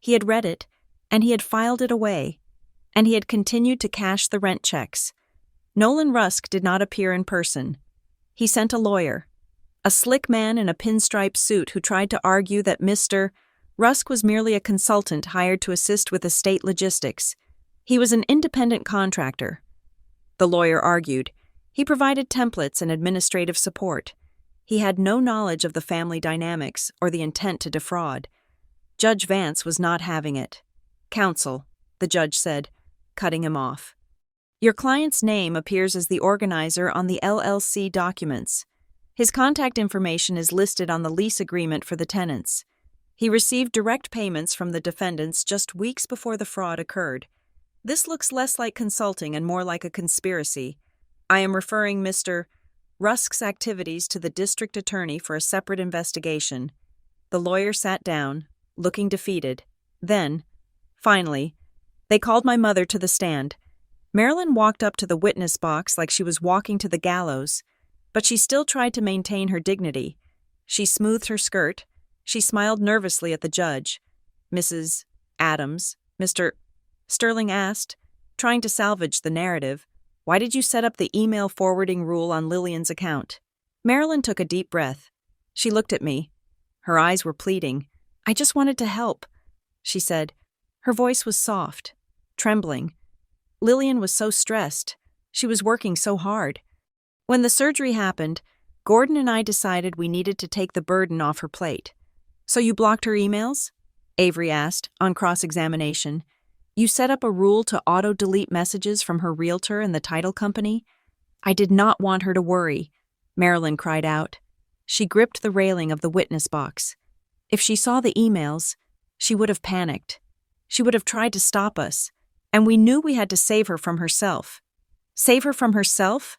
Speaker 1: He had read it, and he had filed it away, and he had continued to cash the rent checks. Nolan Rusk did not appear in person. He sent a lawyer, a slick man in a pinstripe suit who tried to argue that Mr. Rusk was merely a consultant hired to assist with estate logistics. He was an independent contractor. The lawyer argued. He provided templates and administrative support. He had no knowledge of the family dynamics or the intent to defraud. Judge Vance was not having it. "Counsel," the judge said, cutting him off. "Your client's name appears as the organizer on the LLC documents. His contact information is listed on the lease agreement for the tenants. He received direct payments from the defendants just weeks before the fraud occurred. This looks less like consulting and more like a conspiracy. I am referring Mr. Rusk's activities to the district attorney for a separate investigation." The lawyer sat down, looking defeated. Then, finally, they called my mother to the stand. Marilyn walked up to the witness box like she was walking to the gallows, but she still tried to maintain her dignity. She smoothed her skirt. She smiled nervously at the judge. "Mrs. Adams," Mr. Sterling asked, trying to salvage the narrative, "why did you set up the email forwarding rule on Lillian's account?" Marilyn took a deep breath. She looked at me. Her eyes were pleading. "I just wanted to help," she said. Her voice was soft, trembling. Lillian was so stressed. She was working so hard. When the surgery happened, Gordon and I decided we needed to take the burden off her plate. "So you blocked her emails?" Avery asked, on cross-examination. "You set up a rule to auto-delete messages from her realtor and the title company?" "I did not want her to worry," Marilyn cried out. She gripped the railing of the witness box. If she saw the emails, she would have panicked. She would have tried to stop us, and we knew we had to save her from herself. "Save her from herself?"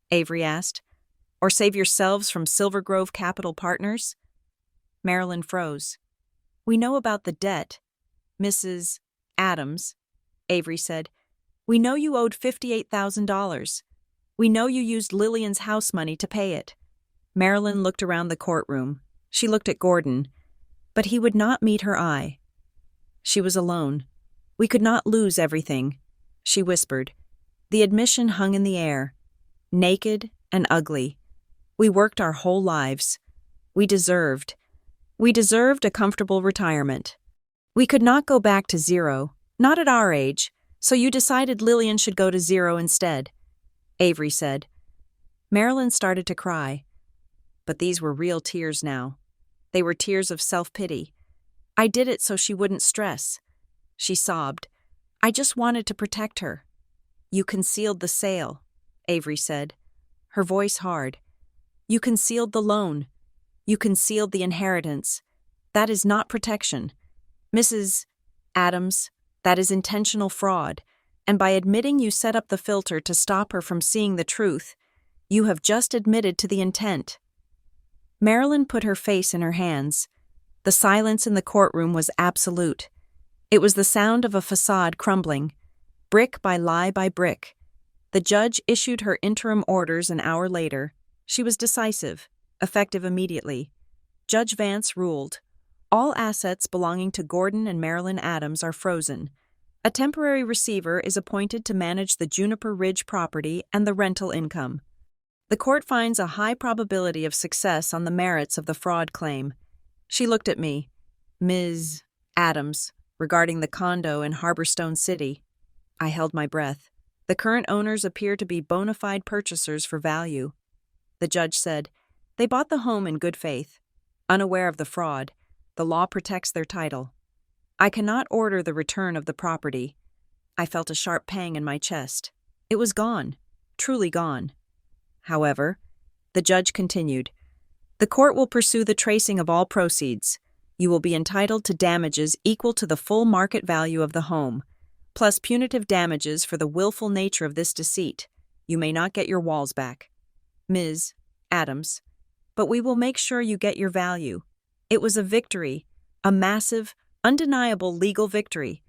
Speaker 1: Avery asked. "Or save yourselves from Silver Grove Capital Partners?" Marilyn froze. "We know about the debt, Mrs. Adams," Avery said. "We know you owed $58,000. We know you used Lillian's house money to pay it." Marilyn looked around the courtroom. She looked at Gordon, but he would not meet her eye. She was alone. "We could not lose everything," she whispered. The admission hung in the air, naked and ugly. We worked our whole lives. We deserved a comfortable retirement. We could not go back to zero, not at our age, so you decided Lillian should go to zero instead, Avery said. Marilyn started to cry. But these were real tears now. They were tears of self-pity. "I did it so she wouldn't stress," she sobbed. "I just wanted to protect her." "You concealed the sale," Avery said, her voice hard. "You concealed the loan. You concealed the inheritance. That is not protection. Mrs. Adams, that is intentional fraud, and by admitting you set up the filter to stop her from seeing the truth, you have just admitted to the intent." Marilyn put her face in her hands. The silence in the courtroom was absolute. It was the sound of a facade crumbling, brick by lie by brick. The judge issued her interim orders an hour later. She was decisive, effective immediately. Judge Vance ruled, "All assets belonging to Gordon and Marilyn Adams are frozen. A temporary receiver is appointed to manage the Juniper Ridge property and the rental income. The court finds a high probability of success on the merits of the fraud claim." She looked at me. "Ms. Adams, regarding the condo in Harborstone City." I held my breath. "The current owners appear to be bona fide purchasers for value." The judge said, "They bought the home in good faith. Unaware of the fraud, the law protects their title. I cannot order the return of the property." I felt a sharp pang in my chest. It was gone, truly gone. However, the judge continued, "The court will pursue the tracing of all proceeds. You will be entitled to damages equal to the full market value of the home, plus punitive damages for the willful nature of this deceit. You may not get your walls back, Ms. Adams, but we will make sure you get your value." It was a victory, a massive, undeniable legal victory.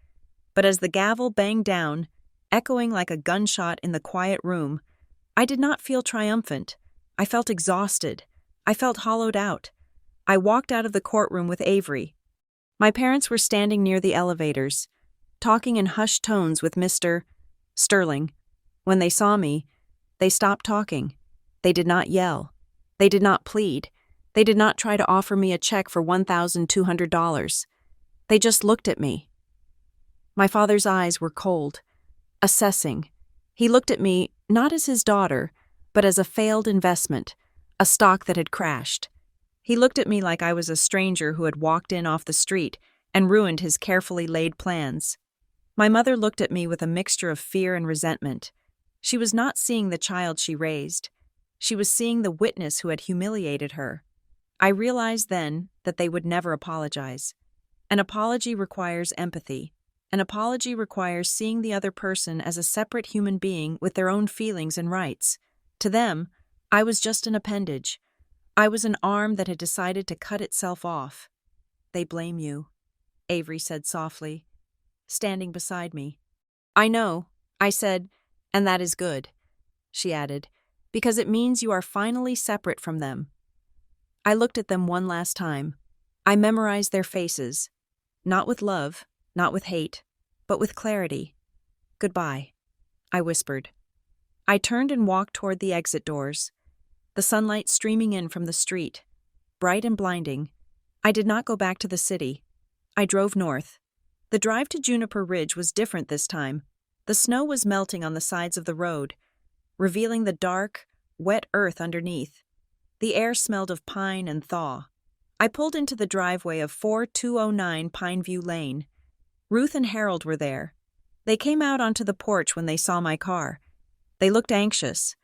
Speaker 1: But as the gavel banged down, echoing like a gunshot in the quiet room, I did not feel triumphant. I felt exhausted. I felt hollowed out. I walked out of the courtroom with Avery. My parents were standing near the elevators, talking in hushed tones with Mr. Sterling. When they saw me, they stopped talking. They did not yell. They did not plead. They did not try to offer me a check for $1,200. They just looked at me. My father's eyes were cold. assessing. He looked at me not as his daughter, but as a failed investment, a stock that had crashed. He looked at me like I was a stranger who had walked in off the street and ruined his carefully laid plans. My mother looked at me with a mixture of fear and resentment. She was not seeing the child she raised. She was seeing the witness who had humiliated her. I realized then that they would never apologize. An apology requires empathy. An apology requires seeing the other person as a separate human being with their own feelings and rights. To them, I was just an appendage. I was an arm that had decided to cut itself off. "They blame you," Avery said softly, standing beside me. "I know," I said, "and that is good," she added, "because it means you are finally separate from them." I looked at them one last time. I memorized their faces. Not with love, not with hate, but with clarity. "Goodbye," I whispered. I turned and walked toward the exit doors, the sunlight streaming in from the street, bright and blinding. I did not go back to the city. I drove north. The drive to Juniper Ridge was different this time. The snow was melting on the sides of the road, revealing the dark, wet earth underneath. The air smelled of pine and thaw. I pulled into the driveway of 4209 Pineview Lane. Ruth and Harold were there. They came out onto the porch when they saw my car. They looked anxious,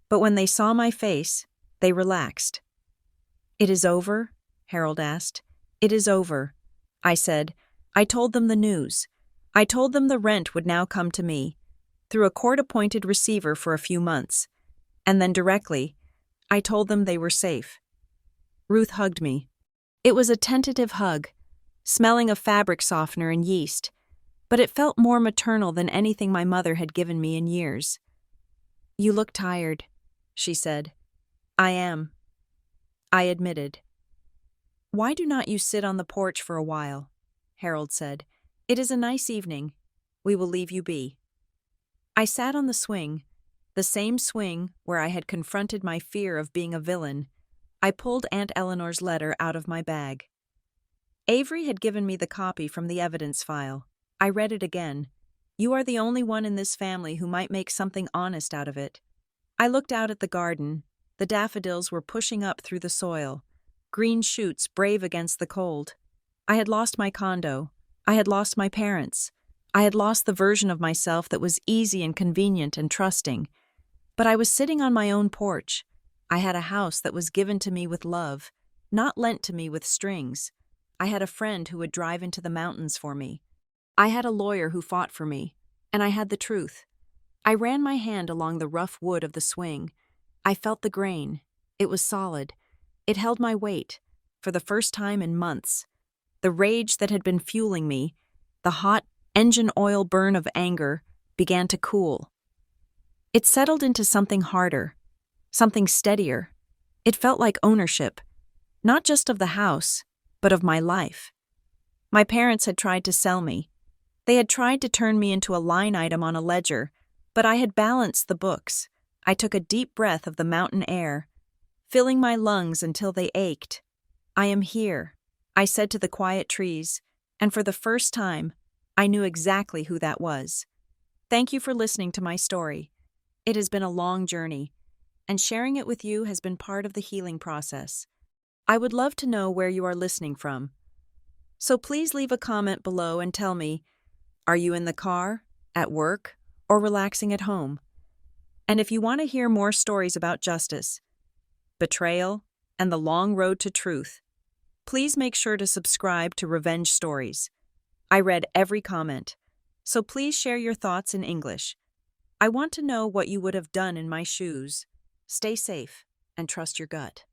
Speaker 1: but when they saw my face, they relaxed. "It is over?" Harold asked. "It is over," I said. I told them the news. I told them the rent would now come to me, through a court-appointed receiver for a few months. And then directly, I told them they were safe. Ruth hugged me. It was a tentative hug, smelling of fabric softener and yeast, but it felt more maternal than anything my mother had given me in years. "You look tired," she said. "I am," I admitted. "Why do not you sit on the porch for a while?" Harold said. "It is a nice evening. We will leave you be." I sat on the swing, the same swing where I had confronted my fear of being a villain. I pulled Aunt Eleanor's letter out of my bag. Avery had given me the copy from the evidence file. I read it again. "You are the only one in this family who might make something honest out of it." I looked out at the garden. The daffodils were pushing up through the soil, green shoots brave against the cold. I had lost my condo. I had lost my parents. I had lost the version of myself that was easy and convenient and trusting. But I was sitting on my own porch. I had a house that was given to me with love, not lent to me with strings. I had a friend who would drive into the mountains for me. I had a lawyer who fought for me, and I had the truth. I ran my hand along the rough wood of the swing. I felt the grain. It was solid. It held my weight, for the first time in months. The rage that had been fueling me, the hot engine oil burn of anger, began to cool. It settled into something harder, something steadier. It felt like ownership, not just of the house, but of my life. My parents had tried to sell me. They had tried to turn me into a line item on a ledger, but I had balanced the books. I took a deep breath of the mountain air, filling my lungs until they ached. "I am here," I said to the quiet trees, and for the first time, I knew exactly who that was. Thank you for listening to my story. It has been a long journey, and sharing it with you has been part of the healing process. I would love to know where you are listening from. So please leave a comment below and tell me, are you in the car, at work, or relaxing at home? And if you want to hear more stories about justice, betrayal, and the long road to truth, please make sure to subscribe to Revenge Stories. I read every comment, so please share your thoughts in English. I want to know what you would have done in my shoes. Stay safe and trust your gut.